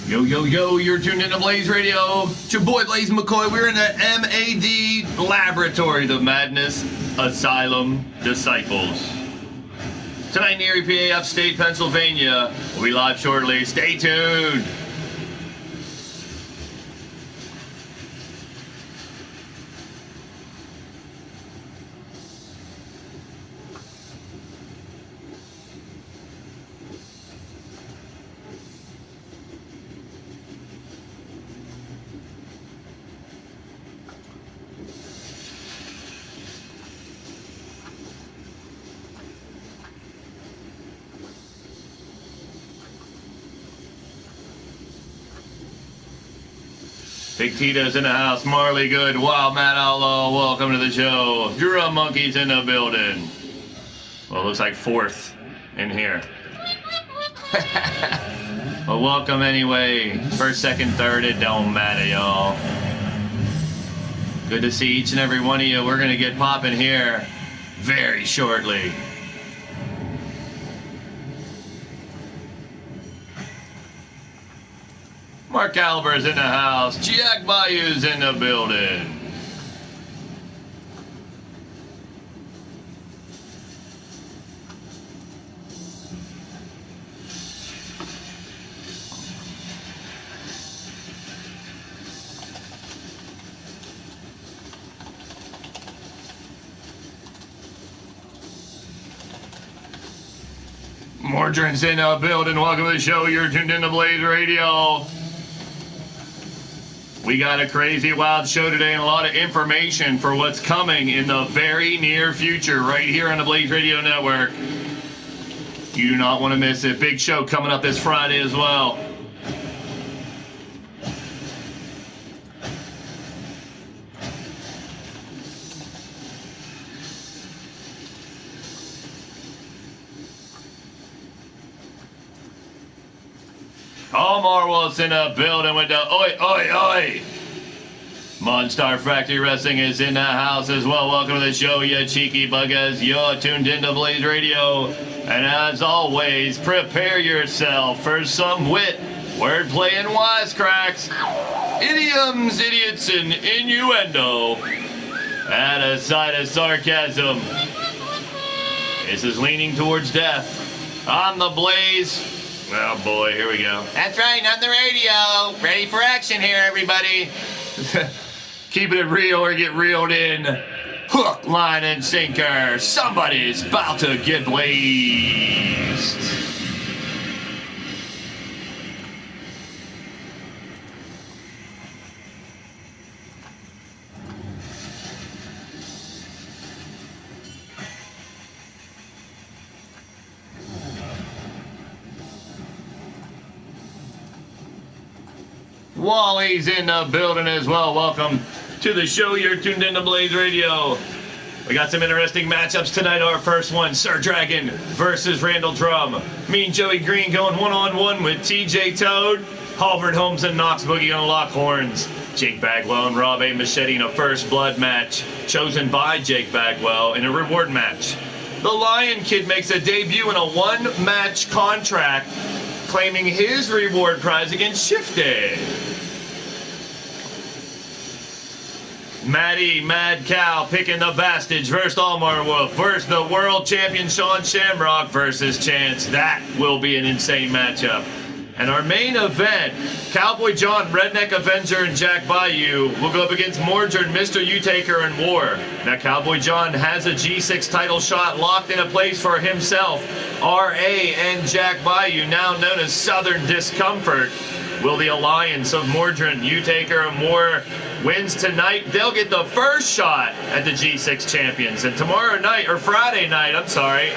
Yo, yo, yo, you're tuned into Blaised Radio. It's your boy, Blaise McCoy. We're in the M.A.D. Laboratory, the Madness Asylum Disciples. Tonight in Erie, PA, upstate Pennsylvania. We'll be live shortly. Stay tuned. Big Tito's in the house. Marley Good. Wild Matt Outlaw. Welcome to the show. Drum Monkey's in the building. Well, it looks like fourth in here. Well, welcome anyway. First, second, third, it don't matter, y'all. Good to see each and every one of you. We're going to get popping here very shortly. Mark Caliber's in the house. Jack Bayou's in the building. Mordrin's in the building. Welcome to the show. You're tuned into Blaised Radio. We got a crazy, wild show today and a lot of information for what's coming in the very near future right here on the Blaised Radio Network. You do not want to miss it. Big show coming up this Friday as well. All Marwell's in the building with the oi, oi, oi. Monstar Factory Wrestling is in the house as well. Welcome to the show, you cheeky buggers. You're tuned into Blaised Radio. And as always, prepare yourself for some wit, wordplay, and wisecracks, idioms, idiots, and innuendo, and a side of sarcasm. This is leaning towards death. On the Blaze. Oh boy, here we go. That's right, on the radio. Ready for action here, everybody. Keeping it real or get reeled in. Hook, line, and sinker. Somebody's about to get blazed. Wally's in the building as well. Welcome to the show. You're tuned into Blaised Radio. We got some interesting matchups tonight. Our first one, Sir Dragon versus Randall Drum. Me and Joey Green going one-on-one with TJ Toad. Halbert Holmes and Knox Boogie on lock horns. Jake Bagwell and Rob A. Machete in a first blood match chosen by Jake Bagwell in a reward match. The Lion Kid makes a debut in a one-match contract, claiming his reward prize against Shifty. M.A.D, Mad Cow picking the Bastards versus Almar Wolf versus the world champion Sean Shamrock versus Chance. That will be an insane matchup. And our main event, Cowboy John, Redneck Avenger, and Jack Bayou will go up against Mordred, Mr. U-Taker, and War. Now, Cowboy John has a G6 title shot locked in a place for himself. R.A. and Jack Bayou, now known as Southern Discomfort, will the alliance of Mordred, U-Taker, and War wins tonight, they'll get the first shot at the G6 champions. And tomorrow night, or Friday night, I'm sorry,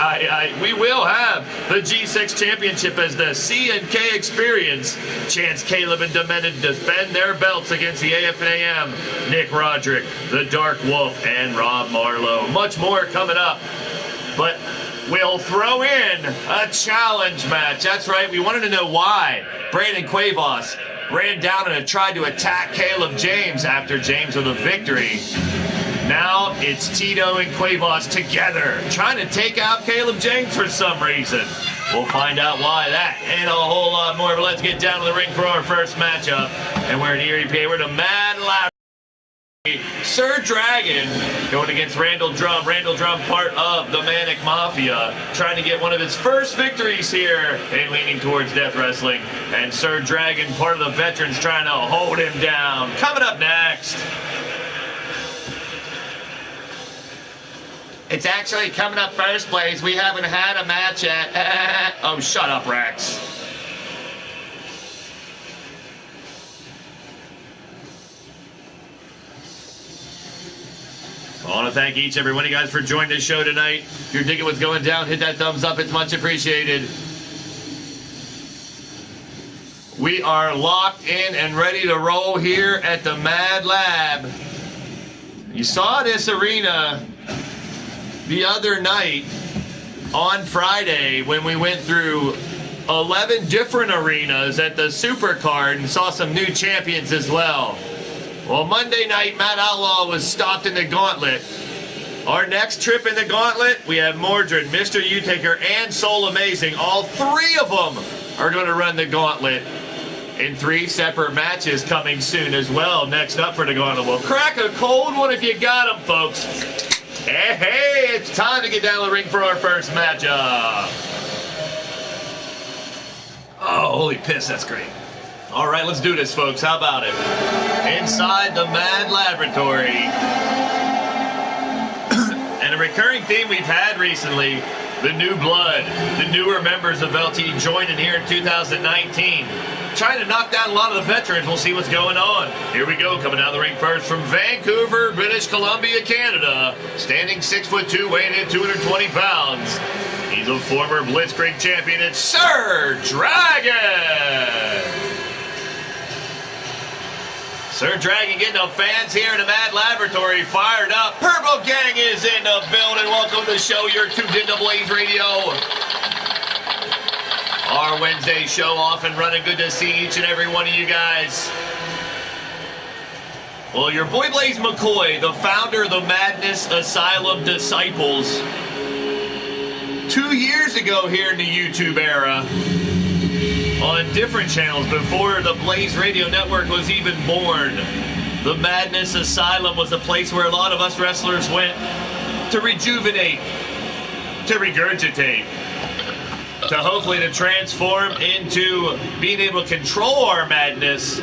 we will have the G6 championship as the C&K Experience. Chance, Caleb, and Demented defend their belts against the AF&AM, Nick Roderick, the Dark Wolf, and Rob Marlowe. Much more coming up. But we'll throw in a challenge match. That's right, we wanted to know why Brandon Quavos ran down and tried to attack Caleb James after James with a victory. Now it's Tito and Cuevas together, trying to take out Caleb James for some reason. We'll find out why that and a whole lot more. But let's get down to the ring for our first matchup. And we're in Erie, PA. We're the M.A.D. Sir Dragon going against Randall Drum. Randall Drum, part of the Manic Mafia, trying to get one of his first victories here and leaning towards death wrestling. And Sir Dragon, part of the veterans, trying to hold him down. Coming up next. It's actually coming up first, Blaise. We haven't had a match yet. Oh, shut up, Rex. I want to thank each and every one of you guys for joining the show tonight. If you're digging what's going down, hit that thumbs up. It's much appreciated. We are locked in and ready to roll here at the M.A.D. Lab. You saw this arena the other night on Friday when we went through 11 different arenas at the Supercard and saw some new champions as well. Well, Monday night, Matt Outlaw was stopped in the gauntlet. Our next trip in the gauntlet, we have Mordred, Mr. U-Taker, and Soul Amazing. All three of them are going to run the gauntlet in 3 separate matches coming soon as well. Next up for the gauntlet, we'll crack a cold one if you got them, folks. Hey, it's time to get down to the ring for our first matchup. Oh, holy piss, that's great. All right, let's do this, folks. How about it? Inside the M.A.D. Laboratory. And a recurring theme we've had recently, the new blood, the newer members of LTD joining here in 2019. Trying to knock down a lot of the veterans. We'll see what's going on. Here we go, coming down the ring first from Vancouver, British Columbia, Canada. Standing 6'2", weighing in 220 pounds. He's a former Blitzkrieg champion. It's Sir Dragon! Sir Dragon getting the fans here in the M.A.D. Laboratory fired up. Purple Gang is in the building. Welcome to the show. You're tuned into Blaised Radio. Our Wednesday show off and running. Good to see each and every one of you guys. Well, your boy Blaise McCoy, the founder of the Madness Asylum Disciples, 2 years ago here in the YouTube era, on different channels before the Blaised Radio Network was even born. The Madness Asylum was a place where a lot of us wrestlers went to rejuvenate, to regurgitate, to hopefully to transform into being able to control our madness.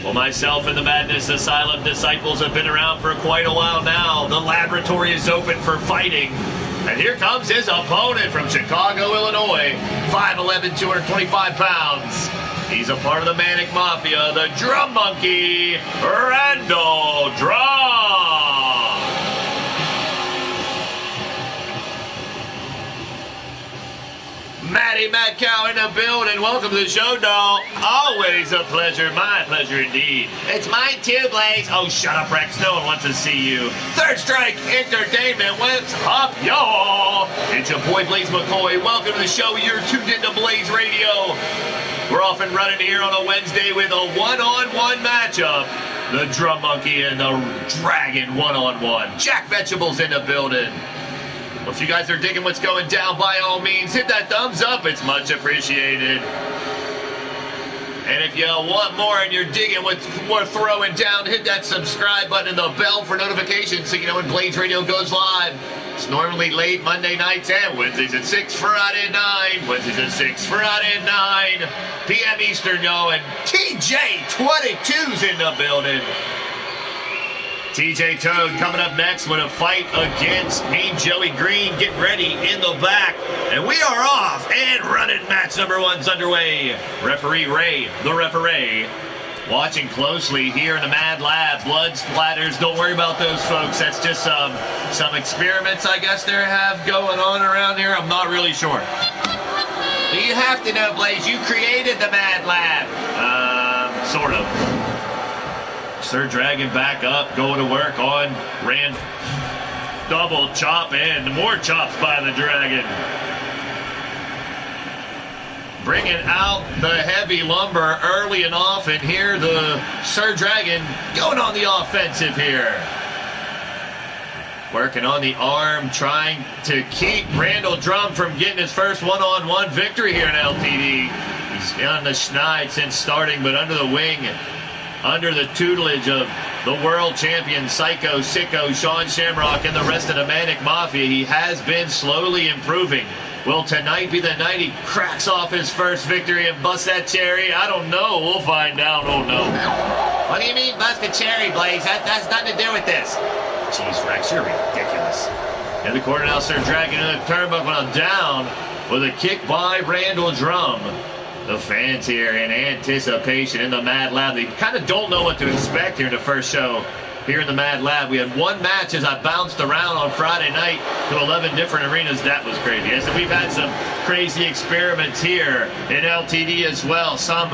Well, myself and the Madness Asylum Disciples have been around for quite a while now. The laboratory is open for fighting. And here comes his opponent from Chicago, Illinois, 5'11", 225 pounds. He's a part of the Manic Mafia, the Drum Monkey, Randall Drum. Matty Mad Cow in the building. Welcome to the show, doll. Always a pleasure. My pleasure indeed. It's mine too, Blaise. Oh, shut up, Rex. No one wants to see you. Third Strike Entertainment. What's up, y'all? It's your boy, Blaise McCoy. Welcome to the show. You're tuned into Blaised Radio. We're off and running here on a Wednesday with a one-on-one matchup. The Drum Monkey and the Dragon one-on-one. Jack Vegetables in the building. Well, if you guys are digging what's going down, by all means, hit that thumbs up. It's much appreciated. And if you want more and you're digging what's we're throwing down, hit that subscribe button and the bell for notifications so you know when Blaised Radio goes live. It's normally late Monday nights and Wednesdays at 6, Friday at 9. Wednesdays at 6, Friday at 9 p.m. Eastern, yo. And TJ22's in the building. TJ Toad coming up next with a fight against Mean Joey Green. Getting ready in the back. And we are off and running. Match number 1's underway. Referee Ray, the referee, watching closely here in the M.A.D. Lab. Blood splatters. Don't worry about those, folks. That's just some experiments, I guess, they have going on around here. I'm not really sure. You have to know, Blaise, you created the M.A.D. Lab. Sort of. Sir Dragon back up, going to work on Rand. Double chop and more chops by the Dragon. bringing out the heavy lumber early and often. Here, the Sir Dragon going on the offensive here. Working on the arm, trying to keep Randall Drum from getting his first one-on-one victory here in LTD. He's on the schneid since starting, but under the wing, under the tutelage of the world champion, Psycho, Sicko, Sean Shamrock, and the rest of the Manic Mafia, he has been slowly improving. Will tonight be the night he cracks off his first victory and busts that cherry? I don't know. We'll find out. Oh, no. What do you mean bust a cherry, Blaze? That has nothing to do with this. Jeez, Rex, you're ridiculous. In the corner now, Sir Dragon in the turnbuckle down with a kick by Randall Drum. The fans here in anticipation in the Mad Lab. They kind of don't know what to expect here in the first show here in the Mad Lab. We had one match as I bounced around on Friday night to 11 different arenas. That was crazy. Yes, and we've had some crazy experiments here in LTD as well. Some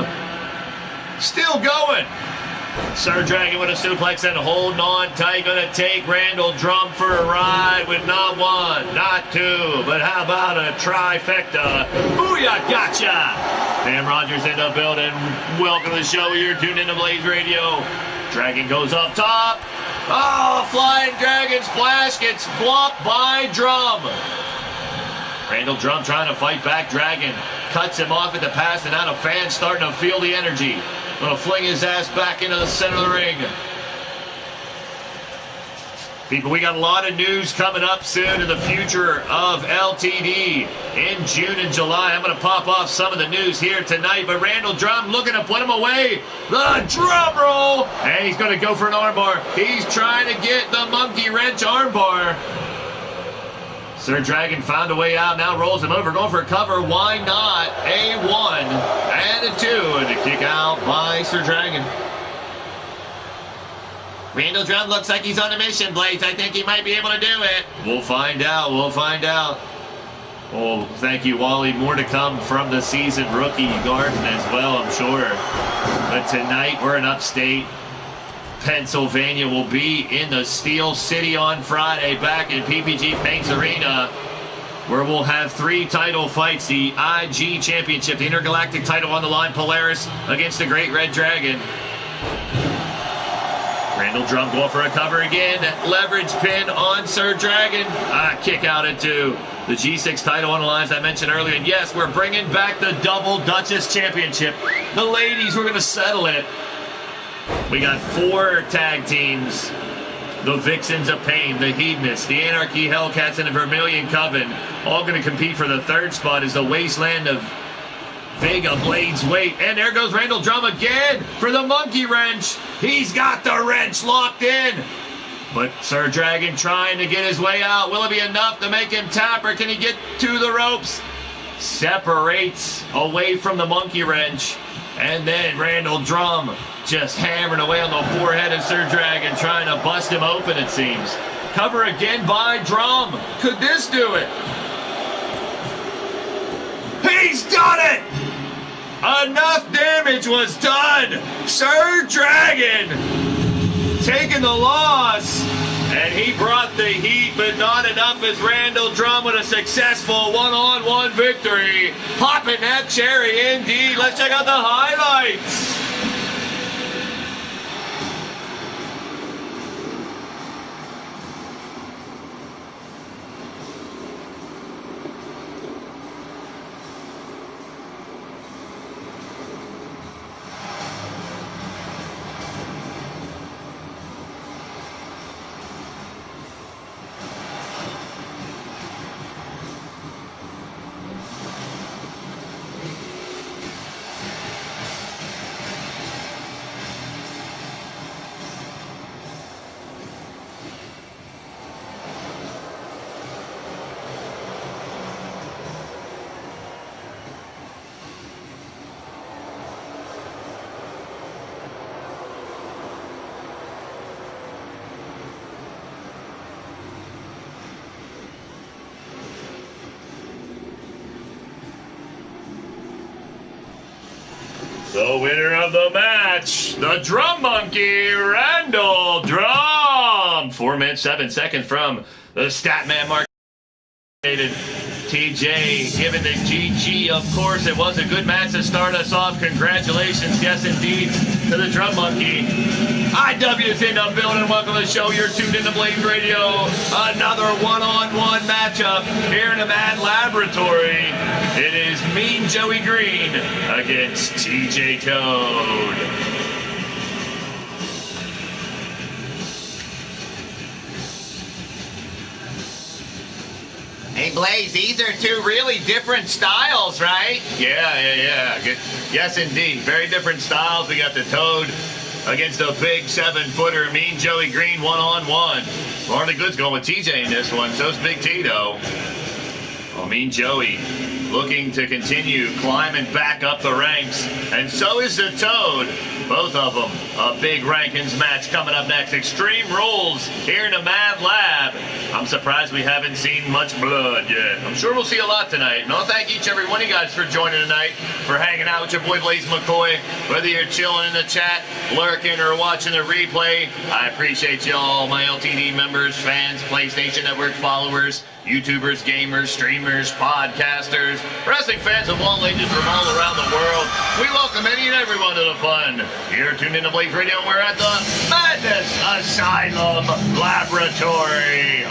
still going. Sir Dragon with a suplex and holding on tight. Going to take Randall Drum for a ride with not one, not two, but how about a trifecta? Booyah, gotcha! Sam Rogers in the building. Welcome to the show. You're tuned into Blaised Radio. Dragon goes up top. Oh, Flying Dragon Splash gets blocked by Drum. Randall Drum trying to fight back. Dragon cuts him off at the pass, and now the fans starting to feel the energy. Going to fling his ass back into the center of the ring. People, we got a lot of news coming up soon in the future of LTD in June and July. I'm going to pop off some of the news here tonight, but Randall Drum looking to put him away. The drum roll, and he's going to go for an armbar. He's trying to get the monkey wrench armbar. Sir Dragon found a way out, now rolls him over, going for a cover. Why not? A 1 and a 2, and a kick out by Sir Dragon. Randall Drum looks like he's on a mission, Blaze. I think he might be able to do it. We'll find out. We'll find out. Well, thank you, Wally. More to come from the seasoned rookie Garden as well, I'm sure. But tonight, we're in upstate Pennsylvania. Will be in the Steel City on Friday, back in PPG Paints Arena, where we'll have 3 title fights. The IG Championship, the Intergalactic title on the line, Polaris against the Great Red Dragon. Randall Drum going for a cover again. Leverage pin on Sir Dragon. Kick out into the G6 title on the line, as I mentioned earlier. And yes, we're bringing back the Double Duchess Championship. The ladies, we're going to settle it. We got 4 tag teams. The Vixens of Pain, the Hedonists, the Anarchy Hellcats, and the Vermilion Coven, all going to compete for the 3rd spot as the Wasteland of Vega Blades wait. And there goes Randall Drum again for the monkey wrench. He's got the wrench locked in. But Sir Dragon trying to get his way out. Will it be enough to make him tap, or can he get to the ropes? Separates away from the monkey wrench. And then Randall Drum just hammering away on the forehead of Sir Dragon, trying to bust him open, it seems. Cover again by Drum. Could this do it? He's done it! Enough damage was done. Sir Dragon taking the loss. And he brought the heat, but not enough as Randall Drum with a successful one-on-one victory. Popping that cherry indeed. Let's check out the highlights. The winner of the match, the Drum Monkey, Randall Drum. 4 minutes, 7 seconds from the Statman Mark. TJ giving the GG, of course. It was a good match to start us off. Congratulations, yes indeed, to the Drum Monkey. IW's in the building. Welcome to the show. You're tuned into Blaised Radio. Another one-on-one matchup here in the M.A.D laboratory. It is Mean Joey Green against TJ Toad. Hey, Blaise, these are two really different styles, right? Yeah. Good. Yes, indeed. Very different styles. We got the Toad against a big 7-footer. Mean Joey Green one-on-one. Marley Good's going with TJ in this one. So's Big Tito. Well, Mean Joey looking to continue climbing back up the ranks. And so is the Toad. Both of them. A big rankings match coming up next. Extreme Rules here in the M.A.D lab. I'm surprised we haven't seen much blood yet. I'm sure we'll see a lot tonight. And I'll thank each every one of you guys for joining tonight, for hanging out with your boy Blaise McCoy. Whether you're chilling in the chat, lurking, or watching the replay, I appreciate y'all, my LTD members, fans, PlayStation Network followers, YouTubers, gamers, streamers, podcasters, wrestling fans of all ages from all around the world. We welcome any and everyone to the fun. You're tuned into Blaised Radio, and we're at the Madness Asylum Laboratory.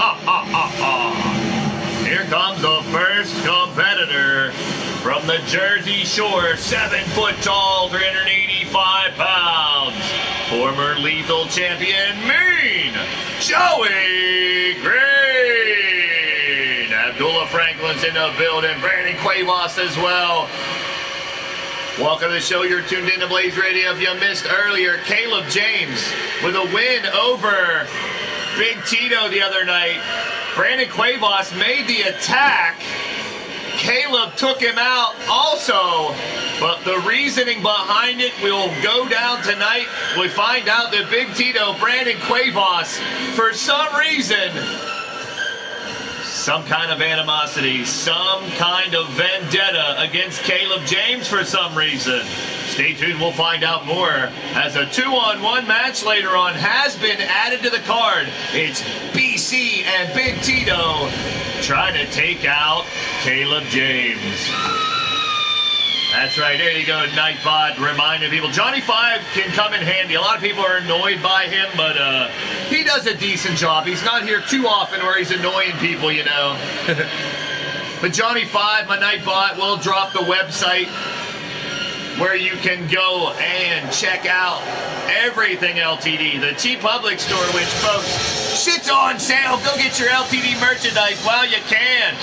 Here comes the first competitor from the Jersey Shore, 7-foot-tall, 385 pounds, former Lethal Champion, Mean Joey Green. Abdullah Franklin's in the building, Brandon Cuevas as well. Welcome to the show. You're tuned into Blaised Radio. If you missed earlier, Caleb James with a win over Big Tito the other night. Brandon Cuevas made the attack. Caleb took him out also, but the reasoning behind it will go down tonight. We find out that Big Tito, Brandon Cuevas, for some reason, some kind of animosity, some kind of vendetta against Caleb James for some reason. Stay tuned, we'll find out more as a 2-on-1 match later on has been added to the card. It's BC and Big Tito trying to take out Caleb James. That's right, there you go, Nightbot reminding people. Johnny 5 can come in handy. A lot of people are annoyed by him, but he does a decent job. He's not here too often where he's annoying people, you know. But Johnny 5, my Nightbot, will drop the website where you can go and check out everything LTD. The T-Public store, which, folks, shit's on sale. Go get your LTD merchandise while you can.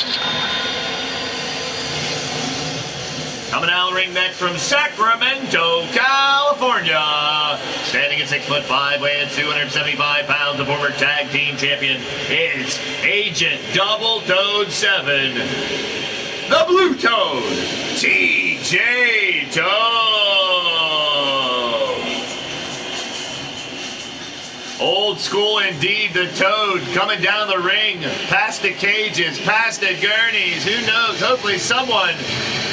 Coming out of the ring next from Sacramento, California. Standing at 6'5", weighing 275 pounds, the former tag team champion. It's Agent Double Toad 7. The Blue Toad, TJ Toad. Old school indeed, the Toad coming down the ring, past the cages, past the gurneys. Who knows? Hopefully someone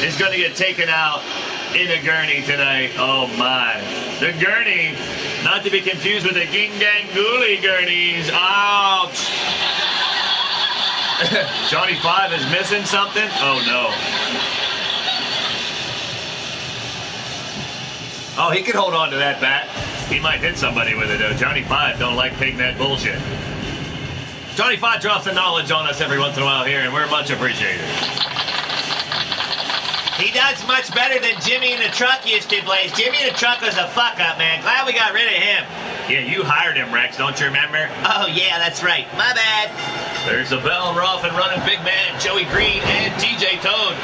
is going to get taken out in a gurney tonight. Oh my. The gurney, not to be confused with the Gingangooli gurneys. Ouch. Johnny 5 is missing something? Oh no. Oh, he could hold on to that bat. He might hit somebody with it, though. Johnny 5 don't like taking that bullshit. Johnny 5 drops the knowledge on us every once in a while here, and we're much appreciated. He does much better than Jimmy in the Truck used to, Blaise. Jimmy in the Truck was a fuck-up, man. Glad we got rid of him. Yeah, you hired him, Rex, don't you remember? Oh, yeah, that's right. My bad. There's the bell. We're off and running. Big man, Joey Green and TJ Toad.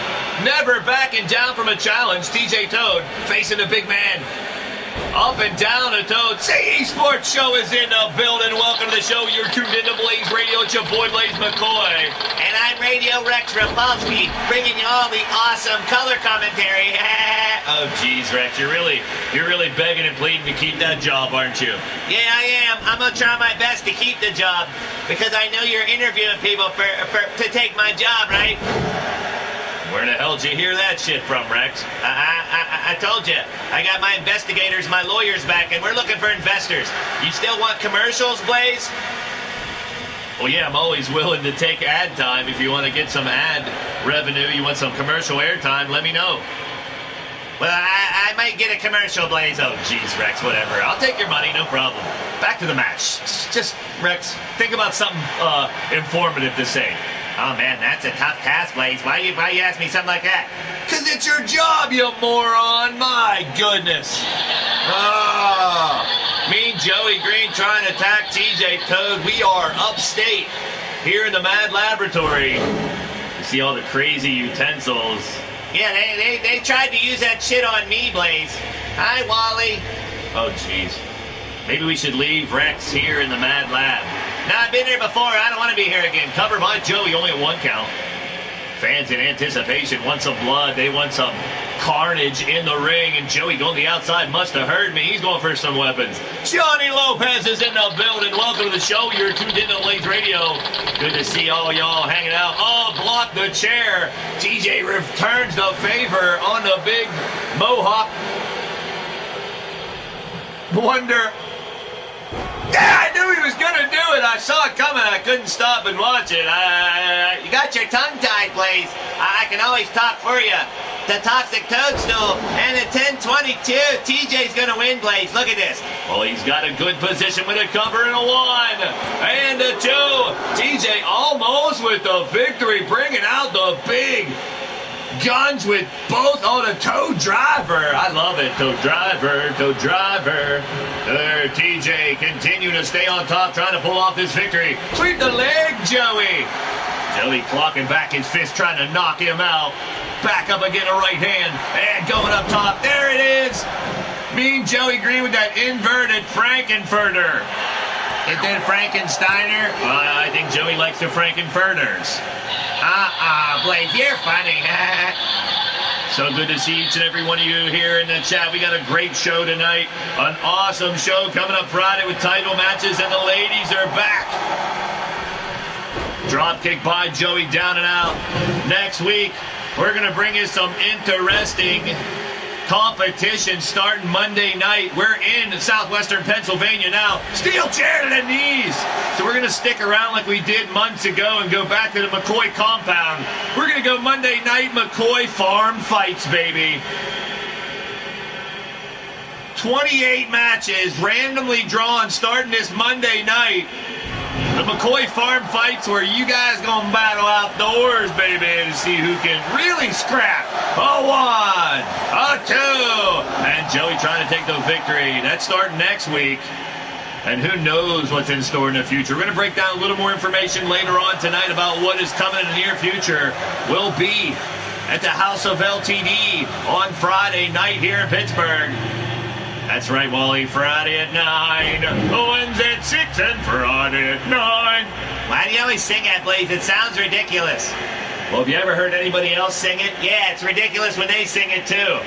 Never backing down from a challenge. TJ Toad facing the big man. Up and down the Toad. CE Sports Show is in the building. Welcome to the show. You're tuned into Blaised Radio. It's your boy, Blaise McCoy. And I'm Radio Rex Repulsky, bringing you all the awesome color commentary. Oh, geez, Rex, you're really begging and pleading to keep that job, aren't you? Yeah, I am. I'm going to try my best to keep the job, because I know you're interviewing people to take my job, right? Where the hell did you hear that shit from, Rex? I told you. I got my investigators, my lawyers back, and we're looking for investors. You still want commercials, Blaise? Well, yeah, I'm always willing to take ad time. If you want to get some ad revenue, you want some commercial airtime, let me know. Well, I might get a commercial, Blaise. Oh, jeez, Rex, whatever. I'll take your money, no problem. Back to the match. Just, Rex, think about something informative to say. Oh, man, that's a tough task, Blaise. Why you ask me something like that? Because it's your job, you moron. My goodness. Me and Joey Green trying to attack TJ Toad. We are upstate here in the M.A.D laboratory. You see all the crazy utensils. Yeah, they tried to use that shit on me, Blaise. Hi, Wally. Oh, jeez. Maybe we should leave Rex here in the M.A.D lab. No, I've been here before. I don't want to be here again. Cover by Joey, only at 1 count. Fans in anticipation want some blood. They want some carnage in the ring. And Joey going to the outside must have heard me. He's going for some weapons. Johnny Lopez is in the building. Welcome to the show. You're tuned into Blaised Radio. Good to see all y'all hanging out. Oh, block the chair. TJ returns the favor on the big Mohawk Wonder. Yeah, I knew he was going to do it. I saw it coming. I couldn't stop and watch it. You got your tongue tied, Blaise. I can always talk for you. The Toxic Toadstool and the 10-22. TJ's going to win, Blaise. Look at this. Well, he's got a good position with a cover and a 1. And a 2. TJ almost with the victory, bringing out the big guns with both. Oh, the Toad Driver. I love it. Toad Driver, Toad Driver. There, TJ continue to stay on top, trying to pull off this victory. Sweep the leg, Joey. Joey clocking back his fist, trying to knock him out. Back up again, a right hand. And going up top. There it is. Mean Joey Green with that inverted Frankenfurter. Is that Frankensteiner? I think Joey likes the Frankenfurters. Blaise, you're funny. So good to see each and every one of you here in the chat. We got a great show tonight. An awesome show coming up Friday with title matches, and the ladies are back. Drop kick by Joey, down and out. Next week, we're going to bring you some interesting competition starting Monday night. We're in southwestern Pennsylvania now. Steel chair to the knees. So we're going to stick around like we did months ago and go back to the McCoy compound. We're going to go Monday night McCoy farm fights, baby. 28 matches randomly drawn starting this Monday night. The McCoy farm fights where you guys gonna battle outdoors, baby, to see who can really scrap. A 1, a 2, and Joey trying to take the victory. That's starting next week. And who knows what's in store in the future. We're going to break down a little more information later on tonight about what is coming in the near future. We'll be at the House of LTD on Friday night here in Pittsburgh. That's right, Wally. Friday at 9, Wednesday at 6, and Friday at 9. Why do you always sing that, Blaise? It sounds ridiculous. Well, have you ever heard anybody else sing it? Yeah, it's ridiculous when they sing it, too.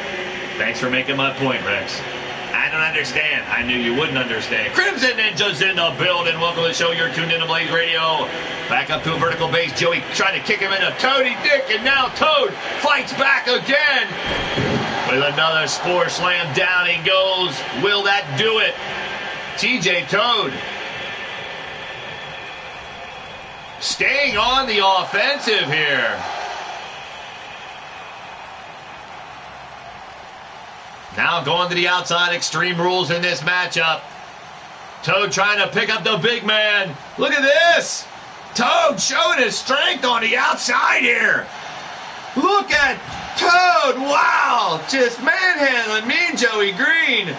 Thanks for making my point, Rex. I don't understand. I knew you wouldn't understand. Crimson Ninja's in the building. Welcome to the show. You're tuned into Blaised Radio. Back up to a vertical base. Joey trying to kick him in a Toady Dick, and now Toad fights back again. With another Spore Slam, down he goes. Will that do it? TJ Toad staying on the offensive here. Now going to the outside, Extreme Rules in this matchup. Toad trying to pick up the big man. Look at this. Toad showing his strength on the outside here. Look at Toad. Wow. Just manhandling Mean Joey Green.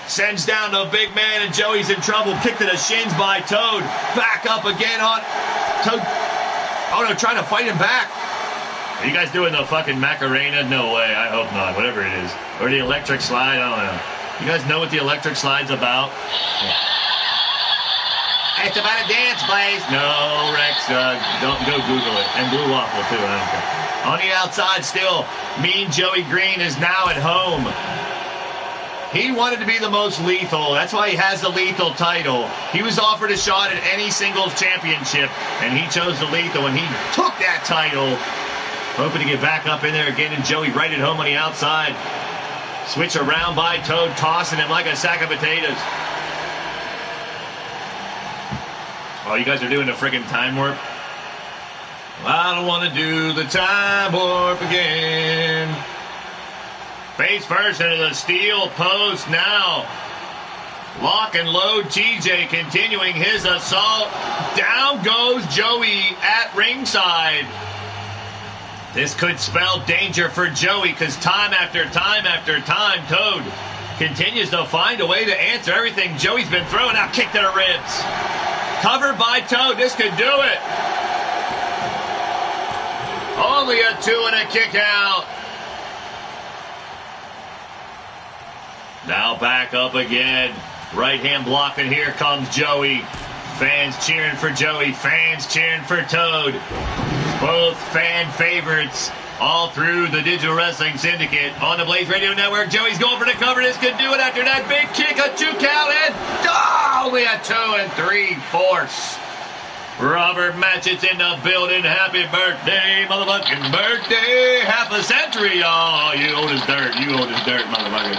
Sends down the big man, and Joey's in trouble. Kick to the shins by Toad. Back up again on Toad. Oh, no, trying to fight him back. Are you guys doing the fucking Macarena? No way. I hope not. Whatever it is. Or the electric slide. I don't know. You guys know what the electric slide's about? Yeah. It's about a dance, Blaise. No, Rex, don't go Google it. And Blue Waffle, too. I don't care. On the outside still, Mean Joey Green is now at home. He wanted to be the most lethal. That's why he has the lethal title. He was offered a shot at any singles championship, and he chose the lethal, and he took that title. Hoping to get back up in there again, and Joey right at home on the outside. Switch around by Toad, tossing him like a sack of potatoes. Oh, you guys are doing a friggin' time warp? I don't want to do the time warp again. Face first into the steel post now. Lock and load. TJ continuing his assault. Down goes Joey at ringside. This could spell danger for Joey because time after time after time, Toad continues to find a way to answer everything Joey's been throwing out. Kick to the ribs. Covered by Toad. This could do it. Only a 2 and a kick out. Now back up again. Right hand blocking. Here comes Joey. Fans cheering for Joey. Fans cheering for Toad. Both fan favorites all through the Digital Wrestling Syndicate on the Blaised Radio Network. Joey's going for the cover. This could do it after that big kick. A 2 count and only a 2 3/4. Robert Matchett's in the building. Happy birthday, motherfucking birthday. Half a century. Oh, you old as dirt. You old as dirt, motherfucker.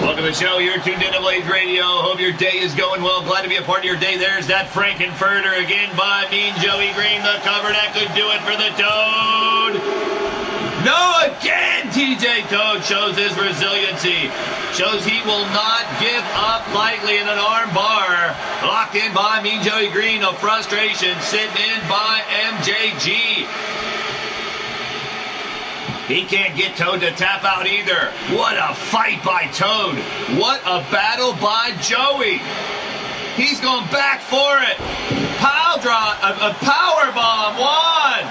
Welcome to the show. You're tuned into Blaised Radio. Hope your day is going well. Glad to be a part of your day. There's that Frankenfurter again by Mean Joey Green. The cover that could do it for the Toad. No, again, TJ Toad shows his resiliency. Shows he will not give up lightly in an arm bar. Locked in by Mean Joey Green. A frustration sitting in by MJG. He can't get Toad to tap out either. What a fight by Toad. What a battle by Joey. He's going back for it. Power bomb. 1,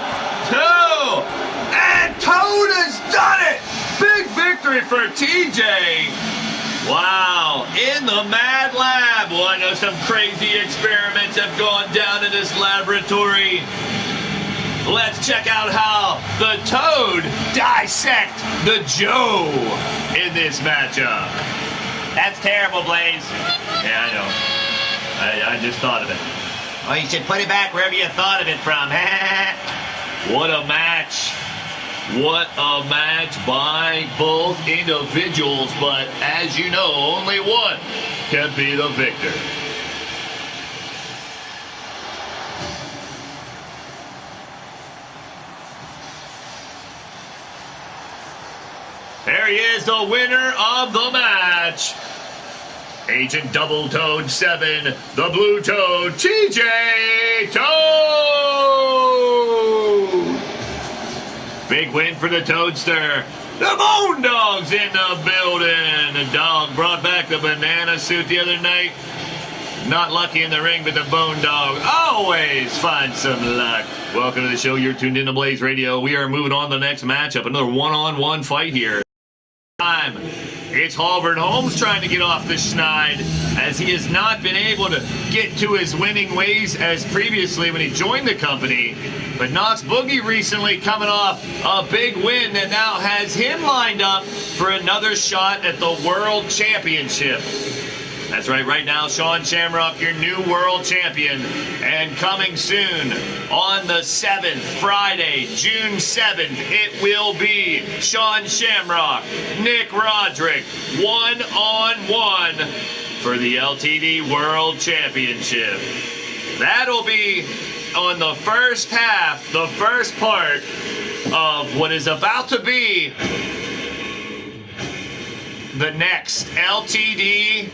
2. And Toad has done it! Big victory for TJ. Wow, in the Mad Lab. Well, I know some crazy experiments have gone down in this laboratory. Let's check out how the Toad dissect the Joe in this matchup. That's terrible, Blaise. Yeah, I know. I just thought of it. Well, you should put it back wherever you thought of it from. What a match. What a match by both individuals, but as you know, only one can be the victor. There he is, the winner of the match. Agent Double Toad 7, the Blue Toad, TJ Toad! Big win for the Toadster. The Bone Dog's in the building. The dog brought back the banana suit the other night. Not lucky in the ring, but the Bone Dog always finds some luck. Welcome to the show. You're tuned into Blaised Radio. We are moving on to the next matchup. Another one-on-one fight here. It's Halvard Holmes trying to get off the schneid as he has not been able to get to his winning ways as previously when he joined the company. But Knox Boogie recently coming off a big win that now has him lined up for another shot at the World Championship. That's right now, Sean Shamrock, your new world champion. And coming soon on the 7th, Friday, June 7th, it will be Sean Shamrock, Nick Roderick, one-on-one for the LTD World Championship. That'll be on the first half, the first part of what is about to be the next LTD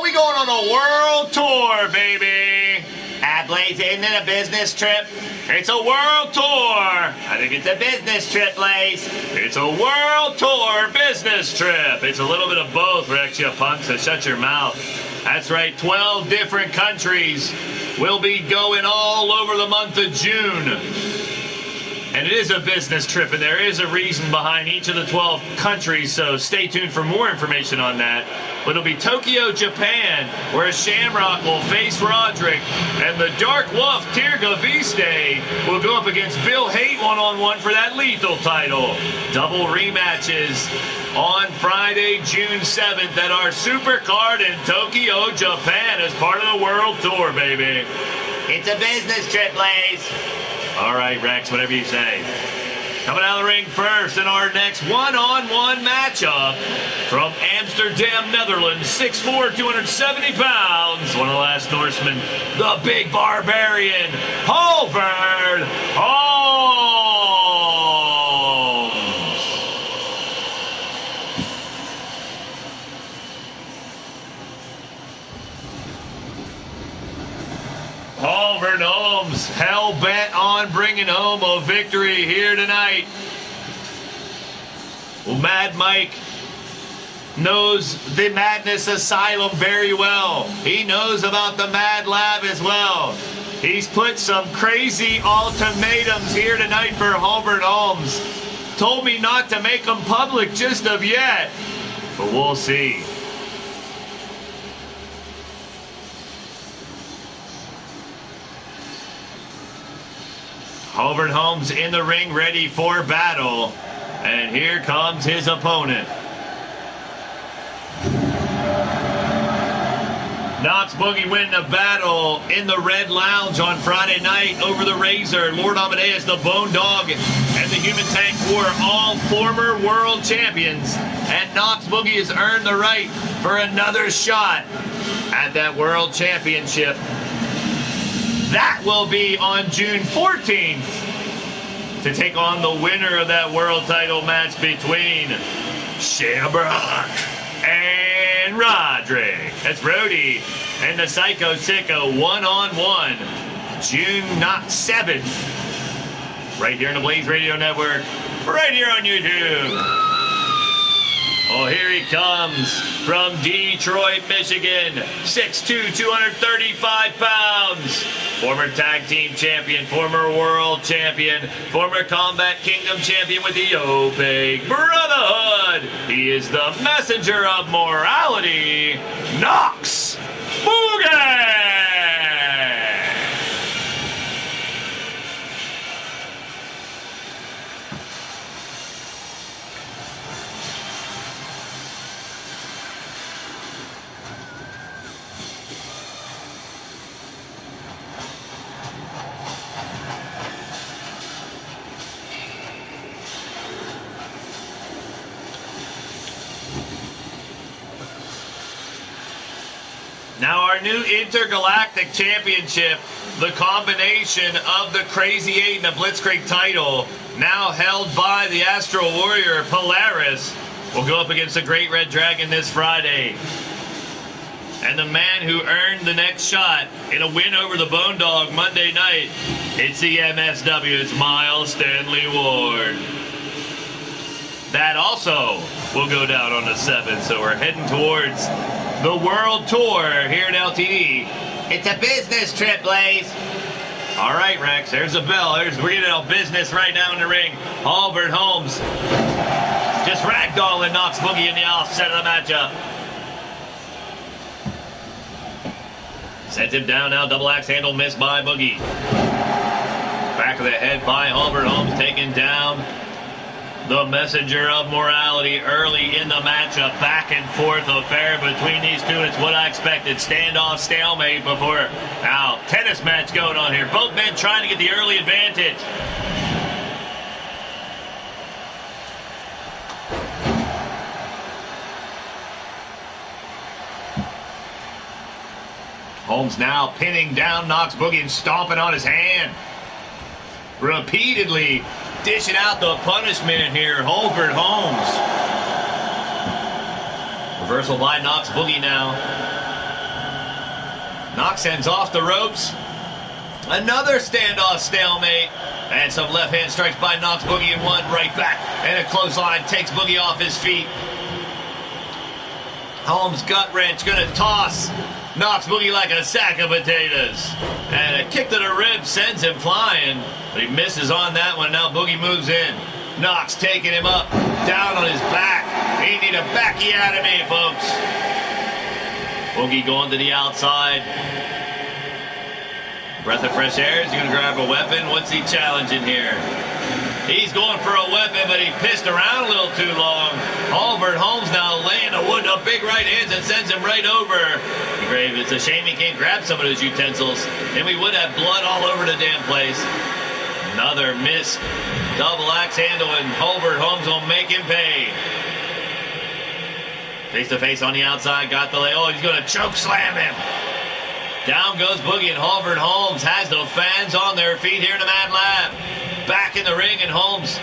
we going on a world tour, baby. Blaise, isn't it a business trip? It's a world tour. I think it's a business trip, Blaise. It's a world tour business trip. It's a little bit of both, Rex, you punk, so shut your mouth. That's right, 12 different countries will be going all over the month of June. And it is a business trip, and there is a reason behind each of the 12 countries, so stay tuned for more information on that. But it'll be Tokyo, Japan, where Shamrock will face Roderick, and the Dark Wolf, Tirga Viste, will go up against Bill Haight one-on-one for that lethal title. Double rematches on Friday, June 7th at our Supercard in Tokyo, Japan as part of the World Tour, baby. It's a business trip, Blaise. All right, Rex, whatever you say. Coming out of the ring first in our next one-on-one matchup from Amsterdam, Netherlands, 6'4", 270 pounds, one of the last Norsemen, the Big Barbarian, Halvard Holmes. Halvard Holmes, hell-bent on bringing home a victory here tonight. Well, Mad Mike knows the Madness Asylum very well. He knows about the Mad Lab as well. He's put some crazy ultimatums here tonight for Halvard Holmes. Told me not to make them public just of yet, but we'll see. Halvard Holmes in the ring, ready for battle. And here comes his opponent. Knox Boogie winning a battle in the Red Lounge on Friday night over the Razor. Lord Amadeus, the Bone Dog, and the Human Tank were all former world champions. And Knox Boogie has earned the right for another shot at that world championship. That will be on June 14th to take on the winner of that world title match between Shamrock and Roderick. That's Brody and the Psycho Sicko one-on-one, June 7th, right here on the Blaised Radio Network, right here on YouTube. Oh, here he comes from Detroit, Michigan, 6'2", 235 pounds. Former tag team champion, former world champion, former Combat Kingdom champion with the Opeg Brotherhood. He is the messenger of morality, Knox Boogie. Now our new intergalactic championship, the combination of the Crazy Eight and the Blitzkrieg title, now held by the Astral Warrior Polaris, will go up against the Great Red Dragon this Friday. And the man who earned the next shot in a win over the Bone Dog Monday night, it's the MSW, it's Miles Stanley Ward. That also will go down on the 7th, so we're heading towards the World Tour here at LTD. It's a business trip, Blaze. All right, Rex, there's a bell. We're getting on business right now in the ring. Halvard Holmes just ragdolling Knox Boogie in the offset of the matchup. Sent him down now, double axe handle missed by Boogie. Back of the head by Halvard Holmes, taken down. The messenger of morality early in the matchup. Back and forth affair between these two. It's what I expected. Standoff, stalemate before. Now, tennis match going on here. Both men trying to get the early advantage. Holmes now pinning down Knox Boogie and stomping on his hand. Repeatedly dishing out the punishment here, Halvard Holmes. Reversal by Knox Boogie now. Knox sends off the ropes. Another standoff stalemate. And some left hand strikes by Knox Boogie and one right back. And a clothesline takes Boogie off his feet. Holmes gut wrench gonna toss Knox Boogie like a sack of potatoes. And a kick to the ribs sends him flying. But he misses on that one. Now Boogie moves in. Knox taking him up, down on his back. He need a bacchiotomy, folks. Boogie going to the outside. Breath of fresh air. Is he going to grab a weapon? What's he challenging here? He's going for a weapon, but he pissed around a little too long. Halvard Holmes now laying the wood up, big right hands, and sends him right over. Grave, it's a shame he can't grab some of those utensils. Then we would have blood all over the damn place. Another miss. Double axe handle, and Holbert Holmes will make him pay. Face to face on the outside, got the leg. Oh, he's going to choke slam him. Down goes Boogie, and Holbert Holmes has the fans on their feet here in the Mad Lab. Back in the ring, and Holmes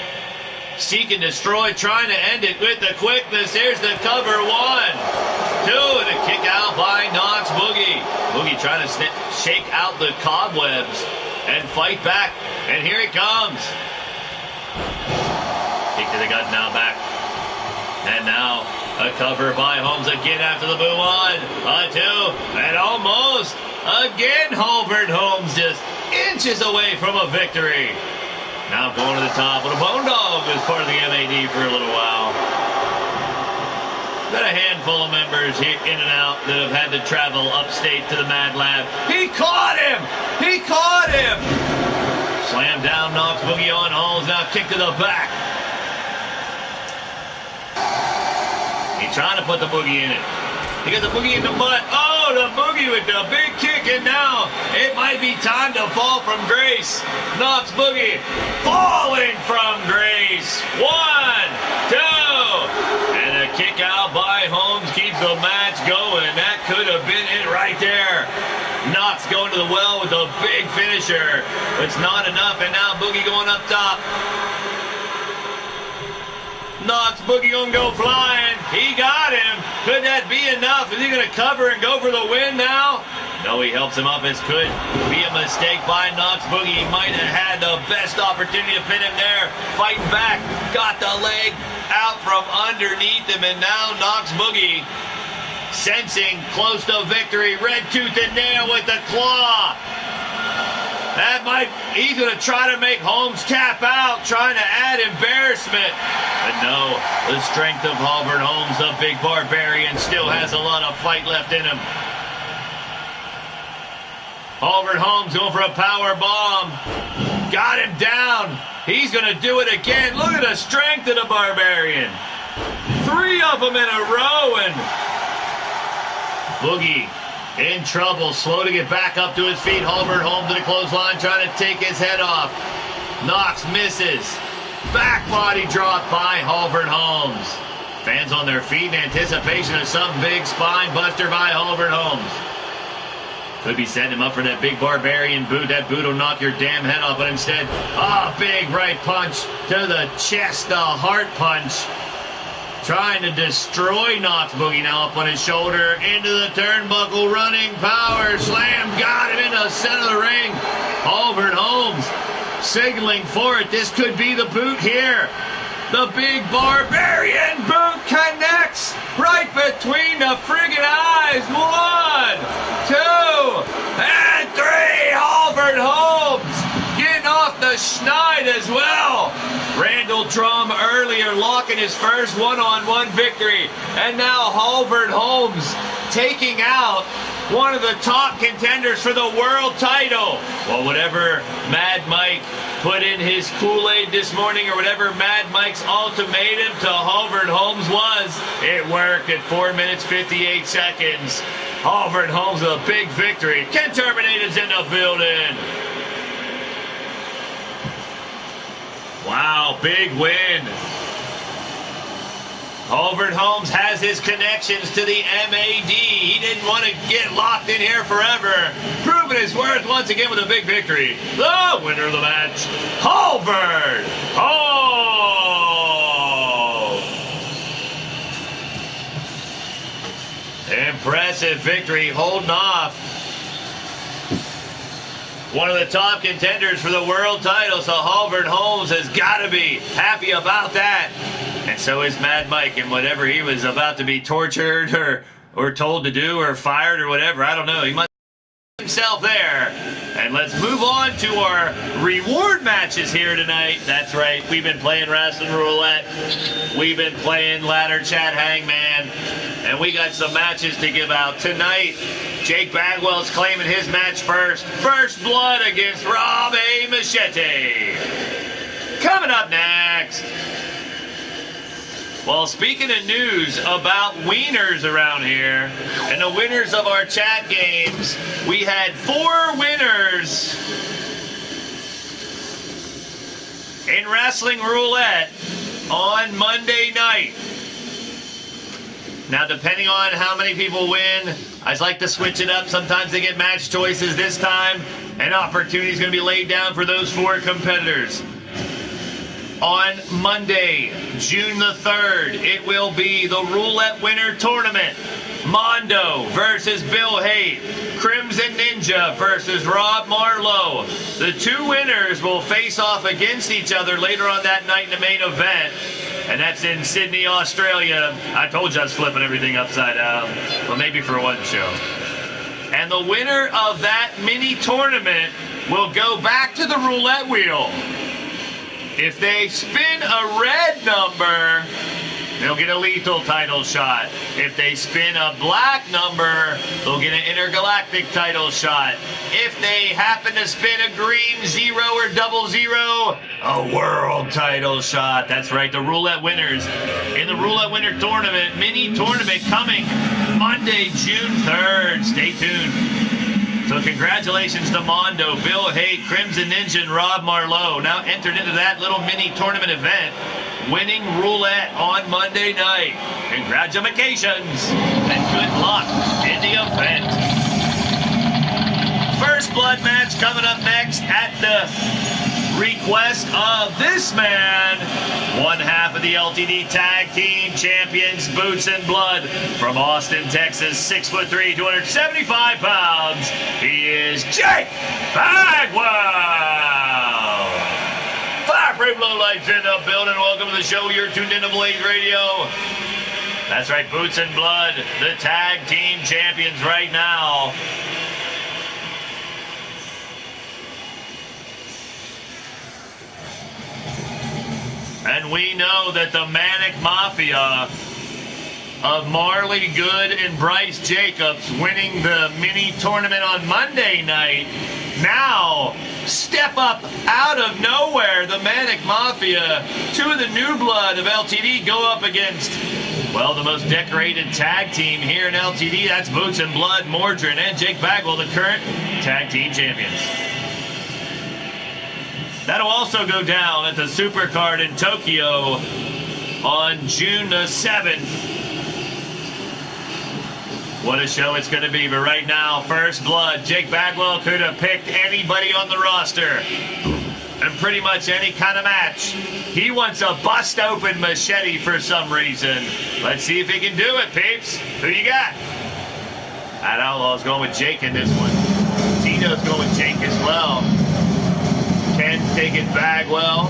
seek and destroy, trying to end it with the quickness. Here's the cover. 1, 2, and a kick out by Knox Boogie. Boogie trying to shake out the cobwebs and fight back. And here it comes. Kick to the gut, now back. And now a cover by Holmes again after the boot. 1, 2, and almost again Holbert Holmes just inches away from a victory. Now going to the top with a bone dog as part of the M.A.D. for a little while. Got a handful of members here in and out that have had to travel upstate to the Mad Lab. He caught him! He caught him! Slam down, knocks Boogie on Holmes. Now kick to the back. He's trying to put the Boogie in it. He got the Boogie in the butt. Oh, the Boogie with the big kick, and now it might be time to fall from grace. Knocks Boogie falling from grace. 1, 2, and a kick out by Holmes keeps the match going. That could have been it right there. Knox going to the well with a big finisher. It's not enough, and now Boogie going up top. Knox Boogie gonna go flying. He got him. Could that be enough? Is he gonna cover and go for the win now? No, he helps him up. It could be a mistake by Knox Boogie. He might have had the best opportunity to pin him there. Fighting back. Got the leg out from underneath him, and now Knox Boogie sensing close to victory. Red tooth and nail with the claw. He's going to try to make Holmes tap out, trying to add embarrassment. But no, the strength of Holbert Holmes, the big barbarian, still has a lot of fight left in him. Holbert Holmes going for a power bomb. Got him down. He's going to do it again. Look at the strength of the barbarian. 3 of them in a row, and Boogie in trouble, slow to get back up to his feet. Holbert Holmes to the clothesline, trying to take his head off. Knox misses. Back body drop by Holbert Holmes. Fans on their feet in anticipation of some big spine buster by Holbert Holmes. Could be setting him up for that big barbarian boot. That boot will knock your damn head off, but instead, big right punch to the chest, the heart punch. Trying to destroy Knox Boogie now up on his shoulder. Into the turnbuckle, running power slam. Got him in the center of the ring. Holbert Holmes signaling for it. This could be the boot here. The big barbarian boot connects right between the friggin' eyes. 1, 2, and 3. Holbert Holmes getting off the schneid as well. Randall Drum earlier locking his first one-on-one victory. And now Holbert Holmes taking out one of the top contenders for the world title. Well, whatever Mad Mike put in his Kool-Aid this morning, or whatever Mad Mike's ultimatum to Holbert Holmes was, it worked at 4 minutes 58 seconds. Holbert Holmes with a big victory. Ken Terminator's in the building. Wow, big win. Holbert Holmes has his connections to the M.A.D. He didn't want to get locked in here forever. Proving his worth once again with a big victory. The winner of the match, Holbert Holmes. Impressive victory, holding off one of the top contenders for the world title, so Holbert Holmes has got to be happy about that. And so is Mad Mike, and whatever he was about to be tortured or told to do or fired or whatever, I don't know. He must himself there. And let's move on to our reward matches here tonight. That's right, we've been playing Wrestling Roulette. We've been playing Ladder Chat Hangman. And we got some matches to give out tonight. Jake Bagwell's claiming his match first. First Blood against Rob A. Machete. Coming up next. Well, speaking of news about wieners around here, and the winners of our chat games, we had 4 winners in wrestling roulette on Monday night. Now, depending on how many people win, I like to switch it up. Sometimes they get match choices. This time, an opportunity is going to be laid down for those 4 competitors. On Monday, June the 3rd, it will be the Roulette Winner Tournament. Mondo versus Bill Haight. Crimson Ninja versus Rob Marlowe. The 2 winners will face off against each other later on that night in the main event. And that's in Sydney, Australia. I told you I was flipping everything upside down. Well, maybe for one show. And the winner of that mini tournament will go back to the roulette wheel. If they spin a red number, they'll get a lethal title shot. If they spin a black number, they'll get an intergalactic title shot. If they happen to spin a green 0 or 00, a world title shot. That's right, the roulette winners in the Roulette Winner Tournament, mini tournament coming Monday, June 3rd. Stay tuned. So congratulations to Mondo, Bill Haight, Crimson Ninja, and Rob Marlowe. Now entered into that little mini tournament event, winning roulette on Monday night. Congratulations and good luck in the event. First blood match coming up next at the request of this man, one half of the LTD Tag Team Champions, Boots and Blood, from Austin, Texas, 6'3", 275 pounds. He is Jake Bagwell. Fireproof Lowlights in the building. Welcome to the show. You're tuned into Blaised Radio. That's right, Boots and Blood, the Tag Team Champions right now. And we know that the Manic Mafia of Marley Good and Bryce Jacobs winning the mini tournament on Monday night now step up out of nowhere. The Manic Mafia, 2 of the new blood of LTD, go up against, well, the most decorated tag team here in LTD. That's Boots and Blood, Mordrin, and Jake Bagwell, the current tag team champions. That'll also go down at the Supercard in Tokyo on June the 7th. What a show it's going to be. But right now, First Blood, Jake Bagwell could have picked anybody on the roster and pretty much any kind of match. He wants a bust-open machete for some reason. Let's see if he can do it, peeps. Who you got? That Outlaw's going with Jake in this one. Tito's going with Jake as well. Ken's taking Bagwell.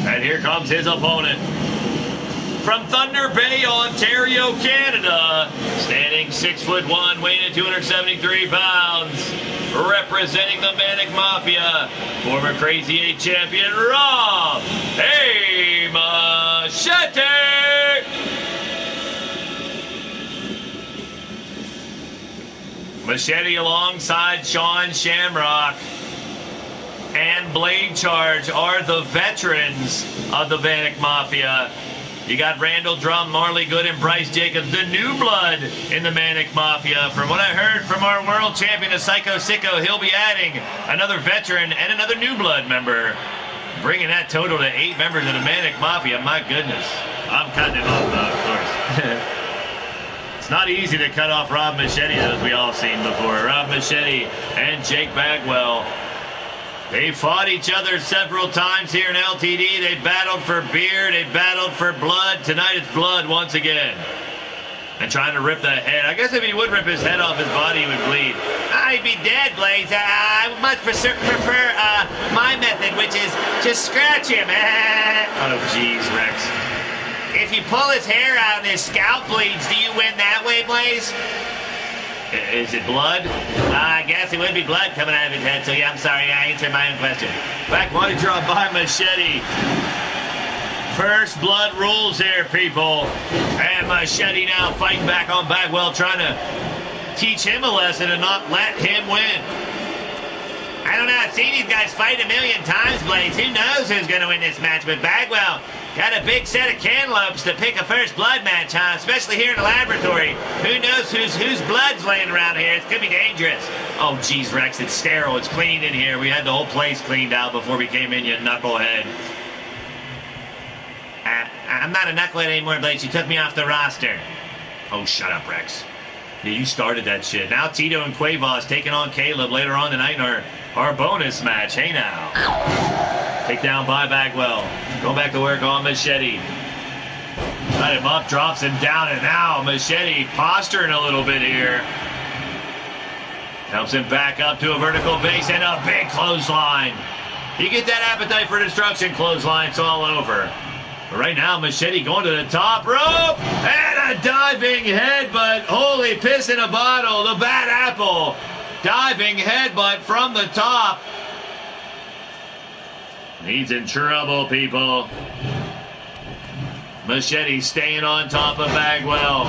And here comes his opponent. From Thunder Bay, Ontario, Canada, standing 6'1", weighing at 273 pounds, representing the Manic Mafia, former Crazy 8 champion, Rob Machete. Machete alongside Sean Shamrock and Blade Charge are the veterans of the Manic Mafia. You got Randall Drum, Marley Good, and Bryce Jacobs, the new blood in the Manic Mafia. From what I heard from our world champion, the Psycho Sicko, he'll be adding another veteran and another new blood member, bringing that total to 8 members of the Manic Mafia. My goodness. I'm cutting him off, though, of course. It's not easy to cut off Rob Machete, as we all seen before. Rob Machete and Jake Bagwell. They fought each other several times here in LTD. They battled for beer. They battled for blood. Tonight it's blood once again. And trying to rip the head. I guess if he would rip his head off, his body would bleed. I'd be dead, Blaze. I would much prefer my method, which is just scratch him. Oh, jeez, Rex. If you pull his hair out and his scalp bleeds, do you win that way, Blaze? Is it blood? I guess it would be blood coming out of his head, so yeah, I'm sorry, I answered my own question. Back money draw by Machete. First blood rules here, people. And Machete now fighting back on Bagwell, trying to teach him a lesson and not let him win. I don't know, I've seen these guys fight a million times, Blaze. Who knows who's going to win this match? But Bagwell Got a big set of cantaloupes to pick a first blood match, huh? Especially here in the laboratory. Who knows whose blood's laying around here? It could be dangerous. Oh, geez, Rex, it's sterile. It's clean in here. We had the whole place cleaned out before we came in, you knucklehead. I'm not a knucklehead anymore, Blaise. You took me off the roster. Oh, shut up, Rex. Yeah, you started that shit. Now Tito and Cuevas taking on Caleb later on tonight in our bonus match. Hey, now. Take down by Bagwell. Going back to work on Machete. Got him up, drops him down, and now Machete posturing a little bit here. Helps him back up to a vertical base and a big clothesline. You get that appetite for destruction clothesline, it's all over. But right now, Machete going to the top rope and a diving headbutt. Holy piss in a bottle. The bad apple. Diving headbutt from the top. He's in trouble, people. Machete staying on top of Bagwell.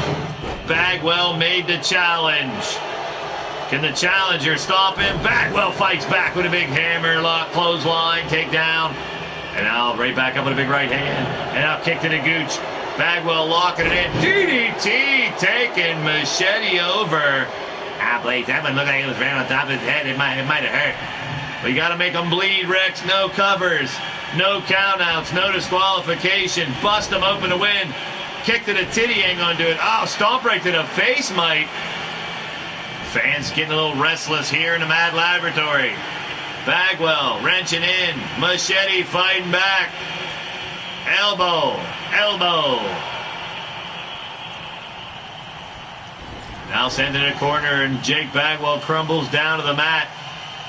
Bagwell made the challenge. Can the challenger stop him? Bagwell fights back with a big hammer lock, clothesline, takedown. And now right back up with a big right hand. And now kick to the gooch. Bagwell locking it in. DDT taking Machete over. Blaise, that one looked like it was right on top of his head. It might have hurt. We got to make them bleed, Rex. No covers. No countouts. No disqualification. Bust them open to win. Kick to the titty ain't going to do it. Oh, stomp right to the face, Mike. Fans getting a little restless here in the M.A.D laboratory. Bagwell wrenching in. Machete fighting back. Elbow. Elbow. Now sent to the corner, and Jake Bagwell crumbles down to the mat.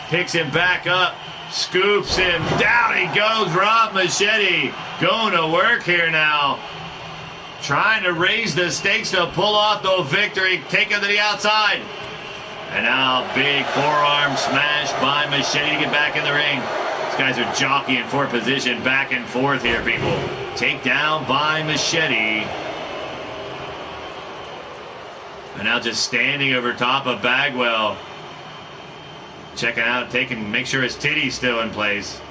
Picks him back up. Scoops him. Down he goes. Rob Machete going to work here now. Trying to raise the stakes to pull off the victory. Take him to the outside. And now big forearm smash by Machete to get back in the ring. These guys are jockeying for position back and forth here, people. Takedown by Machete. And now just standing over top of Bagwell. Checking out, make sure his titty's still in place.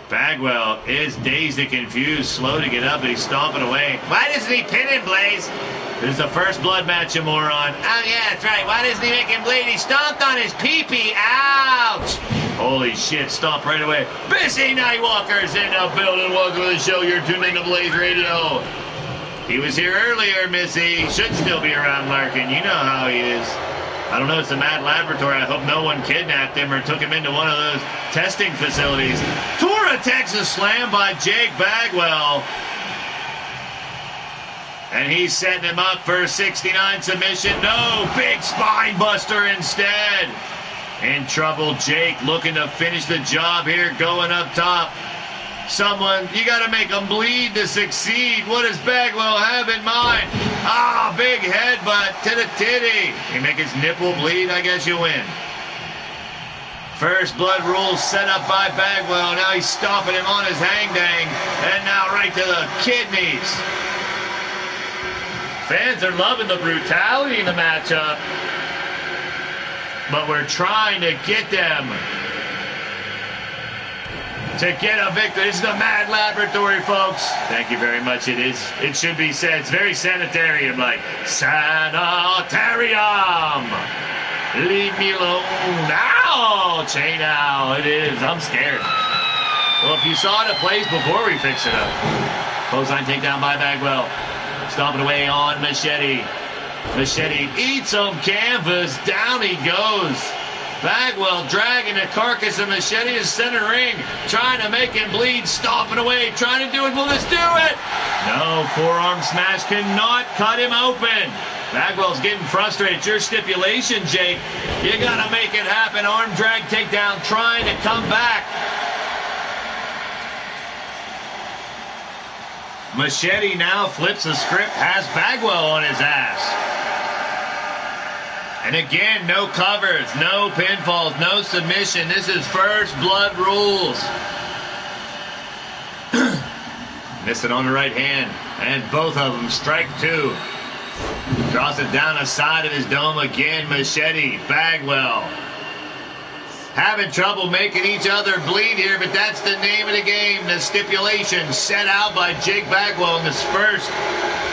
Bagwell is dazed and confused, slow to get up, but he's stomping away. Why doesn't he pin him, Blaise? This is the first blood match, you moron. Oh, yeah, that's right. Why doesn't he make him bleed? He stomped on his pee-pee. Ouch! Holy shit, stomp right away. Busy Nightwalker's in the building. Welcome to the show. You're tuned into Blaised Radio. He was here earlier, Missy. Should still be around lurking. You know how he is. I don't know, it's the M.A.D laboratory. I hope no one kidnapped him or took him into one of those testing facilities. Tora Texas slam by Jake Bagwell. And he's setting him up for a 69 submission. No, big spine buster instead. In trouble, Jake looking to finish the job here, going up top. Someone, you got to make them bleed to succeed. What does Bagwell have in mind? Ah, big headbutt to the titty. You make his nipple bleed, I guess you win. First blood rule set up by Bagwell. Now he's stomping him on his hang-dang. And now right to the kidneys. Fans are loving the brutality in the matchup. But we're trying to get them to get a victory. This is the M.A.D laboratory, folks. Thank you very much. It is. It should be said. It's very sanitarium, like sanitarium. Leave me alone. Ouch! Hey now, it is. I'm scared. Well, if you saw the plays before we fix it up. Clothesline takedown by Bagwell. Stomping away on Machete. Machete eats some canvas. Down he goes. Bagwell dragging the carcass of Machete to center ring, trying to make him bleed, stomping away, trying to do it. Will this do it? No, forearm smash cannot cut him open. Bagwell's getting frustrated. It's your stipulation, Jake. You got to make it happen. Arm drag takedown, trying to come back. Machete now flips the script, has Bagwell on his ass. And again, no covers, no pinfalls, no submission. This is first blood rules. Missing on the right hand, and both of them strike two. Draws it down the side of his dome again. Machete, Bagwell having trouble making each other bleed here, but that's the name of the game. The stipulation set out by Jake Bagwell in this first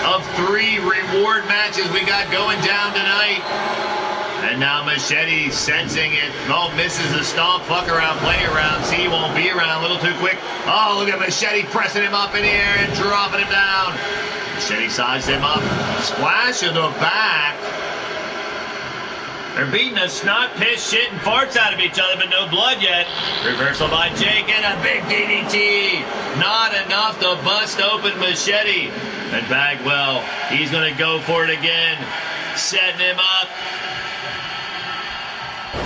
of 3 reward matches we got going down tonight. And now Machete sensing it. Oh, misses the stomp. Fuck around, play around. See, he won't be around. A little too quick. Oh, look at Machete pressing him up in the air and dropping him down. Machete sized him up. Splash in the back. They're beating the snot, piss, shit, and farts out of each other, but no blood yet. Reversal by Jake and a big DDT. Not enough to bust open Machete. And Bagwell, he's going to go for it again. Setting him up.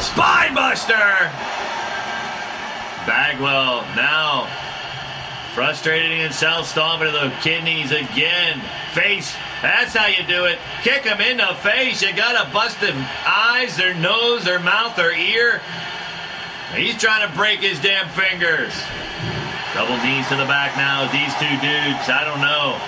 Spinebuster! Bagwell now frustrating himself, stomping to the kidneys again. Face, that's how you do it. Kick him in the face. You gotta bust their eyes, their nose, their mouth, their ear. He's trying to break his damn fingers. Double knees to the back now. These two dudes, I don't know.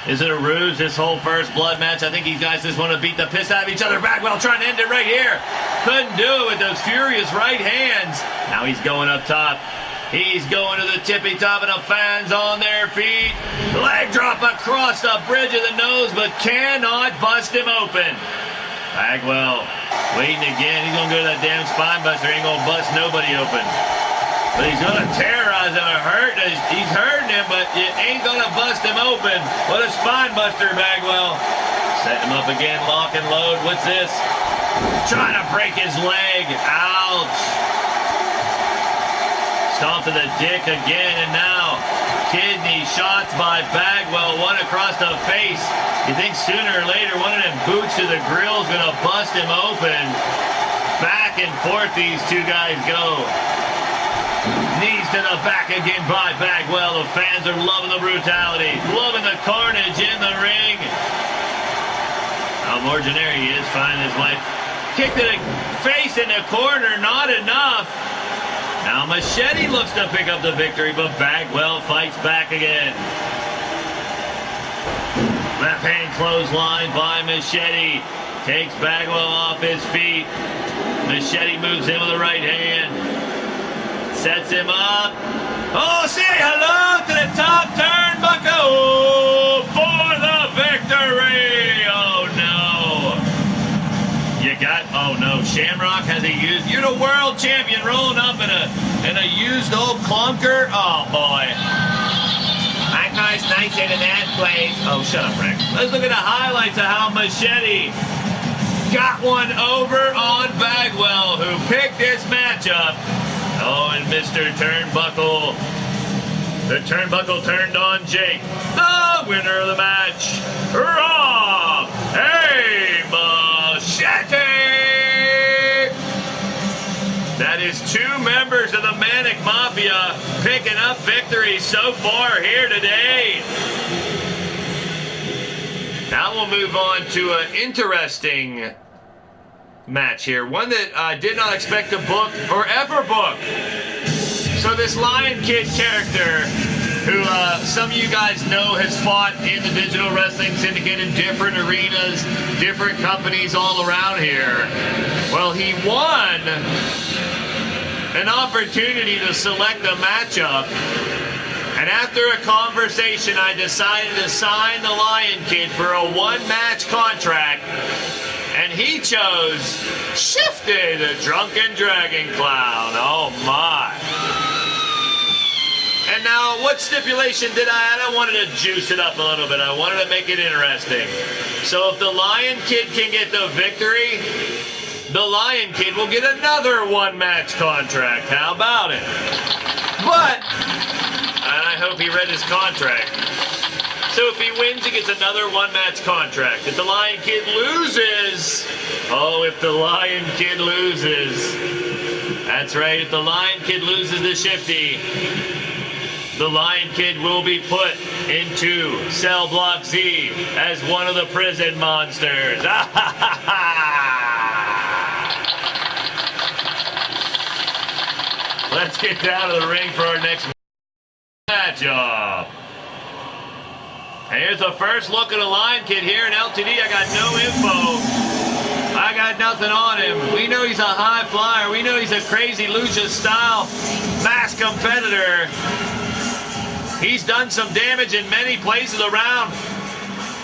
Is it a ruse, this whole first blood match? I think these guys just want to beat the piss out of each other. Bagwell trying to end it right here. Couldn't do it with those furious right hands. Now he's going up top. He's going to the tippy top, and the fans on their feet. Leg drop across the bridge of the nose, but cannot bust him open. Bagwell waiting again. He's going to go to that damn spine buster. Ain't going to bust nobody open. But he's going to terrorize him or hurt. He's hurting him, but it ain't going to bust him open. What a spine buster, Bagwell. Set him up again, lock and load. What's this? Trying to break his leg. Ouch. Stomp to the dick again, and now kidney shots by Bagwell. One across the face. You think sooner or later one of them boots to the grill is going to bust him open. Back and forth these two guys go. Knees to the back again by Bagwell. The fans are loving the brutality, loving the carnage in the ring. Now Morganary is finding his wife. Kick to the face in the corner, not enough. Now Machete looks to pick up the victory, but Bagwell fights back again. Left hand clothesline by Machete. Takes Bagwell off his feet. Machete moves in with the right hand. Sets him up. Oh, say hello to the top turnbuckle for the victory. Oh, no. You got, oh, no. Shamrock has a used, you're the world champion rolling up in a used old clunker. Oh, boy. Nice into that, Blaise. Oh, shut up, Rick. Let's look at the highlights of how Machete got one over on Bagwell, who picked this matchup. Oh, and Mr. Turnbuckle. The turnbuckle turned on Jake. The winner of the match, Rob. Hey, Machete. That is 2 members of the Manic Mafia picking up victories so far here today. Now we'll move on to an interesting match here. One that I did not expect to book or ever book. So this Lion Kid character, who some of you guys know has fought in the digital wrestling syndicate in different arenas, different companies all around here. Well, he won an opportunity to select a matchup. And after a conversation, I decided to sign the Lion Kid for a 1-match contract. And he chose Shifty, the Drunken Dragon Clown. Oh, my. And now, what stipulation did I add? I wanted to juice it up a little bit. I wanted to make it interesting. So if the Lion Kid can get the victory, the Lion Kid will get another 1-match contract. How about it? But, and I hope he read his contract. So if he wins, he gets another 1-match contract. If the Lion Kid loses, oh, if the Lion Kid loses, that's right, if the Lion Kid loses to Shifty, the Lion Kid will be put into Cell Block Z as one of the prison monsters. Let's get down to the ring for our next matchup. Here's the first look at a Lion Kid here in LTD. I got no info. I I got nothing on him. We know he's a high flyer. We know he's a crazy lucha-style mass competitor. He's done some damage in many places around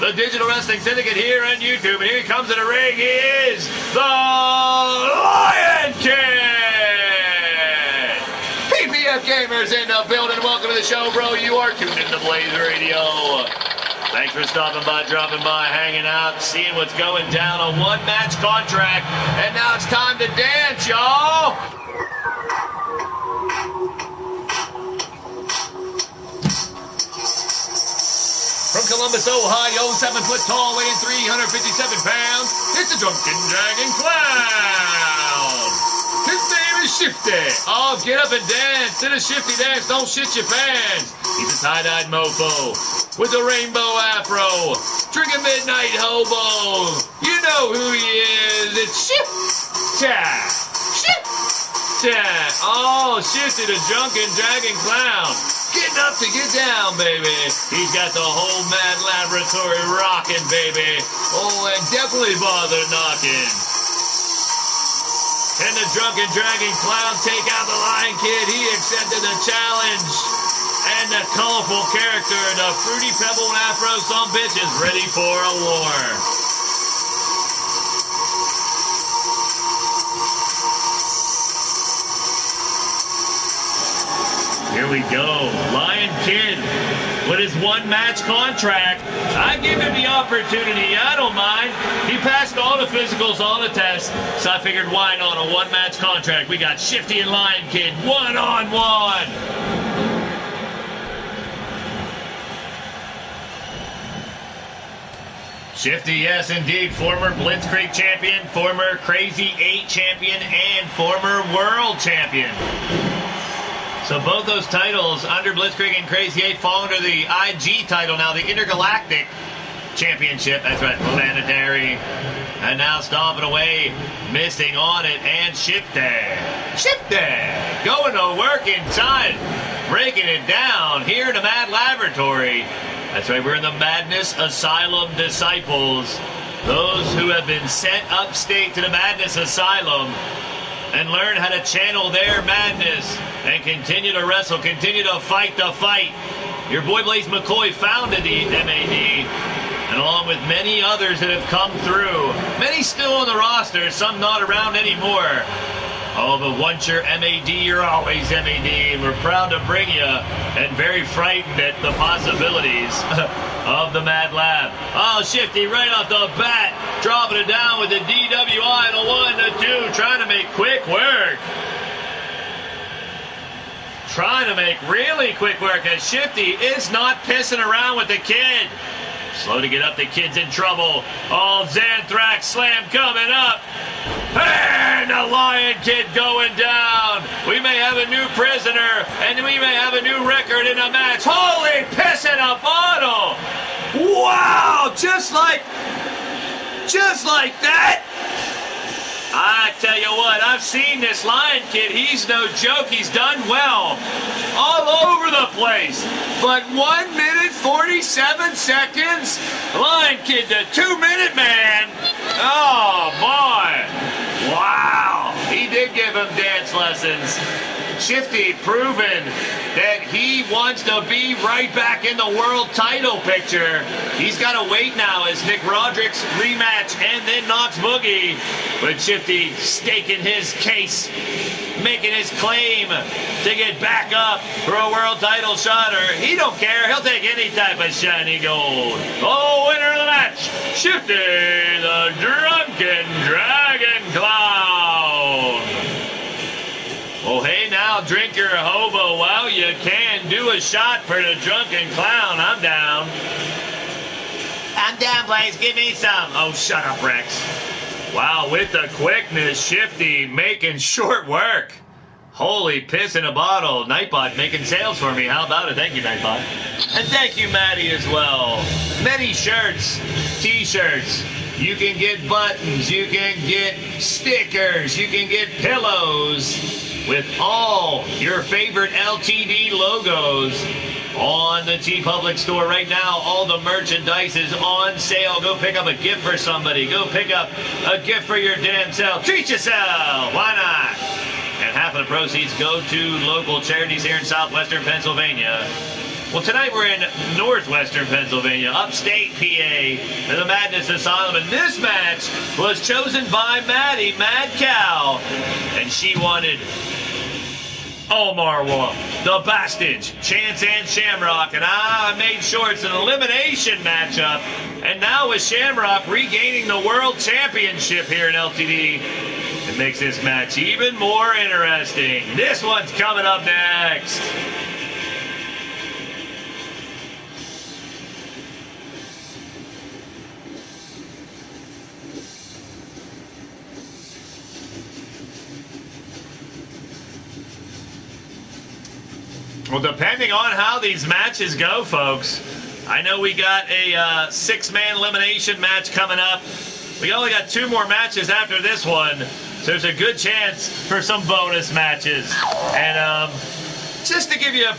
the Digital Wrestling Syndicate here on YouTube. And here he comes in the ring. He is the Lion Kid! PPF Gamers in the building. Welcome to the show, bro. You are tuned into Blaised Radio. Thanks for stopping by, dropping by, hanging out, seeing what's going down. A one-match contract. And now it's time to dance, y'all! From Columbus, Ohio, 7 foot tall, weighing 357 pounds, it's the Drunken Dragon Clown. His name is Shifty. Oh, get up and dance. To the Shifty dance, don't shit your pants. He's a tie-dyed mofo with a rainbow afro, drinking midnight hobo. You know who he is. It's Shifty. Shifty. Oh, Shifty, the Drunken Dragon Clown. Getting up to get down, baby. He's got the whole Mad Laboratory rocking, baby. Oh, and definitely bother knocking. Can the Drunken Dragon Clown take out the Lion Kid? He accepted the challenge. And the colorful character, the Fruity Pebble and Afro sumbitch is ready for a war. Here we go. Lion Kid with his one-match contract. I give him the opportunity. I don't mind. He passed all the physicals, all the tests, so I figured why not a one-match contract. We got Shifty and Lion Kid one-on-one. Shifty, yes indeed, former Blitzkrieg champion, former Crazy 8 champion, and former world champion. So both those titles under Blitzkrieg and Crazy 8 fall under the IG title now, the Intergalactic Championship. That's right, planetary. And now stomping away, missing on it, and Shifty. Going to work inside, breaking it down here in the Mad Laboratory. That's right, we're in the Madness Asylum Disciples. Those who have been sent upstate to the Madness Asylum and learn how to channel their madness and continue to wrestle, continue to fight the fight. Your boy Blaise McCoy founded the M.A.D, and along with many others that have come through, many still on the roster, some not around anymore. Oh, but once you're M.A.D, you're always M.A.D, and we're proud to bring you, and very frightened at the possibilities of the Mad Lab. Oh, Shifty right off the bat, dropping it down with the DWI, the 1, the 2, trying to make quick work. Trying to make really quick work, as Shifty is not pissing around with the kid. Slow to get up, the kid's in trouble. Oh, Xanthrax slam coming up. And the Lion Kid going down. We may have a new prisoner, and we may have a new record in a match. Holy piss in a bottle. Wow, just like that. I tell you what, I've seen this Lion Kid. He's no joke. He's done well all over the place. But 1 minute, 47 seconds. Lion Kid, the 2-minute man. Oh, boy. Wow. He did give him dance lessons. Shifty proving that he wants to be right back in the world title picture. He's got to wait now as Nick Roderick's rematch and then Knox Boogie. But Shifty staking his case, making his claim to get back up for a world title shot. Or he don't care. He'll take any type of shiny gold. Oh, winner of the match, Shifty, the Drunken Dragon Clown. Oh, hey now, drink your hobo while you can. Do a shot for the Drunken Clown. I'm down. I'm down, Blaise. Give me some. Oh, shut up, Rex. Wow, with the quickness, Shifty making short work. Holy piss in a bottle. Nightbot making sales for me. How about it? Thank you, Nightbot. And thank you, M.A.D, as well. Many shirts, t-shirts. You can get buttons. You can get stickers. You can get pillows with all your favorite LTD logos. on the T-Public store right now. All the merchandise is on sale. Go pick up a gift for somebody. Go pick up a gift for your damn self. Treat yourself. Why not? And half of the proceeds go to local charities here in southwestern Pennsylvania. Well, tonight we're in northwestern Pennsylvania, upstate PA, the Madness Asylum. And this match was chosen by Maddie, Mad Cow. And she wanted Omar Wolf, the Bastage, Chance and Shamrock. And I made sure it's an elimination matchup. And now with Shamrock regaining the world championship here in LTD, it makes this match even more interesting. This one's coming up next. Well, depending on how these matches go, folks, I know we got a six-man elimination match coming up. We only got 2 more matches after this one, so there's a good chance for some bonus matches. And just to give you a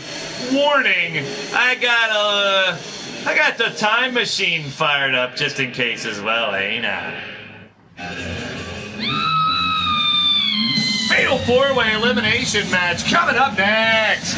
warning, I got the time machine fired up just in case as well, ain't I? Fatal 4-way elimination match coming up next.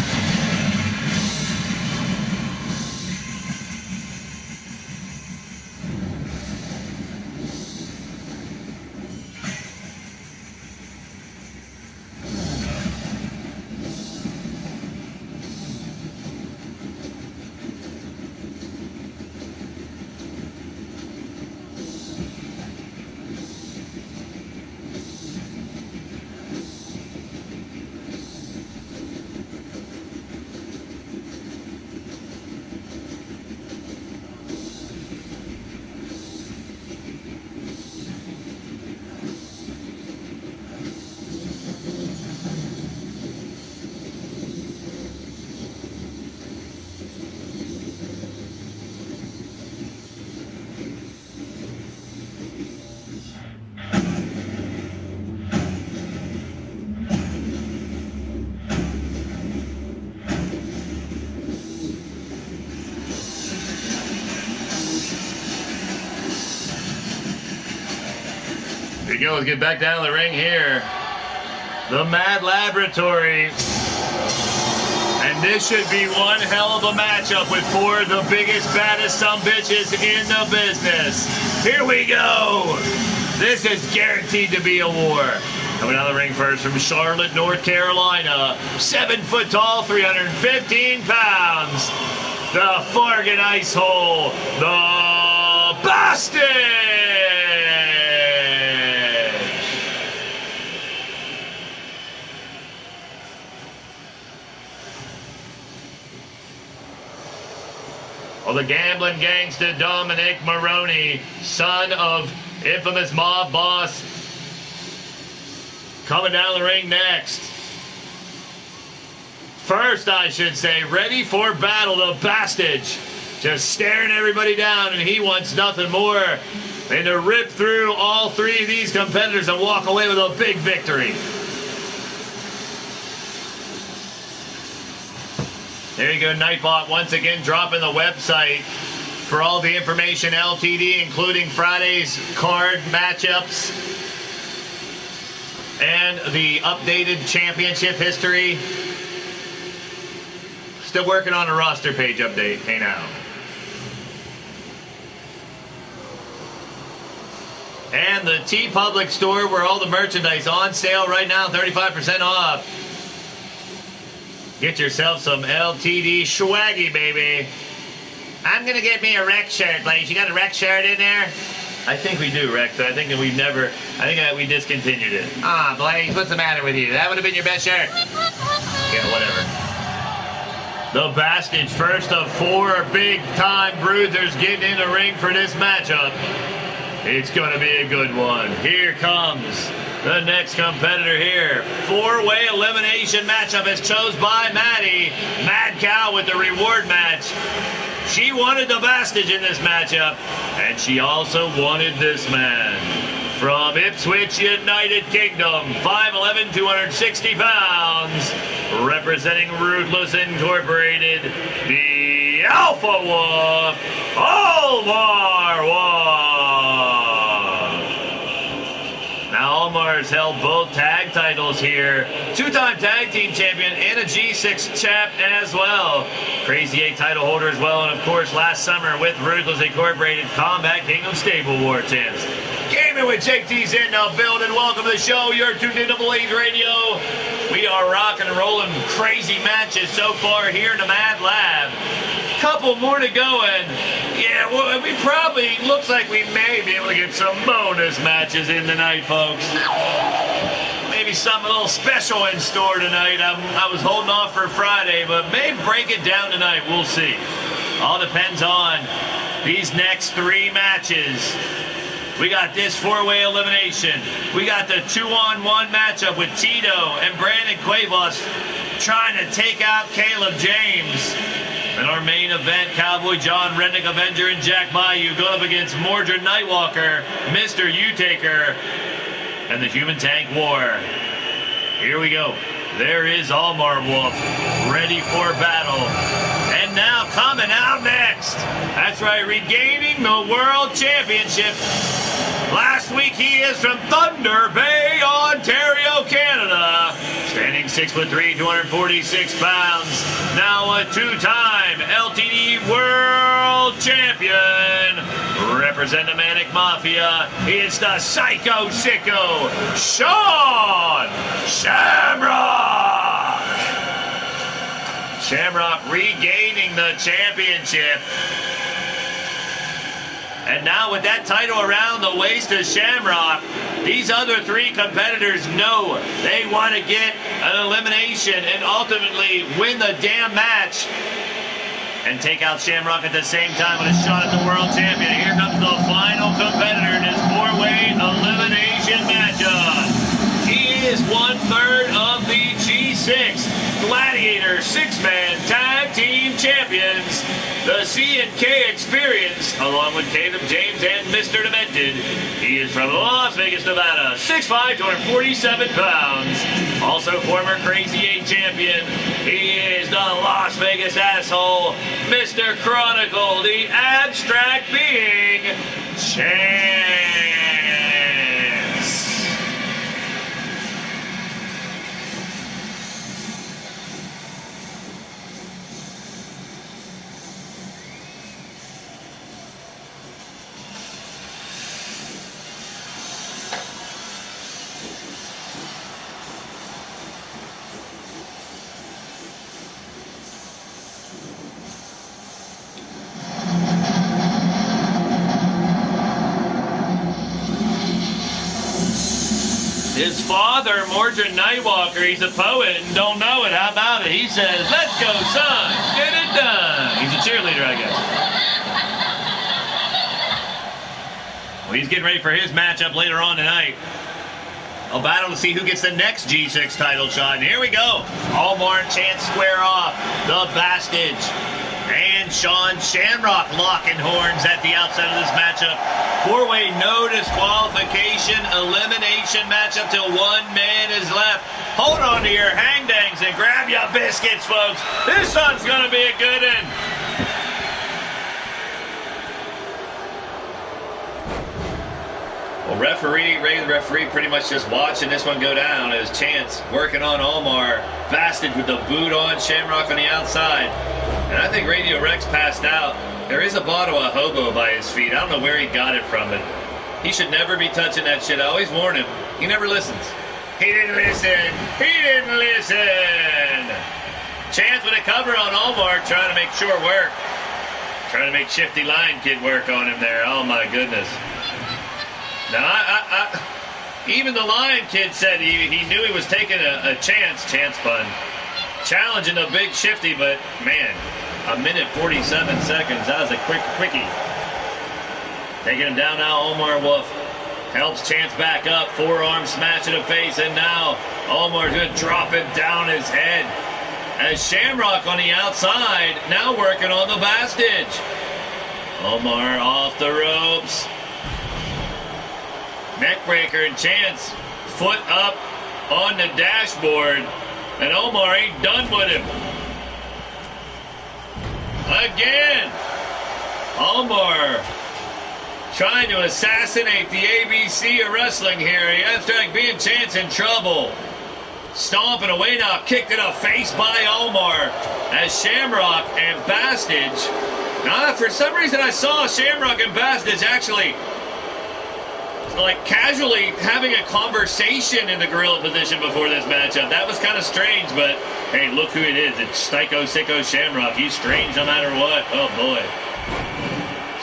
Here we go, let's get back down to the ring here. The Mad Laboratory. And this should be one hell of a matchup with 4 of the biggest, baddest sumbitches in the business. Here we go. This is guaranteed to be a war. Coming down the ring first from Charlotte, North Carolina. 7 foot tall, 315 pounds. The Fargan Ice Hole, the Bastage. Well, the gambling gangster Dominic Maroney, son of infamous mob boss, coming down the ring next. First, I should say, ready for battle, the Bastage. Just staring everybody down, and he wants nothing more than to rip through all 3 of these competitors and walk away with a big victory. There you go, Nightbot once again dropping the website for all the information LTD, including Friday's card matchups and the updated championship history. Still working on a roster page update, hey now. And the T-Public store where all the merchandise on sale right now, 35% off. Get yourself some LTD swaggy, baby. I'm going to get me a Rex shirt, Blaise. You got a Rex shirt in there? I think we do, Rex. I think that we discontinued it. Ah, Blaise, what's the matter with you? That would have been your best shirt. Yeah, whatever. The Bastage, first of 4 big-time bruisers getting in the ring for this matchup. It's going to be a good one. Here comes the next competitor here. 4-way elimination matchup is chosen by Maddie. Mad Cow with the reward match. She wanted the Bastage in this matchup, and she also wanted this man from From Ipswich, United Kingdom, 5'11", 260 pounds, representing Ruthless Incorporated, the Alpha Wolf, Omar Wolf. Now, Omar's held both tag titles here. Two-time tag team champion and a G6 champ as well. Crazy 8 title holder as well. And, of course, last summer with Ruthless Incorporated, Combat Kingdom Stable War champs. Gaming with JT's in the building. Welcome to the show. You're tuned into Blaised Radio. We are rocking and rolling crazy matches so far here in the M.A.D lab. Couple more to go, and yeah, well, we probably looks like we may be able to get some bonus matches in tonight, folks. Maybe something a little special in store tonight. I was holding off for Friday, but may break it down tonight. We'll see. All depends on these next 3 matches. We got this 4-way elimination. We got the 2-on-1 matchup with Tito and Brandon Cuevas trying to take out Caleb James. And our main event, Cowboy John, Redneck Avenger, and Jack Bayou going up against Mordred Nightwalker, Mr. U-Taker, and the Human Tank War. Here we go. There is Omar Wolf, ready for battle. And now coming out next, that's right, regaining the World Championship. Last week he is from Thunder Bay, Ontario, Canada. Standing 6'3", 246 pounds. Now a 2-time LTD World Champion. Represent the Manic Mafia. It's the Psycho Sicko, Sean Shamrock. Shamrock regaining the championship. And now with that title around the waist of Shamrock, these other 3 competitors know they want to get an elimination and ultimately win the damn match and take out Shamrock at the same time with a shot at the World Champion. Here comes the final competitor in this 4-way elimination matchup. He is 1/3 of the G6 Gladiator 6-man tag team champions, the C&K Experience, along with Caleb James and Mr. Demented. He is from Las Vegas, Nevada, 6'5", 247 pounds. Also former Crazy 8 champion. He is the Las Vegas asshole, Mr. Chronicle, the abstract being, Chance. His father, Mordred Nightwalker, he's a poet and don't know it. How about it? He says, "Let's go, son. Get it done." He's a cheerleader, I guess. Well, he's getting ready for his matchup later on tonight. A battle to see who gets the next G6 title shot. And here we go. Omar and Chance square off. The Bastage and Sean Shamrock locking horns at the outset of this matchup. 4-way no disqualification elimination matchup till 1 man is left. Hold on to your hangdangs and grab your biscuits, folks. This one's going to be a good one. Well, Ray the referee pretty much just watching this one go down as Chance working on Omar. Bastage with the boot on, Shamrock on the outside. And I think Radio Rex passed out. There is a bottle of hobo by his feet. I don't know where he got it from, but he should never be touching that shit. I always warn him. He never listens. He didn't listen. He didn't listen. Chance with a cover on Omar, trying to make short work. Trying to make Shifty Lion Kid work on him there. Oh, my goodness. Now, even the Lion Kid said he knew he was taking a chance pun. Challenging the big Shifty, but, man, 1 minute 47 seconds. That was a quickie. Taking him down now, Omar Wolf. Helps Chance back up. Forearm smash to the face, and now Omar's going to drop him down his head. As Shamrock on the outside, now working on the Bastage. Omar off the ropes. Neckbreaker, and Chance foot up on the dashboard. And Omar ain't done with him. Again. Omar trying to assassinate the ABC of wrestling here. He has to being Chance in trouble. Stomping away now, kicked in the face by Omar as Shamrock and Bastage. Now, for some reason, I saw Shamrock and Bastage actually like casually having a conversation in the gorilla position before this matchup. That was kind of strange, but hey, look who it is. It's Psycho Sicko Shamrock. He's strange no matter what. Oh boy.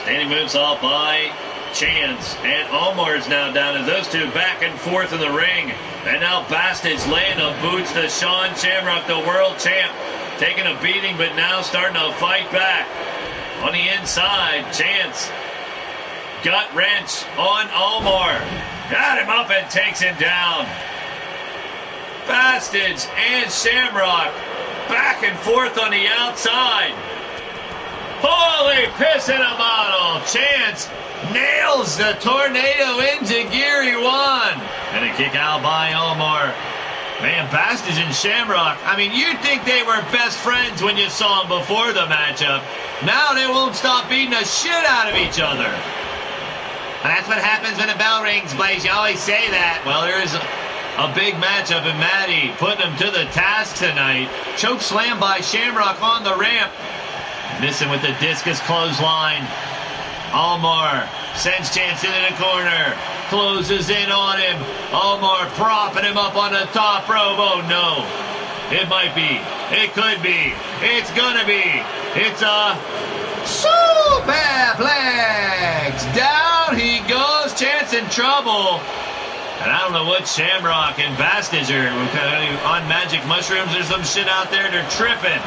Standing moonsault by Chance, and Omar's now down as those two back and forth in the ring. And now Bastage laying the boots to Sean Shamrock, the world champ, taking a beating, but now starting to fight back. On the inside, Chance, gut wrench on Omar. Got him up and takes him down. Bastage and Shamrock back and forth on the outside. Holy piss in a bottle. Chance nails the tornado enziguri one. And a kick out by Omar. Man, Bastage and Shamrock, I mean, you'd think they were best friends when you saw them before the matchup. Now they won't stop beating the shit out of each other. And that's what happens when the bell rings, Blaise. You always say that. Well, there is a big matchup in M.A.D. putting him to the task tonight. Choke slam by Shamrock on the ramp. Missing with the discus clothesline. Omar sends Chance into the corner. Closes in on him. Omar propping him up on the top rope. Oh no. It might be. It could be. It's gonna be. It's a superplex. Down he goes. Chance in trouble. And I don't know what Shamrock and Bastage are on magic mushrooms or some shit out there. They're tripping.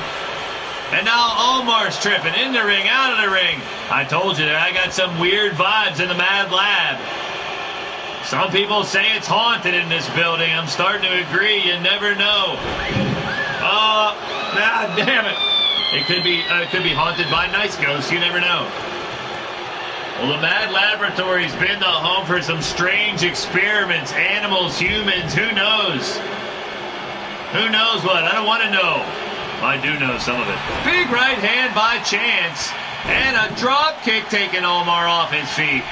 And now Omar's tripping in the ring, out of the ring. I told you that I got some weird vibes in the M.A.D lab. Some people say it's haunted in this building. I'm starting to agree. You never know. Oh, God damn it. It could be haunted by nice ghosts. You never know. Well, the M.A.D Laboratory's been the home for some strange experiments. Animals, humans, who knows? Who knows what? I don't want to know. I do know some of it. Big right hand by Chance. And a drop kick taking Omar off his feet.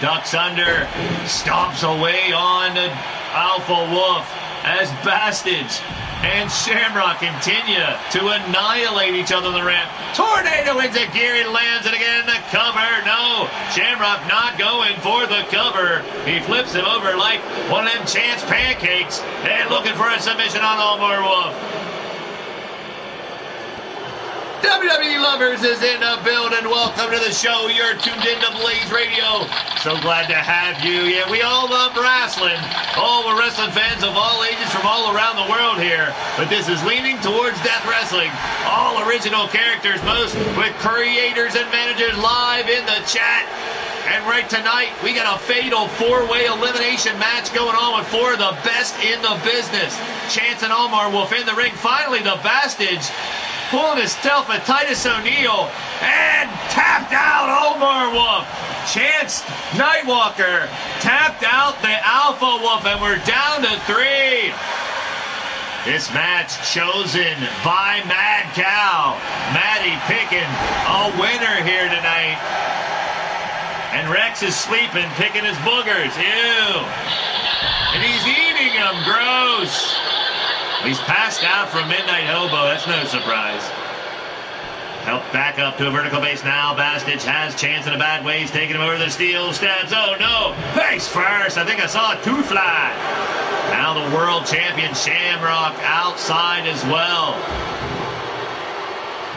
Ducks under. Stomps away on the Alpha Wolf as Bastage and Shamrock continue to annihilate each other on the ramp. Tornado enziguri lands it again in the cover. No, Shamrock not going for the cover. He flips him over like one of them Chance pancakes and looking for a submission on Omar Wolf. WWE lovers is in the building. Welcome to the show. You're tuned into Blaised Radio. So glad to have you. Yeah, we all love wrestling. Oh, we're wrestling fans of all ages from all around the world here. But this is leaning towards death wrestling. All original characters, most with creators and managers live in the chat. And right tonight, we got a fatal four-way elimination match going on with four of the best in the business. Chance and Omar Wolf in the ring. Finally, the Bastage pulling his stealth at Titus O'Neil and tapped out Omar Wolf. Chance Nightwalker tapped out the Alpha Wolf, and we're down to 3. This match chosen by Mad Cow. Maddie picking a winner here tonight. And Rex is sleeping, picking his boogers. Ew. And he's eating them. Gross. He's passed out from Midnight Hobo. That's no surprise. Help back up to a vertical base now. Bastage has Chance in a bad way. He's taking him over the steel steps. Oh, no. Face first. I think I saw a tooth fly. Now the world champion Shamrock outside as well.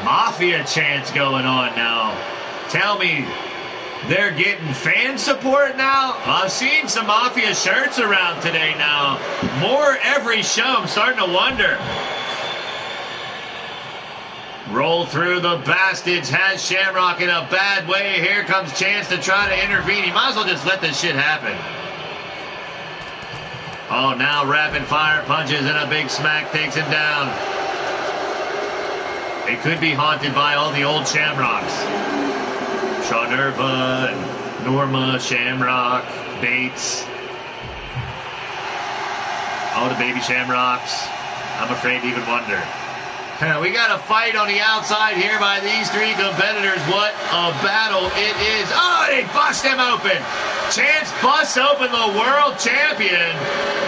Mafia chants going on now. Tell me, they're getting fan support now? I've seen some Mafia shirts around today now. More every show. I'm starting to wonder. Roll through the Bastage. Has Shamrock in a bad way. Here comes Chance to try to intervene. He might as well just let this shit happen. Oh, now rapid fire punches and a big smack takes him down. It could be haunted by all the old Shamrocks. Shaw Nerva, Norma, Shamrock, Bates. Oh, the baby Shamrocks. I'm afraid to even wonder. We got a fight on the outside here by these three competitors. What a battle it is. Oh, they bust him open. Chance busts open the world champion.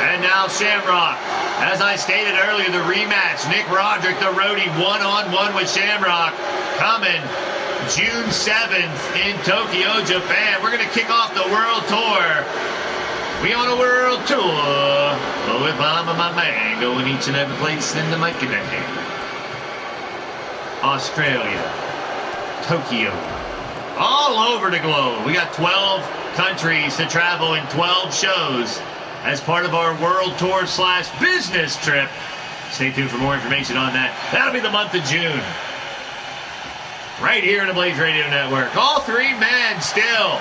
And now Shamrock. As I stated earlier, the rematch. Nick Roderick, the roadie, one-on-one with Shamrock. Coming June 7th in Tokyo, Japan. We're going to kick off the world tour. We on a world tour. Oh, with Mama, my man, going each and every place in the mic and Australia, Tokyo, all over the globe. We got 12 countries to travel in 12 shows as part of our world tour / business trip. Stay tuned for more information on that. That'll be the month of June. Right here in the Blaised Radio Network. All three men still.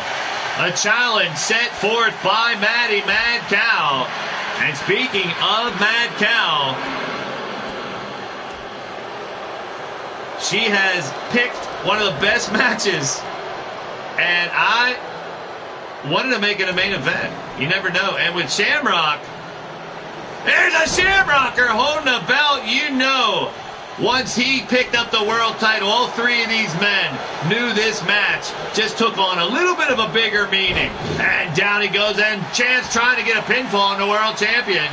A challenge set forth by M.A.D, Mad Cow. And speaking of Mad Cow, she has picked one of the best matches, and I wanted to make it a main event. You never know. And with Shamrock, there's a Shamrocker holding a belt. You know, once he picked up the world title, all three of these men knew this match just took on a little bit of a bigger meaning. And down he goes, and Chance trying to get a pinfall on the world champion.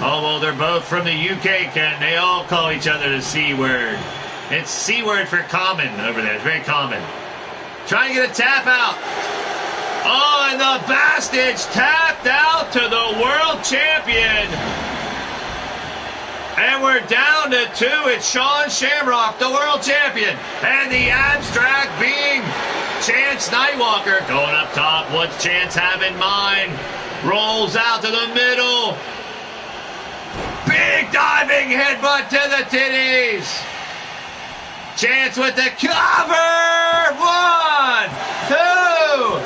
Oh, well, they're both from the UK, Ken. They all call each other the C word. It's C word for common over there. It's very common. Trying to get a tap out. Oh, and the Bastards tapped out to the world champion. And we're down to 2. It's Sean Shamrock, the world champion. And the Abstract being Chance Nightwalker. Going up top. What's Chance have in mind? Rolls out to the middle. Big diving headbutt to the titties. Chance with the cover. 1, 2.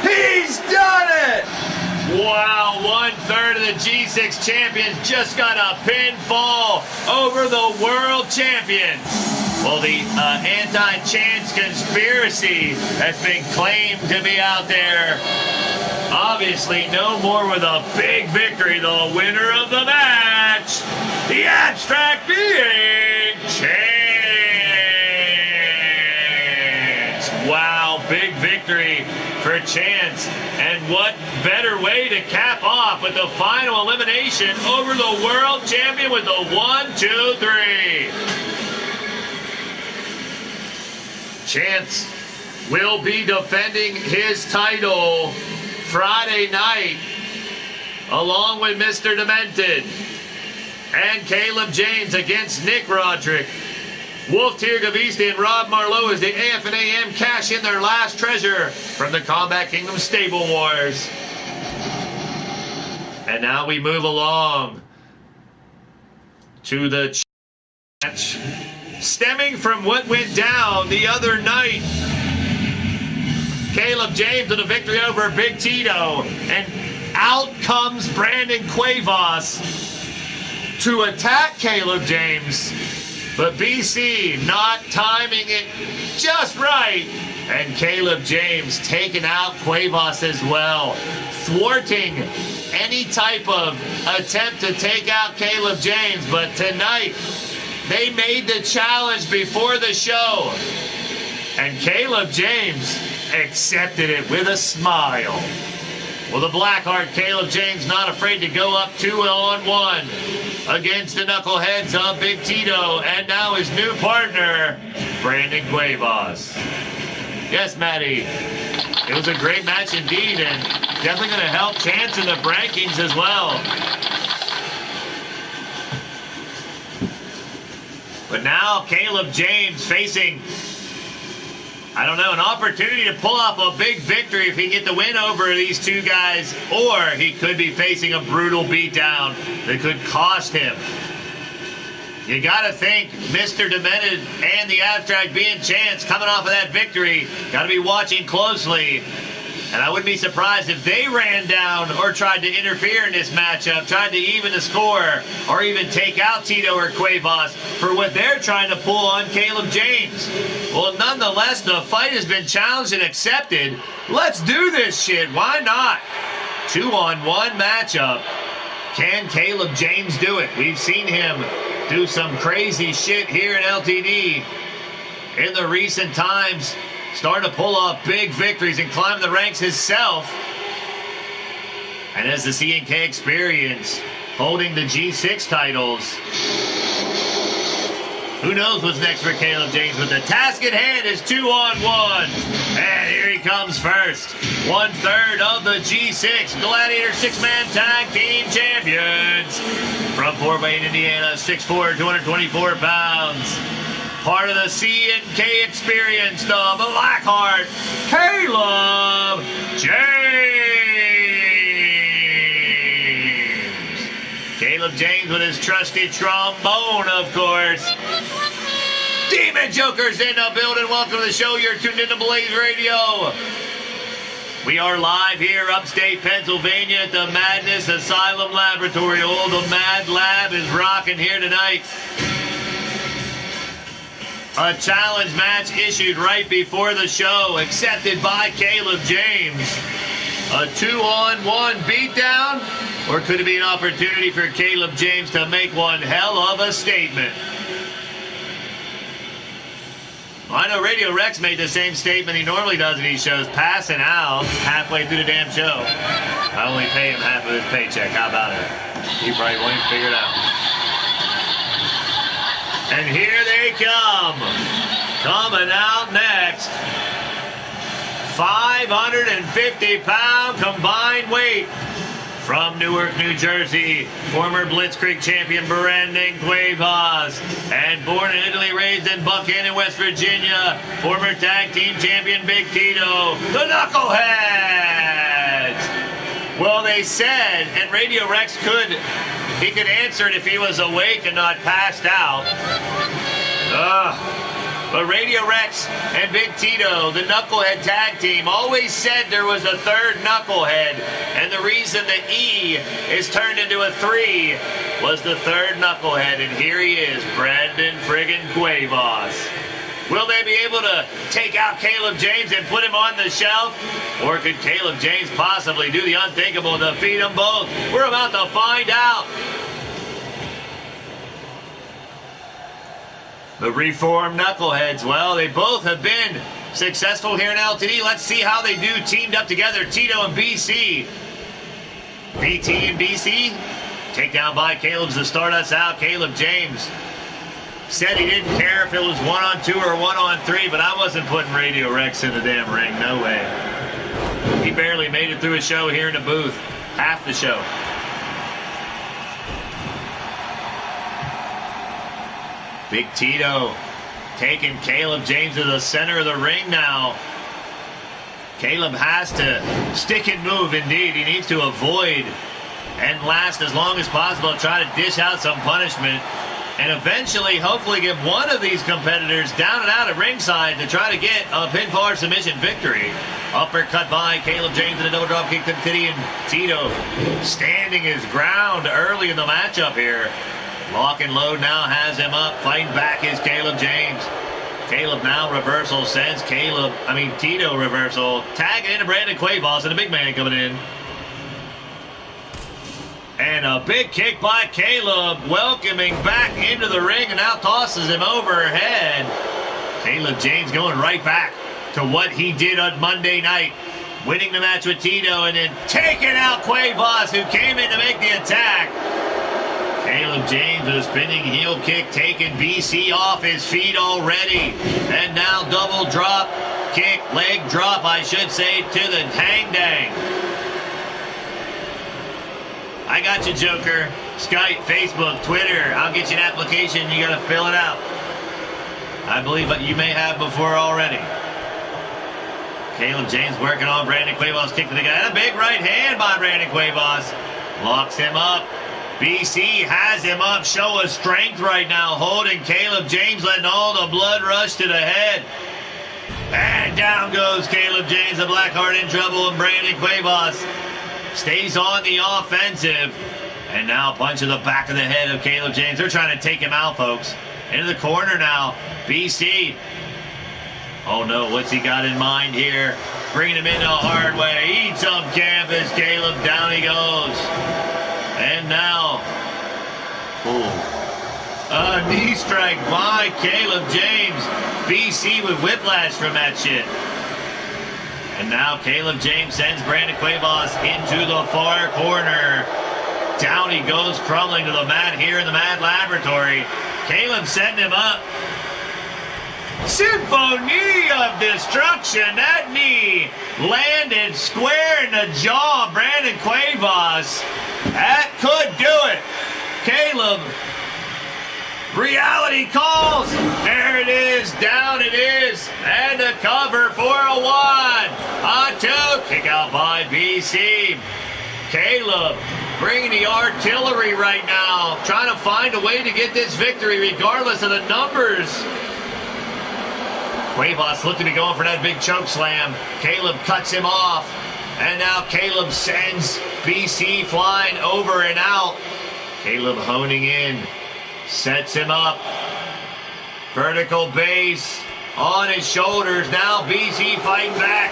He's done it. Wow, 1/3 of the G6 champions just got a pinfall over the world champion. Well, the anti-Chance conspiracy has been claimed to be out there. Obviously, no more with a big victory. The winner of the match, the Abstract being Chance. Wow, big victory for Chance. And what better way to cap off with the final elimination over the world champion with the 1, 2, 3. Chance will be defending his title Friday night, along with Mr. Demented and Caleb James against Nick Roderick. Wolf Tirgavista and Rob Marlowe as the AF and AM cash in their last treasure from the Combat Kingdom Stable Wars. And now we move along to the match stemming from what went down the other night. Caleb James with a victory over Big Tito, and out comes Brandon Cuevas to attack Caleb James, but BC not timing it just right, and Caleb James taking out Cuevas as well, thwarting any type of attempt to take out Caleb James. But tonight they made the challenge before the show, and Caleb James accepted it with a smile. Well, the Blackheart Caleb James not afraid to go up 2-on-1 against the knuckleheads of Big Tito, and now his new partner, Brandon Cuevas. Yes, Matty, it was a great match indeed, and definitely going to help Chance in the rankings as well. But now Caleb James facing, I don't know, an opportunity to pull off a big victory if he can get the win over these two guys, or he could be facing a brutal beatdown that could cost him. You got to think Mr. Demented and the Abstract being Chance coming off of that victory. Got to be watching closely. And I wouldn't be surprised if they ran down or tried to interfere in this matchup, tried to even the score, or even take out Tito or Cuevas for what they're trying to pull on Caleb James. Well, nonetheless, the fight has been challenged and accepted. Let's do this shit. Why not? 2-on-1 matchup. Can Caleb James do it? We've seen him do some crazy shit here in LTD in the recent times. Starting to pull off big victories and climb the ranks himself. And as the C&K Experience holding the G6 titles. Who knows what's next for Caleb James, but the task at hand is 2-on-1. And here he comes first. 1/3 of the G6 Gladiator 6-man tag team champions. From Fort Wayne, Indiana, 6'4", 224 pounds. Part of the C&K Experience, the Blackheart, Caleb James. Caleb James with his trusty trombone, of course. Demon Joker's in the building. Welcome to the show. You're tuned into Blaised Radio. We are live here upstate Pennsylvania at the Madness Asylum Laboratory. Oh, the Mad Lab is rocking here tonight. A challenge match issued right before the show, accepted by Caleb James. A 2-on-1 beatdown, or could it be an opportunity for Caleb James to make one hell of a statement? I know Radio Rex made the same statement he normally does in these shows, passing out halfway through the damn show. I only pay him half of his paycheck. How about it? He probably won't even figure it out. And here they come. Coming out next. 550-pound combined weight. From Newark, New Jersey, former Blitzkrieg champion Brandon Cuevas. And born in Italy, raised in Buchanan, West Virginia, former tag team champion Big Tito, the Knuckleheads. Well, they said, and Radio Rex he could answer it if he was awake and not passed out. But Radio Rex and Big Tito, the Knucklehead tag team, always said there was a third Knucklehead. And the reason the E is turned into a 3 was the third Knucklehead. And here he is, Brandon friggin' Cuevas. Will they be able to take out Caleb James and put him on the shelf? Or could Caleb James possibly do the unthinkable and defeat them both? We're about to find out. The reformed Knuckleheads, well, they both have been successful here in LTD. Let's see how they do teamed up together. Tito and BC. BT and BC. Takedown by Caleb's to start us out. Caleb James said he didn't care if it was 1-on-2 or 1-on-3, but I wasn't putting Radio Rex in the damn ring. No way. He barely made it through a show here in the booth. Half the show. Big Tito taking Caleb James to the center of the ring now. Caleb has to stick and move indeed. He needs to avoid and last as long as possible, try to dish out some punishment, and eventually hopefully get one of these competitors down and out at ringside to try to get a pinfall or submission victory. Uppercut by Caleb James and a double drop kick to the titty, and Tito standing his ground early in the matchup here. Lock and load now has him up. Fighting back is Caleb James. Caleb now reversal sends Tito reversal. Tagging into Brandon Cuevas and a big man coming in. And a big kick by Caleb, welcoming back into the ring and now tosses him overhead. Caleb James going right back to what he did on Monday night. Winning the match with Tito and then taking out Cuevas, who came in to make the attack. Caleb James with a spinning heel kick, taking BC off his feet already. And now double drop kick, leg drop, I should say, to the hang-dang. I got you, Joker. Skype, Facebook, Twitter. I'll get you an application. You got to fill it out. I believe that you may have before already. Caleb James working on Brandon Cuevas, kick to the guy. And a big right hand by Brandon Cuevas. Locks him up. BC has him up, show of strength right now, holding Caleb James, letting all the blood rush to the head. And down goes Caleb James, the Blackheart in trouble, and Brandon Cuevas stays on the offensive. And now punch to the back of the head of Caleb James. They're trying to take him out, folks. Into the corner now, BC. Oh no, what's he got in mind here? Bringing him in the hard way. Eat some canvas, Caleb. Down he goes. And now, a knee strike by Caleb James. BC with whiplash from that shit. And now Caleb James sends Brandon Cuevas into the far corner. Down he goes, crumbling to the mat here in the M.A.D laboratory. Caleb setting him up. Symphony of destruction. That knee landed square in the jaw of Brandon Cuevas. That could do it. Caleb, reality calls. There it is. Down it is. And a cover for a 1. A 2. Kick out by BC. Caleb bringing the artillery right now. Trying to find a way to get this victory regardless of the numbers. Cuevas looked to be going for that big choke slam. Caleb cuts him off. And now Caleb sends BC flying over and out. Caleb honing in. Sets him up. Vertical base on his shoulders. Now BC fighting back.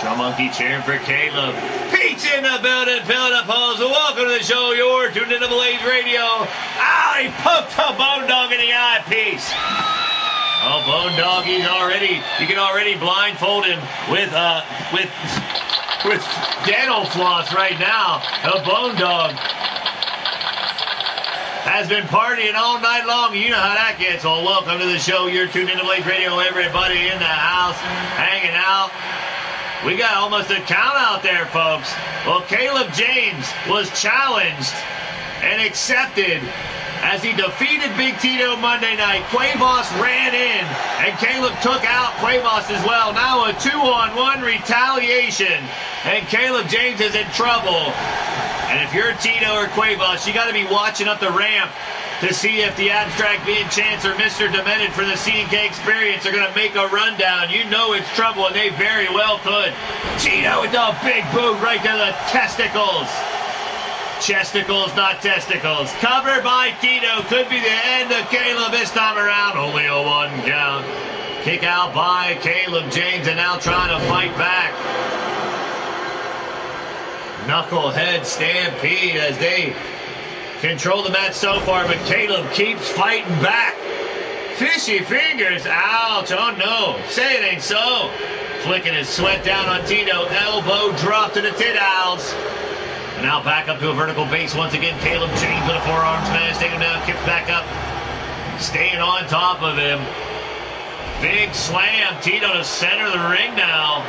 Drum monkey cheering for Caleb. Pete's in the building, filling up holes. Welcome to the show. You're tuned into Blaised Radio. Ah, he poked a Bone Dog in the eyepiece. Oh, Bone Dog, you can already blindfold him with dental floss right now. A Bone Dog has been partying all night long. You know how that gets. Well, welcome to the show. You're tuned into Blaised Radio. Everybody in the house hanging out. We got almost a count out there, folks. Well, Caleb James was challenged and accepted as he defeated Big Tito Monday night. Cuevas ran in, and Caleb took out Cuevas as well. Now a 2-on-1 retaliation, and Caleb James is in trouble. And if you're Tito or Cuevas, you got to be watching up the ramp to see if the Abstract being Chance or Mr. Demented for the C&K Experience are going to make a rundown. You know it's trouble, and they very well could. Tito with the big boot right to the testicles. Chesticles, not testicles. Covered by Tito. Could be the end of Caleb this time around. Only a 1 count. Kick out by Caleb James, and now trying to fight back. Knucklehead stampede as they control the match so far, but Caleb keeps fighting back. Fishy fingers. Ouch. Oh, no. Say it ain't so. Flicking his sweat down on Tito. Elbow drop to the tit owls. And now back up to a vertical base once again. Caleb James with a forearm smash. Taking him down. Kicks back up. Staying on top of him. Big slam. Tito to center of the ring now.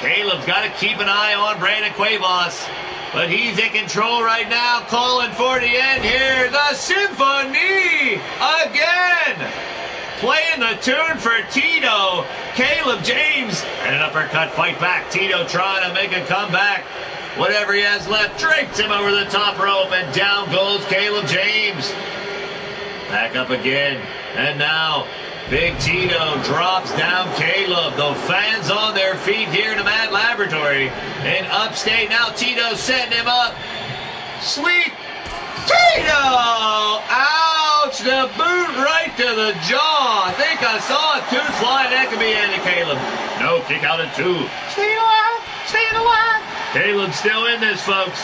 Caleb's got to keep an eye on Brandon Cuevas. But he's in control right now, calling for the end here. The Symphony again. Playing the tune for Tito. Caleb James. And an uppercut fight back. Tito trying to make a comeback. Whatever he has left, drapes him over the top rope. And down goes Caleb James. Back up again. And now Big Tito drops down Caleb. The fans on their feet here in the M.A.D laboratory. In upstate, now Tito setting him up. Sweet Tito! Ouch! The boot right to the jaw. I think I saw a tooth flying. That could be into Caleb. No, kick out at 2. Stay alive! Stay alive! Caleb's still in this, folks.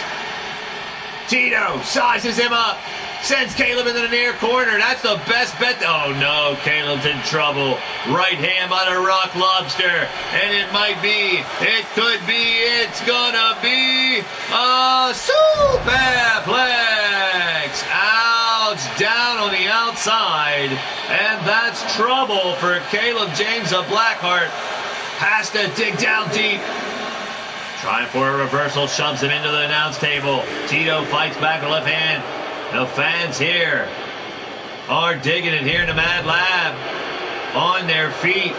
Tito sizes him up. Sends Caleb into the near corner. That's the best bet. Oh, no. Caleb's in trouble. Right hand by the Rock Lobster. And it might be. It could be. It's gonna be a superplex. Ouch. Down on the outside. And that's trouble for Caleb James of Blackheart. Has to dig down deep. Trying for a reversal. Shoves him into the announce table. Tito fights back with left hand. The fans here are digging it here in the M.A.D lab. On their feet.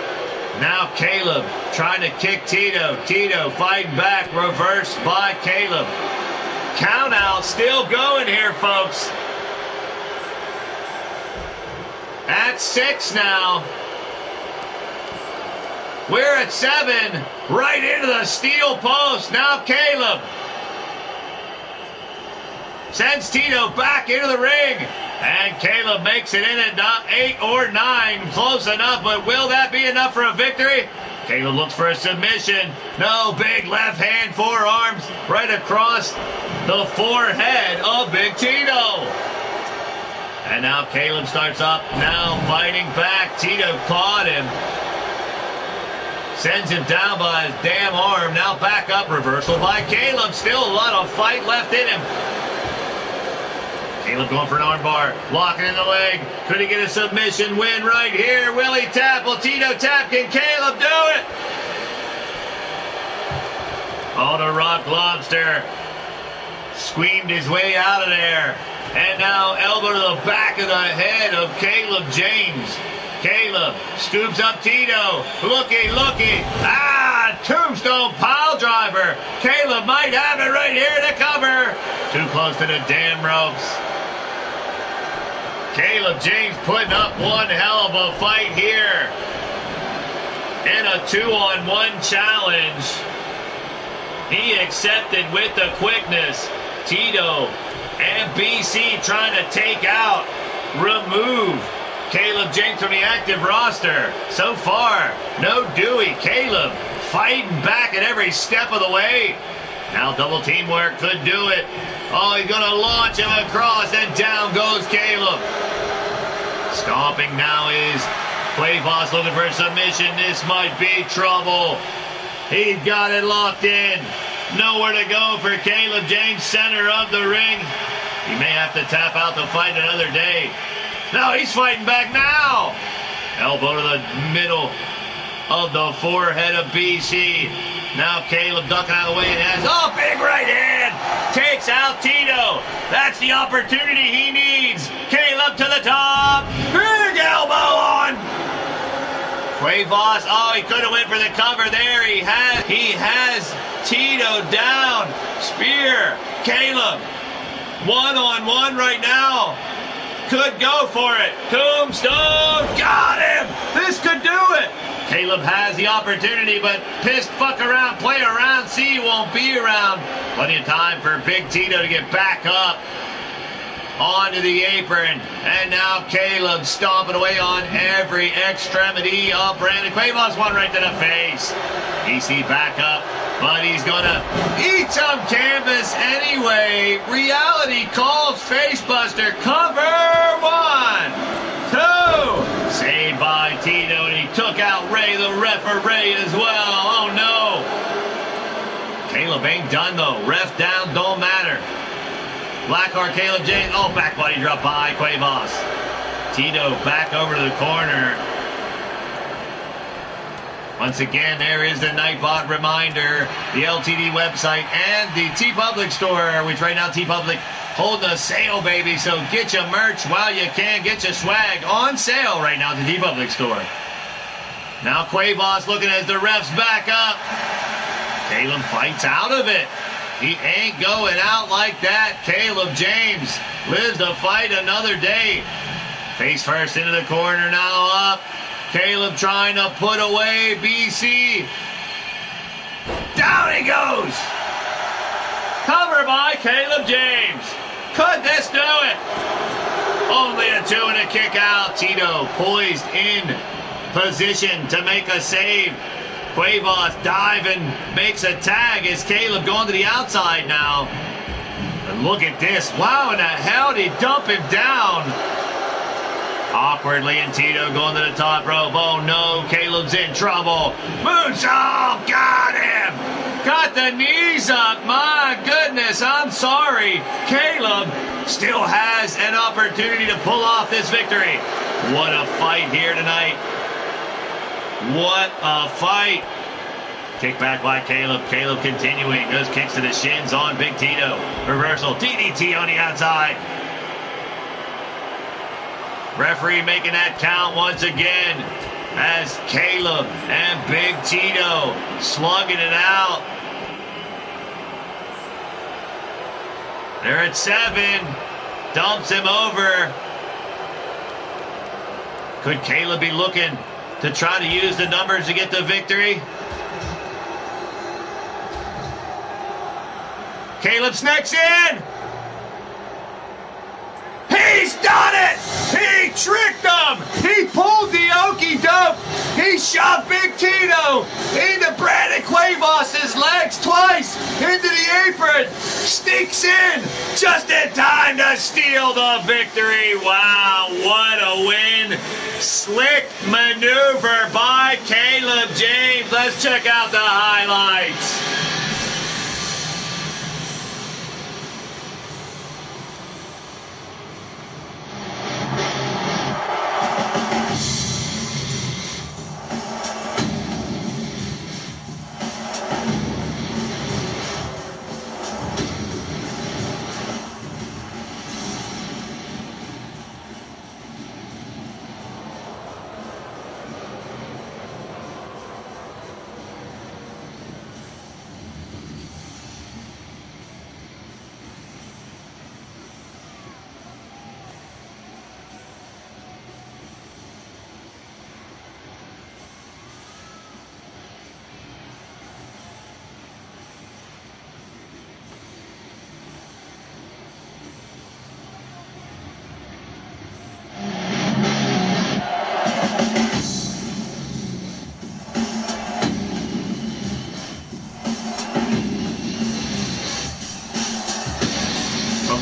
Now Caleb trying to kick Tito. Tito fighting back. Reversed by Caleb. Count out still going here, folks. At 6 now. We're at 7. Right into the steel post. Now Caleb sends Tito back into the ring. And Caleb makes it in at 8 or 9. Close enough, but will that be enough for a victory? Caleb looks for a submission. No, big left hand forearms right across the forehead of Big Tito. And now Caleb starts up, now fighting back. Tito caught him. Sends him down by his damn arm. Now back up, reversal by Caleb. Still a lot of fight left in him. Caleb going for an armbar, locking in the leg. Could he get a submission win right here? Will he tap? Will Tito tap? Can Caleb do it? Oh, the Rock Lobster squeamed his way out of there. And now elbow to the back of the head of Caleb James. Caleb scoops up Tito. Looky. Tombstone pile driver. Caleb might have it right here to cover. Too close to the damn ropes. Caleb James putting up one hell of a fight here in a 2-on-1 challenge. He accepted with the quickness. Tito and BC trying to take out, remove Caleb James from the active roster. So far, no Dewey. Caleb fighting back at every step of the way. Now double teamwork could do it. Oh, he's going to launch him across, and down goes Caleb. Stomping now is Quavos looking for a submission. This might be trouble. He's got it locked in. Nowhere to go for Caleb James, center of the ring. He may have to tap out the fight another day. No, he's fighting back now. Elbow to the middle of the forehead of BC. Now Caleb ducking out of the way and has, big right hand. Takes out Tito. That's the opportunity he needs. Caleb to the top. Big elbow on. Quavos, he could have went for the cover there. He has Tito down. Spear. Caleb. One-on-one right now. Could go for it. Tombstone. Got him. This could do it. Caleb has the opportunity, but pissed fuck around, play around, see you won't be around. Plenty of time for Big Tito to get back up onto the apron. And now Caleb stomping away on every extremity of Brandon Quavos. One right to the face. BC back up, but he's gonna eat some canvas anyway. Reality calls facebuster. Cover 1, 2. Saved by Tito, and he took out Ray the referee as well. Oh no. Caleb ain't done though. Ref down, don't matter. Blackheart, Caleb James. Back body drop by Quavos. Tito back over to the corner. Once again, there is the Nightbot reminder. The LTD website and the TeePublic store, which right now TeePublic holding a sale, baby. So get your merch while you can. Get your swag on sale right now at the TeePublic store. Now Quavos looking as the refs back up. Caleb fights out of it. He ain't going out like that. Caleb James lives to fight another day. Face first into the corner, now up. Caleb trying to put away BC. Down he goes. Cover by Caleb James. Could this do it? Only a 2 and a kick out. Tito poised in position to make a save. Quavos diving, makes a tag as Caleb going to the outside now. And look at this. Wow, in the hell did he dump him down? Awkwardly, and Tito going to the top rope. Oh no, Caleb's in trouble. Moonsault, got him. Got the knees up. My goodness, I'm sorry. Caleb still has an opportunity to pull off this victory. What a fight here tonight. What a fight. Kick back by Caleb. Caleb continuing. Those kicks to the shins on Big Tito. Reversal. DDT on the outside. Referee making that count once again as Caleb and Big Tito slugging it out. They're at 7. Dumps him over. Could Caleb be looking to try to use the numbers to get the victory? Caleb snakes in. He's done it! He tricked them! He pulled the okey doke! He shoved Big Tito into Brandon Cuevas' legs twice into the apron! Sneaks in just in time to steal the victory! Wow, what a win! Slick maneuver by Caleb James. Let's check out the highlights.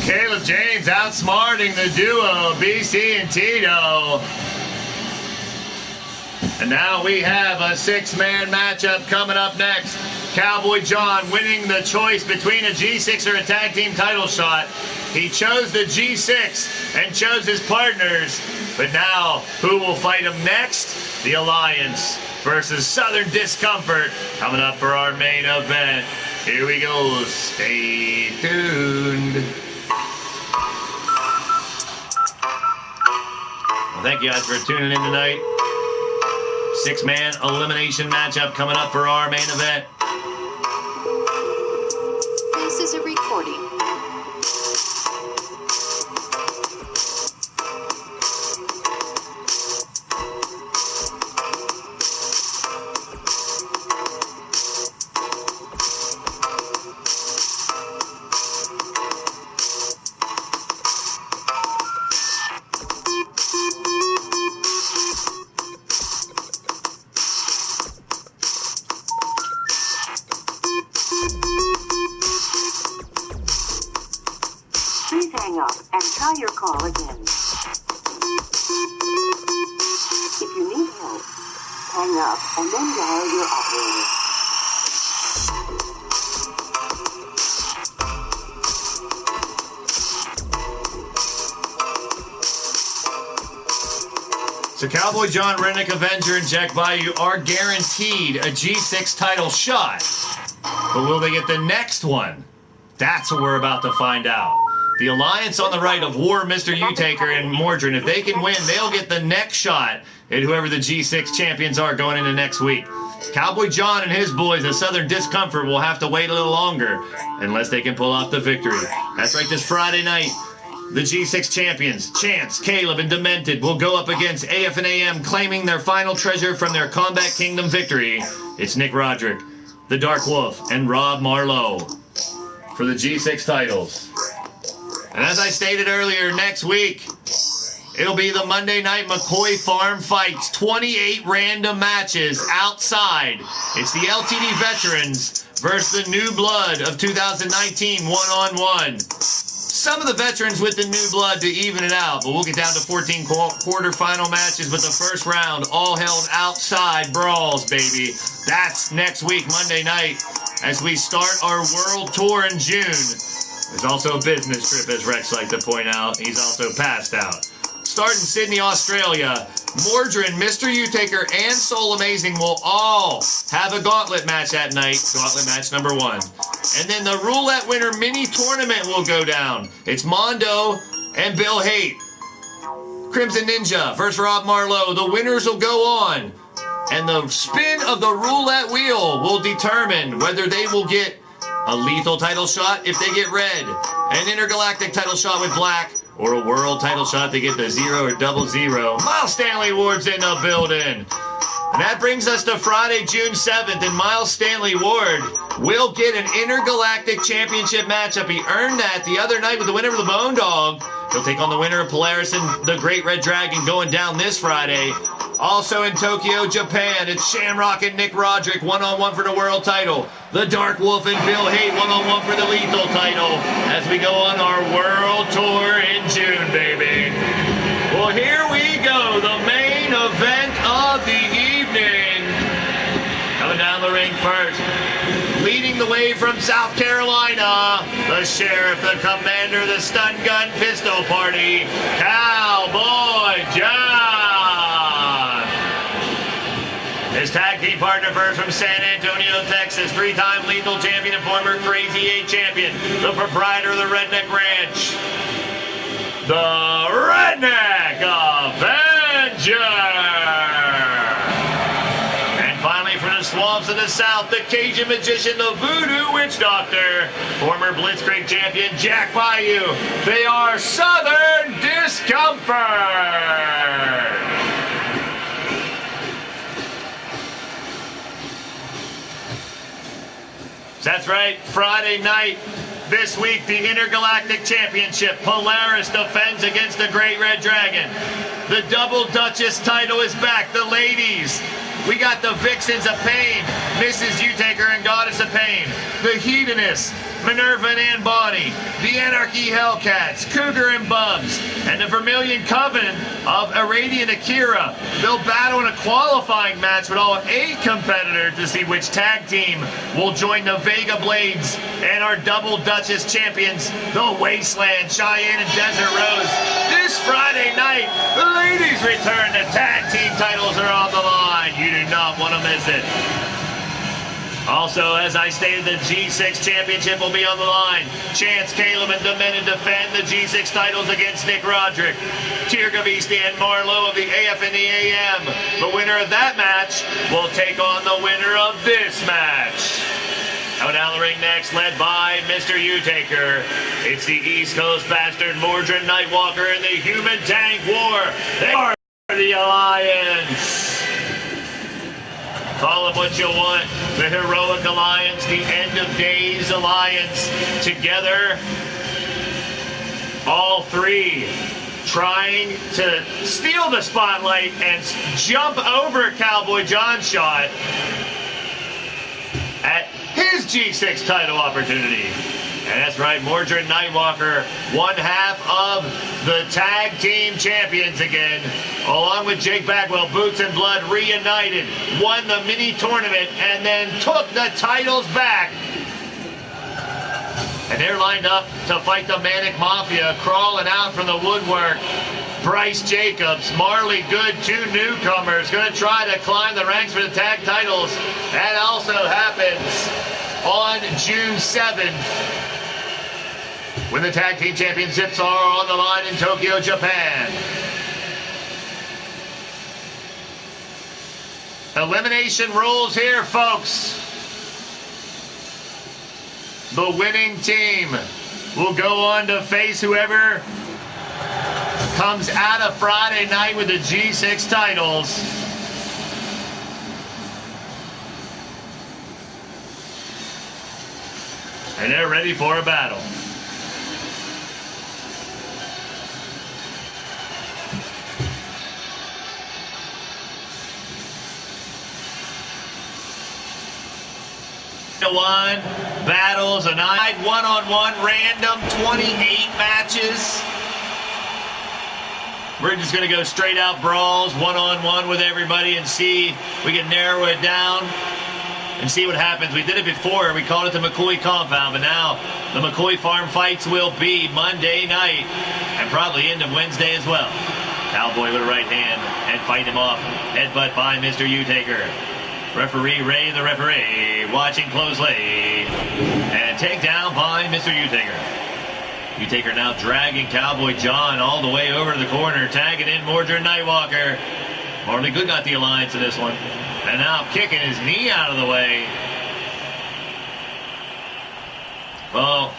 Caleb James outsmarting the duo, BC and Tito. And now we have a six-man matchup coming up next. Cowboy John winning the choice between a G6 or a tag team title shot. He chose the G6 and chose his partners. But now, who will fight him next? The Alliance versus Southern Discomfort coming up for our main event. Here we go. Stay tuned. Well, thank you guys for tuning in tonight. Six-man elimination matchup coming up for our main event. This is a recording. Please hang up and try your call again. If you need help, hang up and then dial your operator. So Cowboy John, Redneck Avenger, and Jack Bayou are guaranteed a G6 title shot. But will they get the next one? That's what we're about to find out. The Alliance on the right of War, Mr. U-Taker, and Mordrin, if they can win, they'll get the next shot at whoever the G6 champions are going into next week. Cowboy John and his boys, the Southern Discomfort, will have to wait a little longer unless they can pull off the victory. That's right, this Friday night, the G6 champions, Chance, Caleb, and Demented, will go up against AF and AM, claiming their final treasure from their Combat Kingdom victory. It's Nick Roderick, the Dark Wolf, and Rob Marlowe for the G6 titles. And as I stated earlier, next week, it'll be the Monday Night McCoy Farm Fights, 28 random matches outside. It's the LTD veterans versus the New Blood of 2019 one-on-one. Some of the veterans with the New Blood to even it out, but we'll get down to 14 quarterfinal matches, but the first round all held outside brawls, baby. That's next week, Monday night, as we start our world tour in June. There's also a business trip, as Rex liked to point out. He's also passed out. Start in Sydney, Australia. Mordrin, Mr. U-Taker, and Soul Amazing will all have a gauntlet match that night. Gauntlet match number 1. And then the Roulette Winner mini tournament will go down. It's Mondo and Bill Haight. Crimson Ninja versus Rob Marlowe. The winners will go on. And the spin of the roulette wheel will determine whether they will get a lethal title shot if they get red, an intergalactic title shot with black, or a world title shot to get the 0 or 00. Miles Stanley Ward's in the building. And that brings us to Friday, June 7th, and Miles Stanley Ward will get an intergalactic championship matchup. He earned that the other night with the winner of the Bone Dog. He'll take on the winner of Polaris and the Great Red Dragon going down this Friday. Also in Tokyo, Japan, it's Shamrock and Nick Roderick, one-on-one for the world title. The Dark Wolf and Bill Haight, one-on-one for the Lethal title as we go on our world tour in June, baby. Well, here we go, the main event of the evening. Coming down the ring first, leading the way from South Carolina, the Sheriff, the Commander, the Stun Gun Pistol Party, Cowboy John. His tag team partner first from San Antonio, Texas, three-time lethal champion and former Crazy 8 champion, the proprietor of the Redneck Ranch, the Redneck Avenger. And finally from the swamps of the South, the Cajun magician, the Voodoo Witch Doctor, former Blitzkrieg champion Jack Bayou. They are Southern Discomfort. That's right, Friday night. This week, the Intergalactic Championship. Polaris defends against the Great Red Dragon. The Double Duchess title is back. The ladies. We got the Vixens of Pain, Mrs. Utaker and Goddess of Pain. The Hedonists, Minerva and Ann Bonnie. The Anarchy Hellcats, Cougar and Bubs. And the Vermilion Coven of Arady and Akira. They'll battle in a qualifying match with all 8 competitors to see which tag team will join the Vega Blades and our Double Duchess champions, the Wasteland, Cheyenne and Desert Rose. This Friday night, the ladies return. The tag team titles are on the line. You do not want to miss it. Also, as I stated, the G6 Championship will be on the line. Chance, Caleb, and Dominion defend the G6 titles against Nick Roderick. Tirgavisti and Marlowe of the AF and the AM. The winner of that match will take on the winner of this match. Out down the ring next, led by Mr. Utaker. It's the East Coast Bastard, Mordred Nightwalker, and the Human Tank War. They are the Alliance. Call them what you want. The Heroic Alliance, the End of Days Alliance. Together, all 3 trying to steal the spotlight and jump over Cowboy John's shot at his G6 title opportunity. And that's right, Mordred Nightwalker, one half of the tag team champions again, along with Jake Bagwell, Boots and Blood reunited, won the mini tournament, and then took the titles back. And they're lined up to fight the Manic Mafia, crawling out from the woodwork. Bryce Jacobs, Marley Good, 2 newcomers, going to try to climb the ranks for the tag titles. That also happens on June 7th. When the tag team championships are on the line in Tokyo, Japan. Elimination rules here, folks. The winning team will go on to face whoever comes out of Friday night with the G6 titles. And they're ready for a battle. One battles a night, one-on-one random 28 matches. We're just going to go straight out brawls, one-on-one with everybody, and see if we can narrow it down and see what happens. We did it before. We called it the McCoy Compound, but now the McCoy Farm fights will be Monday night and probably into Wednesday as well. Cowboy with a right hand and fight him off. Headbutt by Mr. Utaker. Referee Ray, the referee, watching closely. And takedown by Mr. Utaker. Utaker now dragging Cowboy John all the way over to the corner, tagging in Mordred Nightwalker. Marley Good got the alliance in this one. And now kicking his knee out of the way. Well,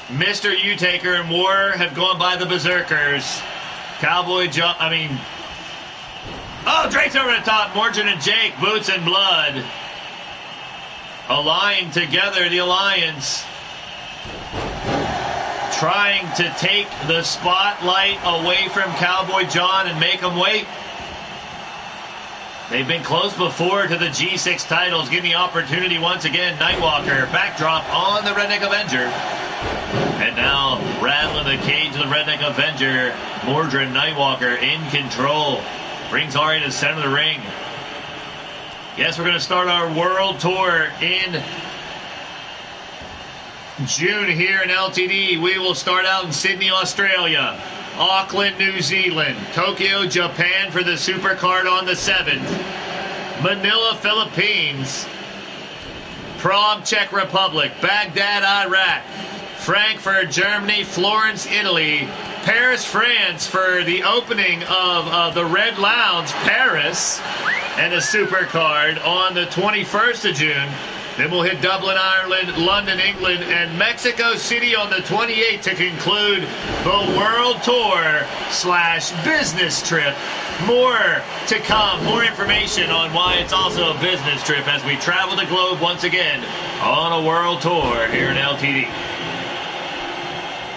Mr. Utaker and War have gone by the Berserkers. Cowboy John, Oh, Drake's over the top. Morgan and Jake, boots and blood. Aligned together, the Alliance. Trying to take the spotlight away from Cowboy John and make him wait. They've been close before to the G6 titles. Give the opportunity once again. Nightwalker, backdrop on the Redneck Avenger. And now, rattling the cage of the Redneck Avenger. Mordred Nightwalker in control. Brings Ari to the center of the ring. Yes, we're going to start our world tour in June here in LTD. We will start out in Sydney, Australia. Auckland, New Zealand, Tokyo, Japan for the Supercard on the 7th, Manila, Philippines, Prague, Czech Republic, Baghdad, Iraq, Frankfurt, Germany, Florence, Italy, Paris, France for the opening of the Red Lounge, Paris, and a Supercard on the 21st of June. Then we'll hit Dublin, Ireland, London, England, and Mexico City on the 28th to conclude the World Tour / business trip. More to come, more information on why it's also a business trip as we travel the globe once again on a World Tour here in LTD.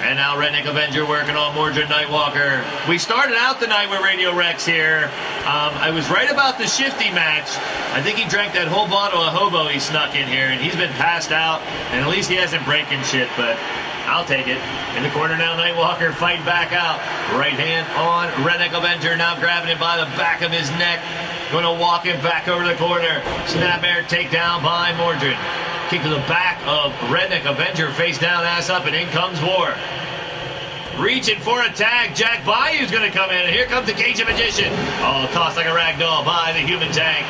And now Redneck Avenger working on Mordred Nightwalker. We started out the night with Radio Rex here. I was right about the Shifty match. I think he drank that whole bottle of hobo he snuck in here, and he's been passed out, and at least he hasn't breaking shit, but I'll take it. In the corner now, Nightwalker fighting back out. Right hand on Redneck Avenger, now grabbing him by the back of his neck. Going to walk him back over the corner. Snapmare takedown by Mordred. Kick to the back of Redneck Avenger, face down, ass up, and in comes War. Reaching for a tag, Jack Bayou's going to come in, and here comes the Cajun Magician. Oh, tossed like a rag doll by the Human Tank.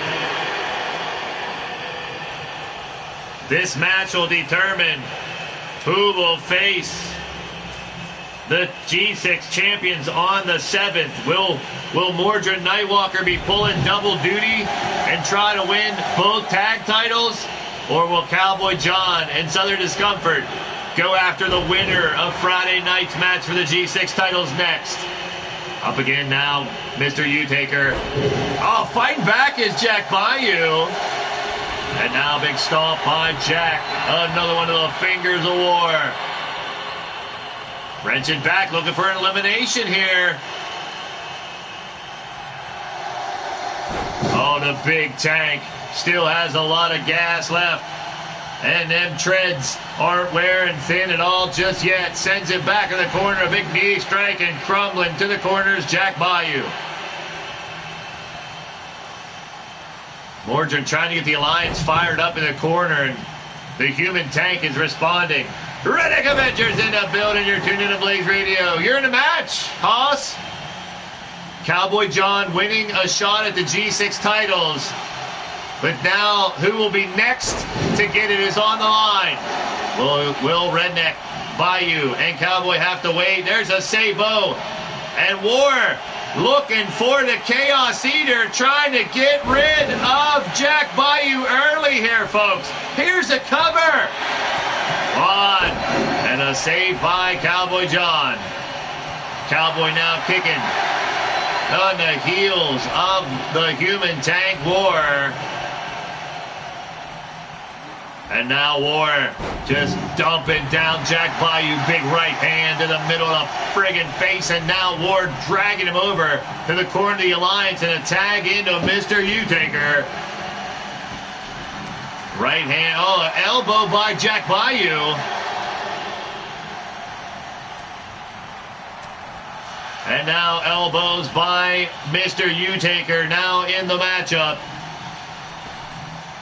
This match will determine who will face the G6 champions on the 7th. Will Mordred Nightwalker be pulling double duty and try to win both tag titles? Or will Cowboy John and Southern Discomfort go after the winner of Friday night's match for the G6 titles next? Up again now, Mr. U-Taker. Oh, fighting back is Jack Bayou. And now big stomp by Jack. Another one of the fingers of war. Wrenching back, looking for an elimination here. Oh, the big tank still has a lot of gas left. And them treads aren't wearing thin at all just yet. Sends it back in the corner. A big knee strike and crumbling to the corners, Jack Bayou. Mordred trying to get the Alliance fired up in the corner, and the Human Tank is responding. Redneck Avengers in the building. You're tuned in to Blaised Radio. You're in the match, Hoss. Cowboy John winning a shot at the G6 titles. But now, who will be next to get it is on the line. Will Redneck, Bayou, and Cowboy have to wait? There's a Sabo. And War looking for the Chaos Eater, trying to get rid of Jack Bayou early here, folks. Here's a cover. One. And a save by Cowboy John. Cowboy now kicking on the heels of the Human Tank War. And now War just dumping down Jack Bayou. Big right hand to the middle of the friggin' face. And now War dragging him over to the corner of the Alliance and a tag into Mr. U-Taker. Right hand. Oh, an elbow by Jack Bayou. And now elbows by Mr. U-Taker now in the matchup.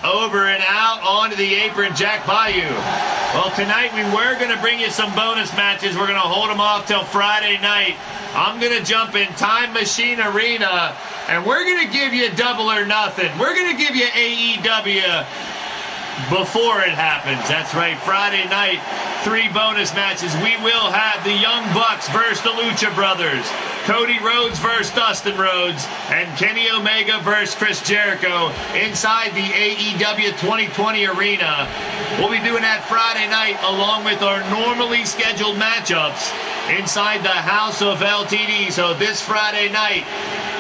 Over and out onto the apron, Jack Bayou. Well, tonight we were going to bring you some bonus matches. We're going to hold them off till Friday night. I'm going to jump in Time Machine Arena, and we're going to give you Double or Nothing. We're going to give you AEW before it happens. That's right, Friday night, 3 bonus matches. We will have the Young Bucks versus the Lucha Brothers. Cody Rhodes versus Dustin Rhodes, and Kenny Omega versus Chris Jericho inside the AEW 2020 arena. We'll be doing that Friday night along with our normally scheduled matchups inside the House of LTD. So this Friday night,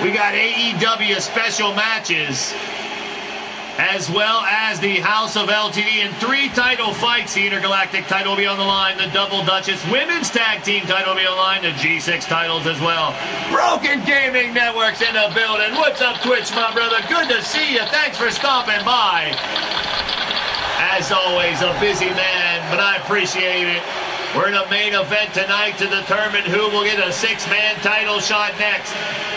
we got AEW special matches, as well as the House of LTD, and 3 title fights. The Intergalactic title will be on the line, the Double Duchess Women's Tag Team title will be on the line, the G6 titles as well. Broken Gaming Network's in the building. What's up, Twitch, my brother? Good to see you. Thanks for stopping by. As always, a busy man, but I appreciate it. We're in a main event tonight to determine who will get a 6-man title shot next.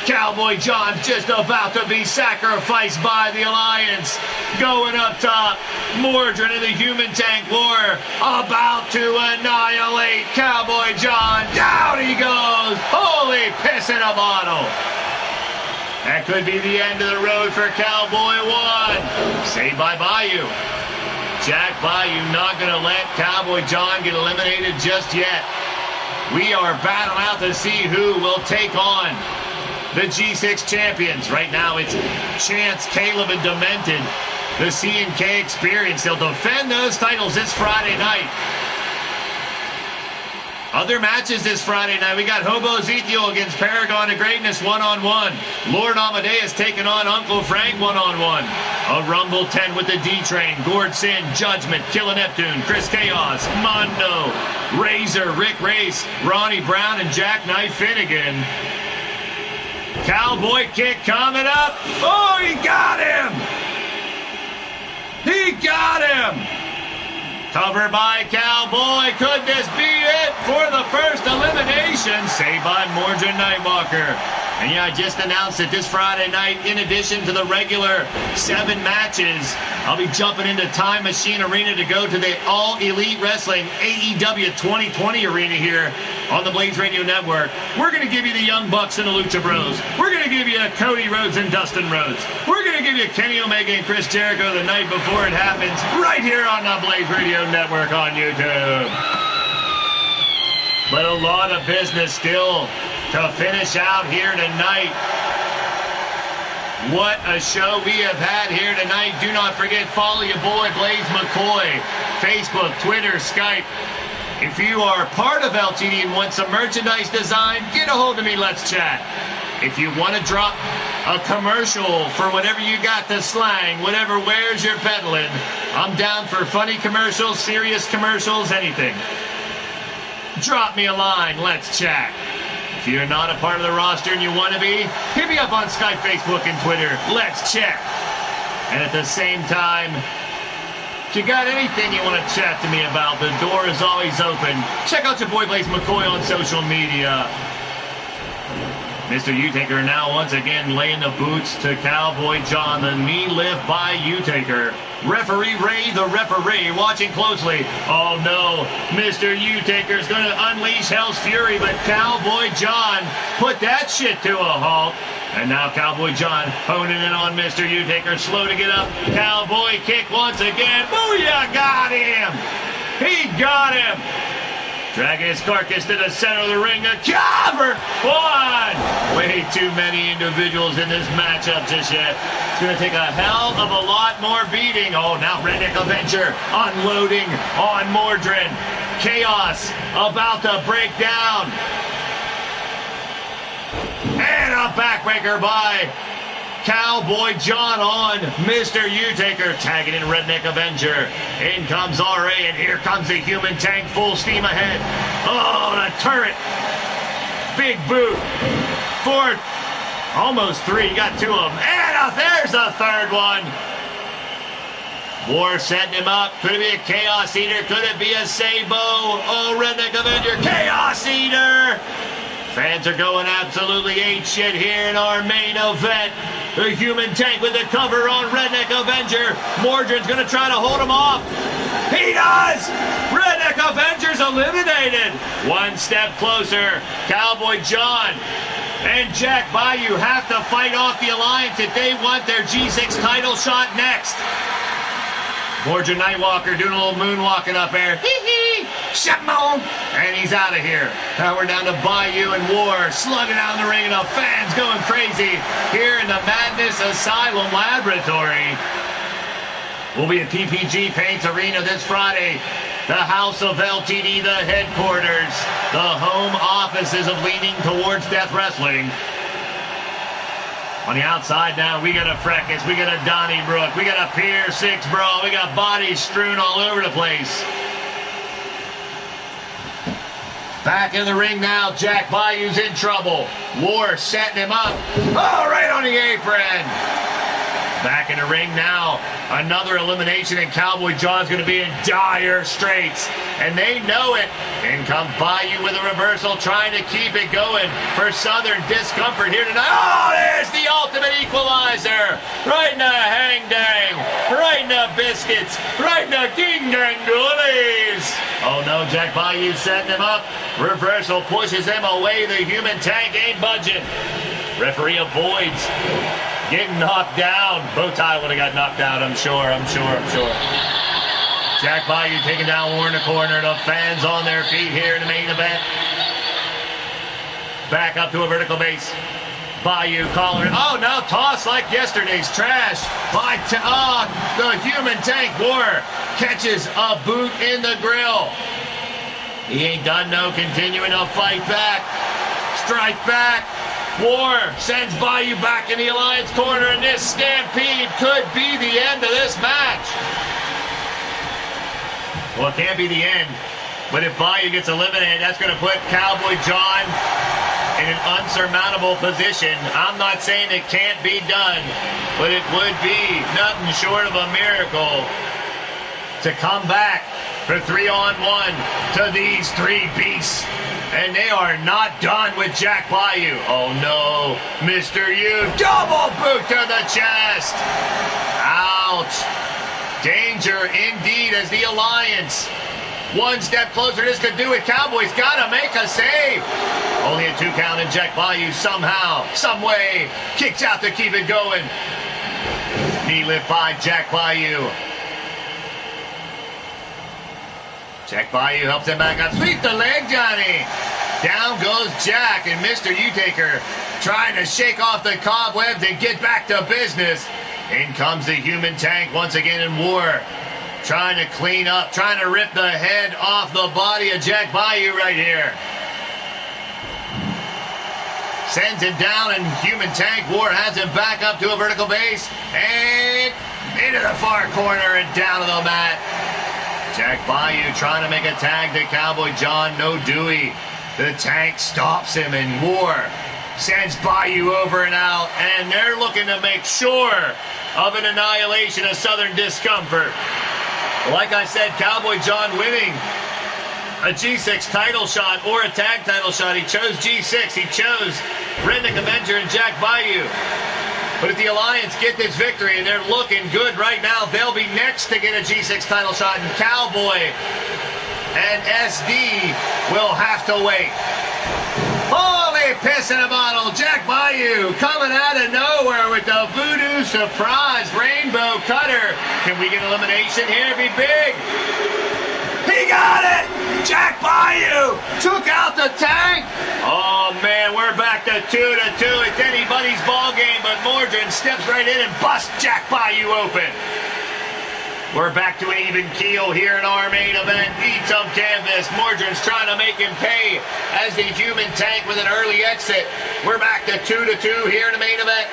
Cowboy John's just about to be sacrificed by the Alliance. Going up top, Mordred in the Human Tank War, about to annihilate Cowboy John. Down he goes. Holy piss in a bottle. That could be the end of the road for Cowboy 1. Say bye-bye, you. Jack Bayou not going to let Cowboy John get eliminated just yet. We are battling out to see who will take on the G6 champions. Right now it's Chance, Caleb, and Demented, the C&K Experience. They'll defend those titles this Friday night. Other matches this Friday night, we got Hobo Ezekiel against Paragon of Greatness 1-on-1. Lord Amadeus taking on Uncle Frank 1-on-1. A Rumble 10 with the D-Train, Gord Sin, Judgment, Killer Neptune, Chris Chaos, Mondo, Razor, Rick Race, Ronnie Brown, and Jackknife Finnegan. Cowboy kick coming up. Oh, he got him! He got him! Cover by Cowboy. Could this be it for the first elimination? Saved by Mordred Nightwalker. And yeah, I just announced that this Friday night, in addition to the regular 7 matches, I'll be jumping into Time Machine Arena to go to the All Elite Wrestling AEW 2020 arena here on the Blaised Radio Network. We're going to give you the Young Bucks and the Lucha Bros. We're going to give you Cody Rhodes and Dustin Rhodes. We're going to give you Kenny Omega and Chris Jericho the night before it happens, right here on the Blaised Radio Network on YouTube. But a lot of business still to finish out here tonight. What a show we have had here tonight. Do not forget, follow your boy Blaise McCoy. Facebook, Twitter, Skype. If you are part of LTD and want some merchandise design, get a hold of me. Let's chat. If you want to drop a commercial for whatever you got to slang, whatever wares you're peddling, I'm down for funny commercials, serious commercials, anything. Drop me a line. Let's chat. If you're not a part of the roster and you want to be, hit me up on Skype, Facebook, and Twitter. Let's chat. And at the same time, if you got anything you want to chat to me about, the door is always open. Check out your boy Blaise McCoy on social media. Mr. U-Taker now once again laying the boots to Cowboy John. The knee lift by U-Taker. Referee Ray, the referee, watching closely. Oh no, Mr. U-Taker's going to unleash Hell's Fury, but Cowboy John put that shit to a halt. And now Cowboy John honing in on Mr. U-Taker, slow to get up. Cowboy kick once again. Booyah, got him. He got him. Dragging his carcass to the center of the ring. A cover! 1! Way too many individuals in this matchup just yet. It's going to take a hell of a lot more beating. Oh, now Redneck Avenger unloading on Mordred. Chaos about to break down. And a backbreaker by Cowboy John on Mr. U-Taker, tagging in Redneck Avenger. In comes RA, and here comes the Human Tank, full steam ahead. Oh, the turret. Big boot. 4, almost 3, got 2 of them. And there's a third one. War setting him up. Could it be a Chaos Eater? Could it be a Sabo? Oh, Redneck Avenger, Chaos Eater. Fans are going absolutely apeshit here in our main event. The Human Tank with the cover on Redneck Avenger. Mordred's going to try to hold him off. He does! Redneck Avenger's eliminated. One step closer. Cowboy John and Jack Bayou have to fight off the Alliance if they want their G6 title shot next. Mordred Nightwalker doing a little moonwalking up there. Hee hee! Shimon! And he's out of here. Now we're down to Bayou and War, slugging out in the ring, and the fans going crazy here in the Madness Asylum Laboratory. We'll be at PPG Paints Arena this Friday. The House of LTD, the headquarters, the home offices of Leaning Towards Death Wrestling. On the outside now, we got a Fracas, we got a Donnybrook, we got a Pier 6 Brawl, we got bodies strewn all over the place. Back in the ring now, Jack Bayou's in trouble. War setting him up. Oh, right on the apron. Back in the ring now, another elimination, and Cowboy John's going to be in dire straits, and they know it. In comes Bayou with a reversal, trying to keep it going for Southern discomfort here tonight. Oh, there's the ultimate equalizer. Right in the hang-dang, right in the biscuits, right in the ding-dang-doolies. Oh no, Jack Bayou setting him up. Reversal pushes him away. The human tank ain't budging. Referee avoids getting knocked down. Bowtie would have got knocked out, I'm sure. Jack Bayou taking down War in the corner. The fans on their feet here in the main event. Back up to a vertical base. Bayou calling. Oh, now toss like yesterday's trash by the human tank. War catches a boot in the grill. He ain't done no, continuing to fight back. Strike back. War sends Bayou back in the Alliance corner, and this stampede could be the end of this match. Well, it can't be the end, but if Bayou gets eliminated, that's going to put Cowboy John in an unsurmountable position. I'm not saying it can't be done, but it would be nothing short of a miracle to come back for 3-on-1 to these three beasts. And they are not done with Jack Bayou. Oh no, Mr. U, double boot to the chest. Ouch. Danger indeed as the Alliance. One step closer, this could do it. Cowboys gotta make a save. Only a 2 count, and Jack Bayou somehow, some way, kicks out to keep it going. Knee lift by Jack Bayou. Jack Bayou helps him back up. Sweep the leg, Johnny. Down goes Jack, and Mr. U-Taker trying to shake off the cobwebs and get back to business. In comes the human tank once again in War. Trying to clean up, trying to rip the head off the body of Jack Bayou right here. Sends him down, and human tank. War has him back up to a vertical base. And into the far corner and down to the mat. Jack Bayou trying to make a tag to Cowboy John. No Dewey. The tank stops him, and War sends Bayou over and out. And they're looking to make sure of an annihilation of Southern discomfort. Like I said, Cowboy John winning a G6 title shot or a tag title shot. He chose G6. He chose Redneck Avenger and Jack Bayou. But if the Alliance get this victory, and they're looking good right now, they'll be next to get a G6 title shot, and Cowboy and SD will have to wait. Holy piss in a bottle. Jack Bayou coming out of nowhere with the Voodoo Surprise Rainbow Cutter. Can we get elimination here? It'd be big. He got it! Jack Bayou took out the tank. Oh, man, we're back to 2-2. It's anybody's ball game, but Mordrin steps right in and busts Jack Bayou open. We're back to an even keel here in our main event. Eat some canvas. Mordrin's trying to make him pay as the human tank with an early exit. We're back to 2-2 here in the main event.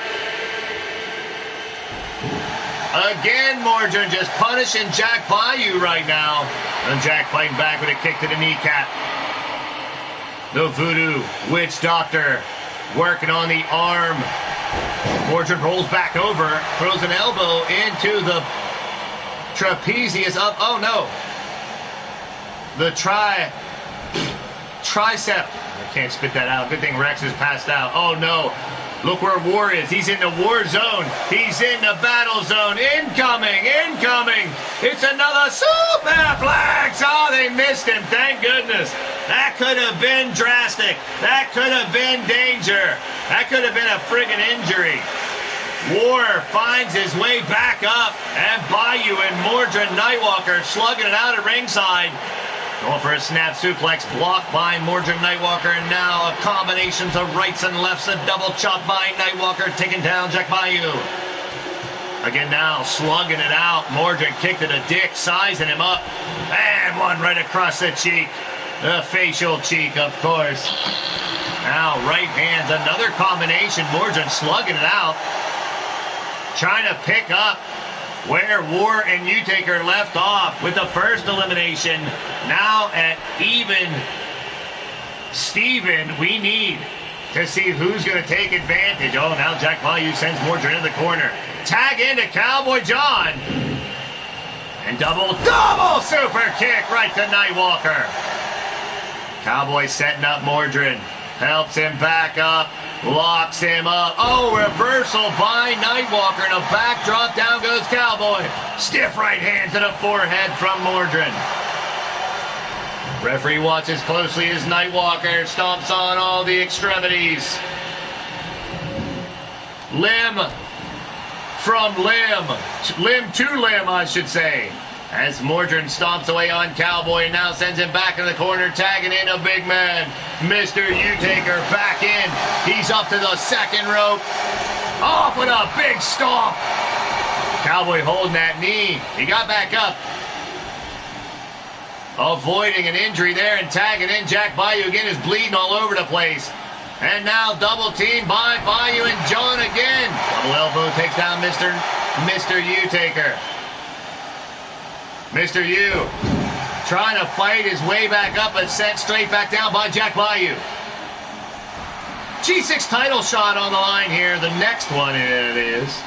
Again, Mordrin just punishing Jack Bayou right now. And Jack fighting back with a kick to the kneecap. The Voodoo Witch Doctor working on the arm. Mordrin rolls back over, throws an elbow into the trapezius up. Oh no. The tricep. I can't spit that out. Good thing Rex is passed out. Oh no. Look where War is. He's in the war zone. He's in the battle zone. Incoming. It's another superplex. Oh, they missed him. Thank goodness. That could have been drastic. That could have been danger. That could have been a friggin' injury. War finds his way back up, and Bayou and Mordrin Nightwalker slugging it out at ringside. Going for a snap suplex, blocked by Mordred Nightwalker, and now a combination of rights and lefts, a double chop by Nightwalker, taking down Jack Bayou. Again now, slugging it out. Mordred kicked to the dick, sizing him up, and one right across the cheek. The facial cheek, of course. Now, right hands, another combination. Mordred slugging it out, trying to pick up where War and Utaker left off with the first elimination. Now at even Steven, we need to see who's going to take advantage. Oh, now Jack Bayou sends Mordred in the corner. Tag into Cowboy John. And double super kick right to Nightwalker. Cowboy setting up Mordred. Helps him back up. Locks him up. Oh, reversal by Nightwalker. And a backdrop. Down goes Cowboy. Stiff right hand to the forehead from Mordred. Referee watches closely as Nightwalker stomps on all the extremities. Limb from limb. Limb to limb, I should say. As Mordred stomps away on Cowboy and now sends him back in the corner, tagging in a big man. Mr. Utaker back in. He's up to the second rope. Off with a big stomp. Cowboy holding that knee. He got back up. Avoiding an injury there and tagging in Jack Bayou again, is bleeding all over the place. And now double team by Bayou and John again. Double elbow takes down Mr. Utaker. Mr. U trying to fight his way back up, but sent straight back down by Jack Bayou. G6 title shot on the line here. The next one it is.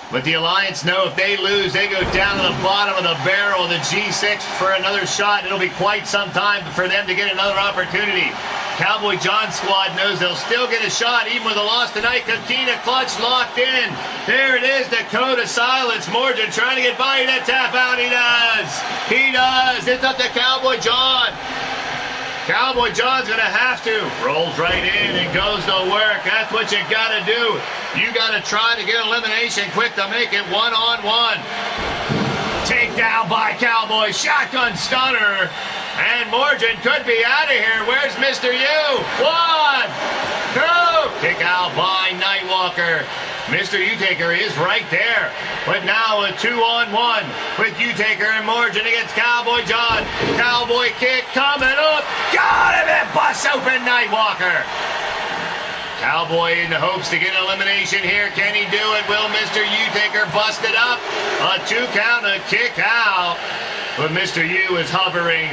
But the Alliance know if they lose, they go down to the bottom of the barrel of the G6 for another shot. It'll be quite some time for them to get another opportunity. Cowboy John's squad knows they'll still get a shot even with a loss tonight. Kakina clutch locked in. There it is, the code of silence. Mordred trying to get by that tap out. He does. He does. It's up to Cowboy John. Cowboy John's going to have to. Rolls right in and goes to work. That's what you got to do. You got to try to get elimination quick to make it one-on-one. Takedown by Cowboy. Shotgun stunner. And Mordred could be out of here. Where's Mr. U? 1, 2. Kick out by Nightwalker. Mr. Utaker is right there. But now a 2-on-1 with Utaker and Mordred against Cowboy John. Cowboy kick coming up. Got him and busts open Nightwalker. Cowboy in the hopes to get an elimination here. Can he do it? Will Mr. Utaker bust it up? A 2 count, a kick out. But Mr. U is hovering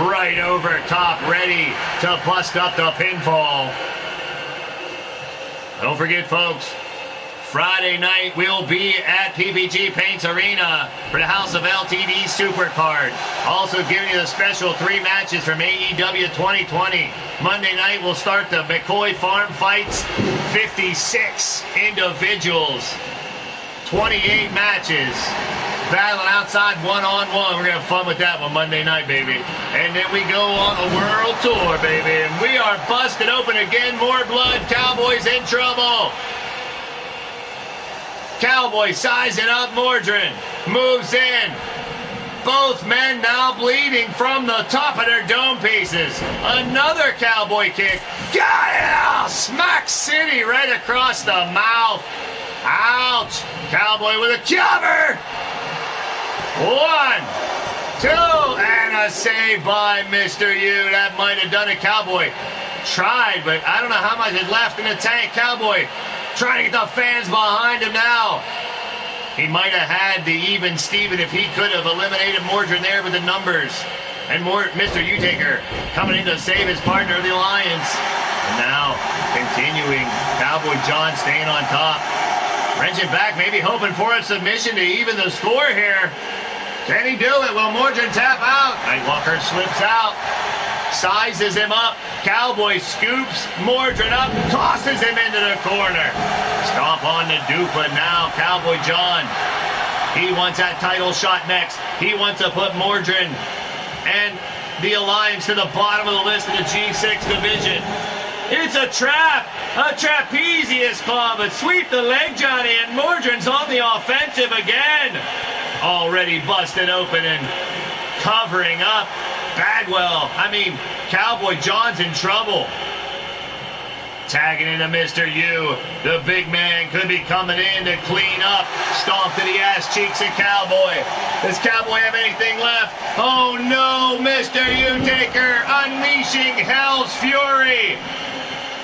right over top, ready to bust up the pinfall. Don't forget, folks, Friday night we'll be at PPG Paints Arena for the House of LTD Supercard. Also giving you the special 3 matches from AEW 2020. Monday night we'll start the McCoy Farm Fights, 56 individuals, 28 matches. Battling outside one-on-one. We're going to have fun with that one Monday night, baby. And then we go on a world tour, baby. And we are busted open again. More blood. Cowboy's in trouble. Cowboy sizing up Mordred. Moves in. Both men now bleeding from the top of their dome pieces. Another Cowboy kick. Got it out. Smack City right across the mouth. Ouch. Cowboy with a cover. 1, 2, and a save by Mr. U. That might have done it. Cowboy tried, but I don't know how much is left in the tank. Cowboy trying to get the fans behind him now. He might have had the even Steven if he could have eliminated Mordred there with the numbers. And Mr. Utaker coming in to save his partner of the Alliance. And now, continuing, Cowboy John staying on top. Wrenching back, maybe hoping for a submission to even the score here. Can he do it? Will Mordred tap out? Nightwalker slips out. Sizes him up. Cowboy scoops Mordred up. Tosses him into the corner. Stomp on the dupla now. Cowboy John. He wants that title shot next. He wants to put Mordred and the Alliance to the bottom of the list in the G6 division. It's a trap. A trapezius claw, but sweep the leg, Johnny, and Mordred's on the offensive again. Already busted open, and covering up. Cowboy John's in trouble. Tagging into Mr. U. The big man could be coming in to clean up. Stomp to the ass cheeks of Cowboy. Does Cowboy have anything left? Oh no, Mr. U-Taker unleashing Hell's Fury.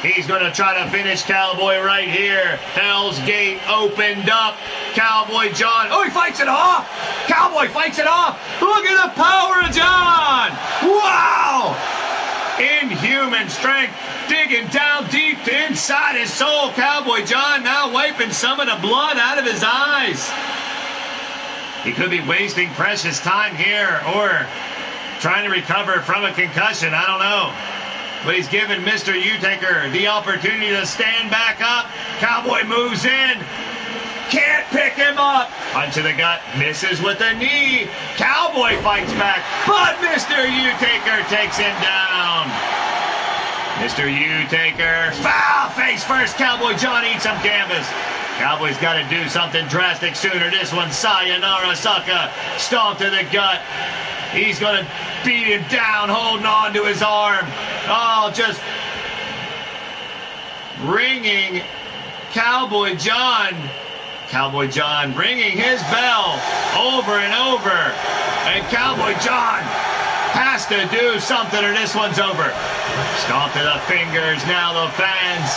He's going to try to finish Cowboy right here. Hell's Gate opened up. Cowboy John. Oh, he fights it off. Cowboy fights it off. Look at the power of John. Wow. Inhuman strength. Digging down deep inside his soul. Cowboy John now wiping some of the blood out of his eyes. He could be wasting precious time here or trying to recover from a concussion. I don't know. But he's given Mr. U-Taker the opportunity to stand back up. Cowboy moves in. Can't pick him up. Punch to the gut. Misses with the knee. Cowboy fights back. But Mr. U-Taker takes him down. Mr. U-Taker. Foul face first. Cowboy John eats some canvas. Cowboy's got to do something drastic sooner. This one, sayonara sucker. Stomp to the gut. He's going to beat him down, holding on to his arm. Oh, just ringing Cowboy John. Cowboy John ringing his bell over and over. And Cowboy John has to do something or this one's over. Stomp to the fingers. Now the fans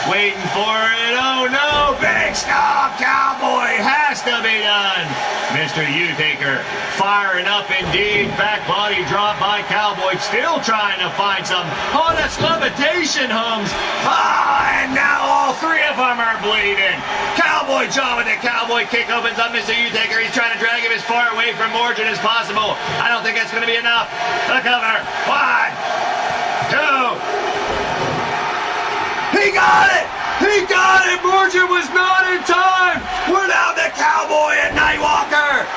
waiting for it. Oh no, big stomp. Cowboy has to be done. Mr. U-Taker firing up indeed. Back body drop by Cowboy. Still trying to find some. Oh, that's levitation, Holmes. And now all three of them are bleeding. Cowboy John with the cowboy kick opens up Mr. U-Taker. He's trying to drag him as far away from Morgan as possible. I don't think that's going to be enough. The cover. 1, 2. He got it! He got it! Morgan was not in time! We're down to Cowboy and Nightwalker!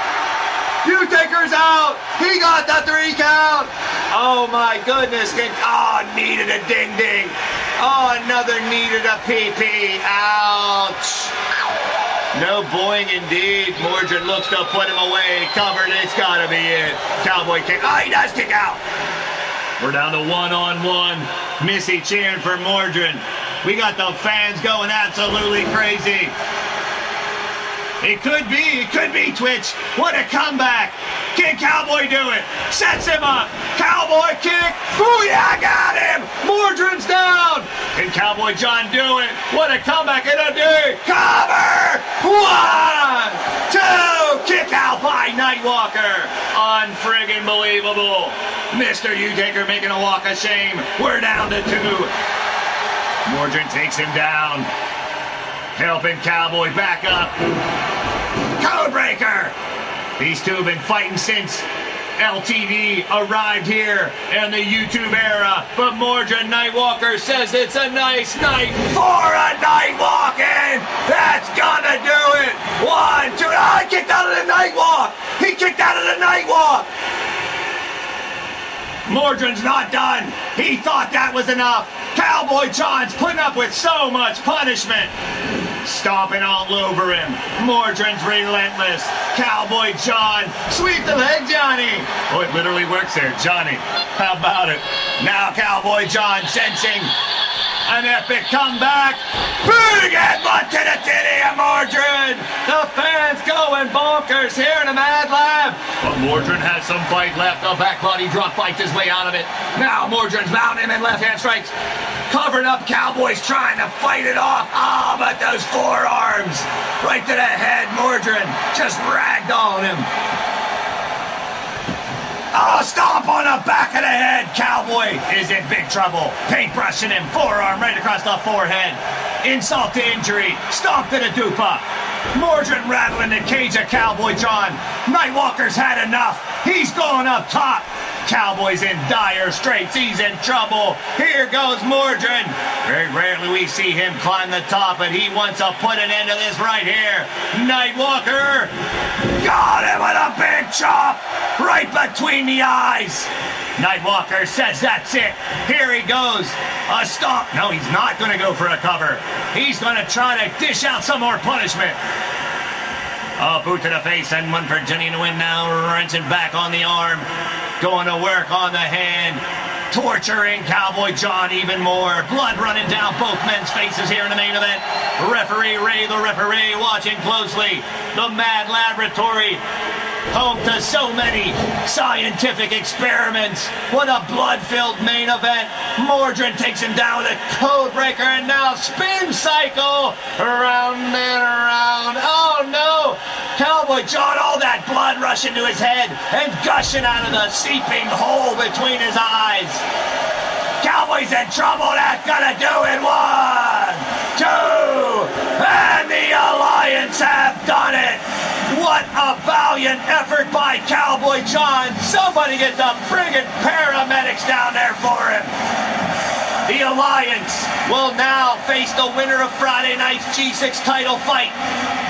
U-Taker's out! He got the 3 count! Oh my goodness! Oh, needed a ding-ding! Oh, another needed a PP! Ouch! No boing indeed. Morgan looks to put him away. Covered. It's got to be it. Cowboy kick. Oh, he does kick out. We're down to 1-on-1. Missy cheering for Morgan. We got the fans going absolutely crazy. It could be Twitch. What a comeback. Can Cowboy do it? Sets him up. Cowboy kick. Booyah, got him. Mordred's down. Can Cowboy John do it? What a comeback in a day. Cover. 1, 2. Kick out by Nightwalker. Unfriggin' believable. Mr. U-Taker making a walk of shame. We're down to 2. Mordred takes him down. Helping Cowboy back up. Codebreaker! These two have been fighting since LTD arrived here in the YouTube era. But Morgan Nightwalker says it's a nice night for a Nightwalking! That's gonna do it! 1, 2, he kicked out of the Nightwalk! He kicked out of the Nightwalk! Morgan's not done. He thought that was enough. Cowboy John's putting up with so much punishment. Stomping all over him. Morgan's relentless. Cowboy John. Sweep the leg, Johnny. Oh, it literally works there, Johnny. How about it? Now Cowboy John sensing an epic comeback. Big headbutt to the titty of Mordred. The fans going bonkers here in the Mad Lab. But Mordred has some fight left. The back body drop fights his way out of it. Now Mordred's mounting him in left hand strikes. Covered up, Cowboy's trying to fight it off. Oh, but those forearms right to the head. Mordred just ragdolled him. Oh, stomp on the back of the head. Cowboy is in big trouble. Paintbrushing him. Forearm right across the forehead. Insult to injury. Stomp to the dupa. Mordred rattling the cage of Cowboy John. Nightwalker's had enough. He's going up top. Cowboy's in dire straits. He's in trouble. Here goes Mordred. Very rarely we see him climb the top, but he wants to put an end to this right here. Nightwalker got him with a big chop right between the eyes. Nightwalker says that's it. Here he goes. A stomp. No, he's not going to go for a cover. He's going to try to dish out some more punishment. A boot to the face and one for Jenny to win now. Wrenching back on the arm. Going to work on the hand. Torturing Cowboy John even more. Blood running down both men's faces here in the main event. Referee Ray, the referee, watching closely. The M.A.D Laboratory, home to so many scientific experiments. What a blood-filled main event. Mordrin takes him down with a code breaker and now spin cycle. Around and around. Oh no! Cowboy John, all that blood rushing to his head and gushing out of the seeping hole between his eyes. Cowboy's in trouble. That's gonna do it. 1, 2, and the Alliance have done it. What a valiant effort by Cowboy John. Somebody get the friggin' paramedics down there for him. The Alliance will now face the winner of Friday night's G6 title fight.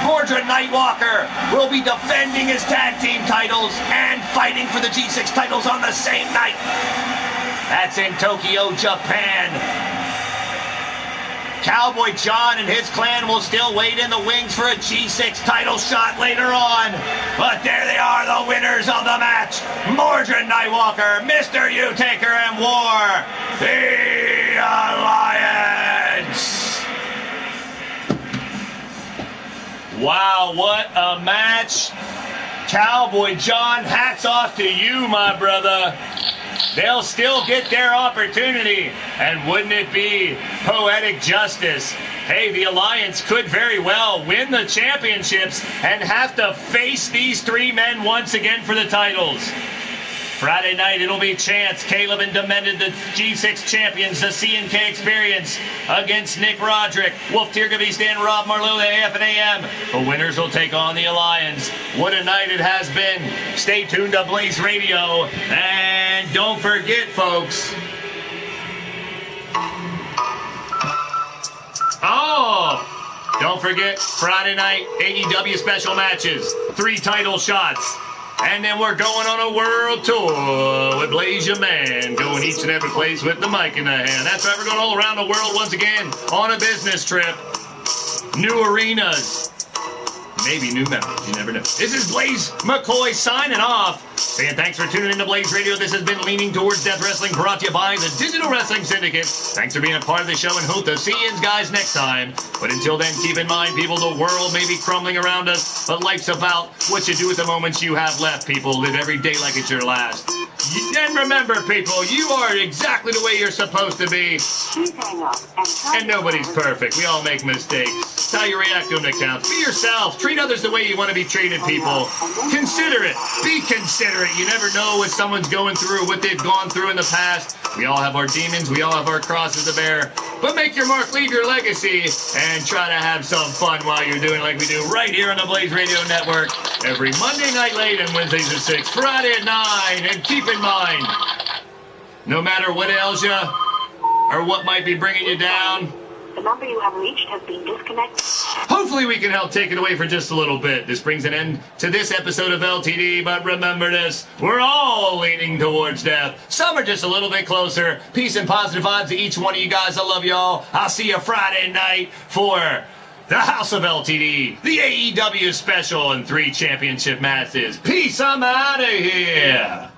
Mordred Nightwalker will be defending his tag team titles and fighting for the G6 titles on the same night. That's in Tokyo, Japan. Cowboy John and his clan will still wait in the wings for a G6 title shot later on. But there they are, the winners of the match. Mordred Nightwalker, Mr. U-Taker, and War, the Alliance. Wow, what a match. Cowboy John, hats off to you, my brother. They'll still get their opportunity, and wouldn't it be poetic justice? Hey, the Alliance could very well win the championships and have to face these three men once again for the titles. Friday night, it'll be Chance, Caleb, and Demented, the G6 champions, the C&K Experience, against Nick Roderick, Wolf Tiergebeast, and Rob Marlowe, the AF and AM. The winners will take on the Alliance. What a night it has been. Stay tuned to Blaised Radio. And don't forget, folks. Oh, don't forget, Friday night, AEW special matches, 3 title shots. And then we're going on a world tour with Blaise your man, going each and every place with the mic in the hand. That's right, we're going all around the world once again on a business trip. New arenas, maybe new members, you never know. This is Blaise McCoy signing off, saying thanks for tuning in to Blaised Radio. This has been Leaning Towards Death Wrestling, brought to you by the Digital Wrestling Syndicate. Thanks for being a part of the show, and hope to see you guys next time. But until then, keep in mind, people, the world may be crumbling around us, but life's about what you do with the moments you have left, people. Live every day like it's your last. And remember, people, you are exactly the way you're supposed to be. And nobody's perfect. We all make mistakes. It's how you react to them that counts. Be yourself. Treat others the way you want to be treated, people. Consider it. Be considerate. You never know what someone's going through, what they've gone through in the past. We all have our demons. We all have our crosses to bear. But make your mark, leave your legacy, and try to have some fun while you're doing like we do right here on the Blaised Radio Network. Every Monday night late and Wednesdays at 6, Friday at 9. And keep in mind, no matter what ails you or what might be bringing you down, the number you have reached has been disconnected. Hopefully we can help take it away for just a little bit. This brings an end to this episode of LTD, but remember this, we're all leaning towards death. Some are just a little bit closer. Peace and positive vibes to each one of you guys. I love y'all. I'll see you Friday night for the House of LTD, the AEW special, and 3 championship matches. Peace, I'm out of here.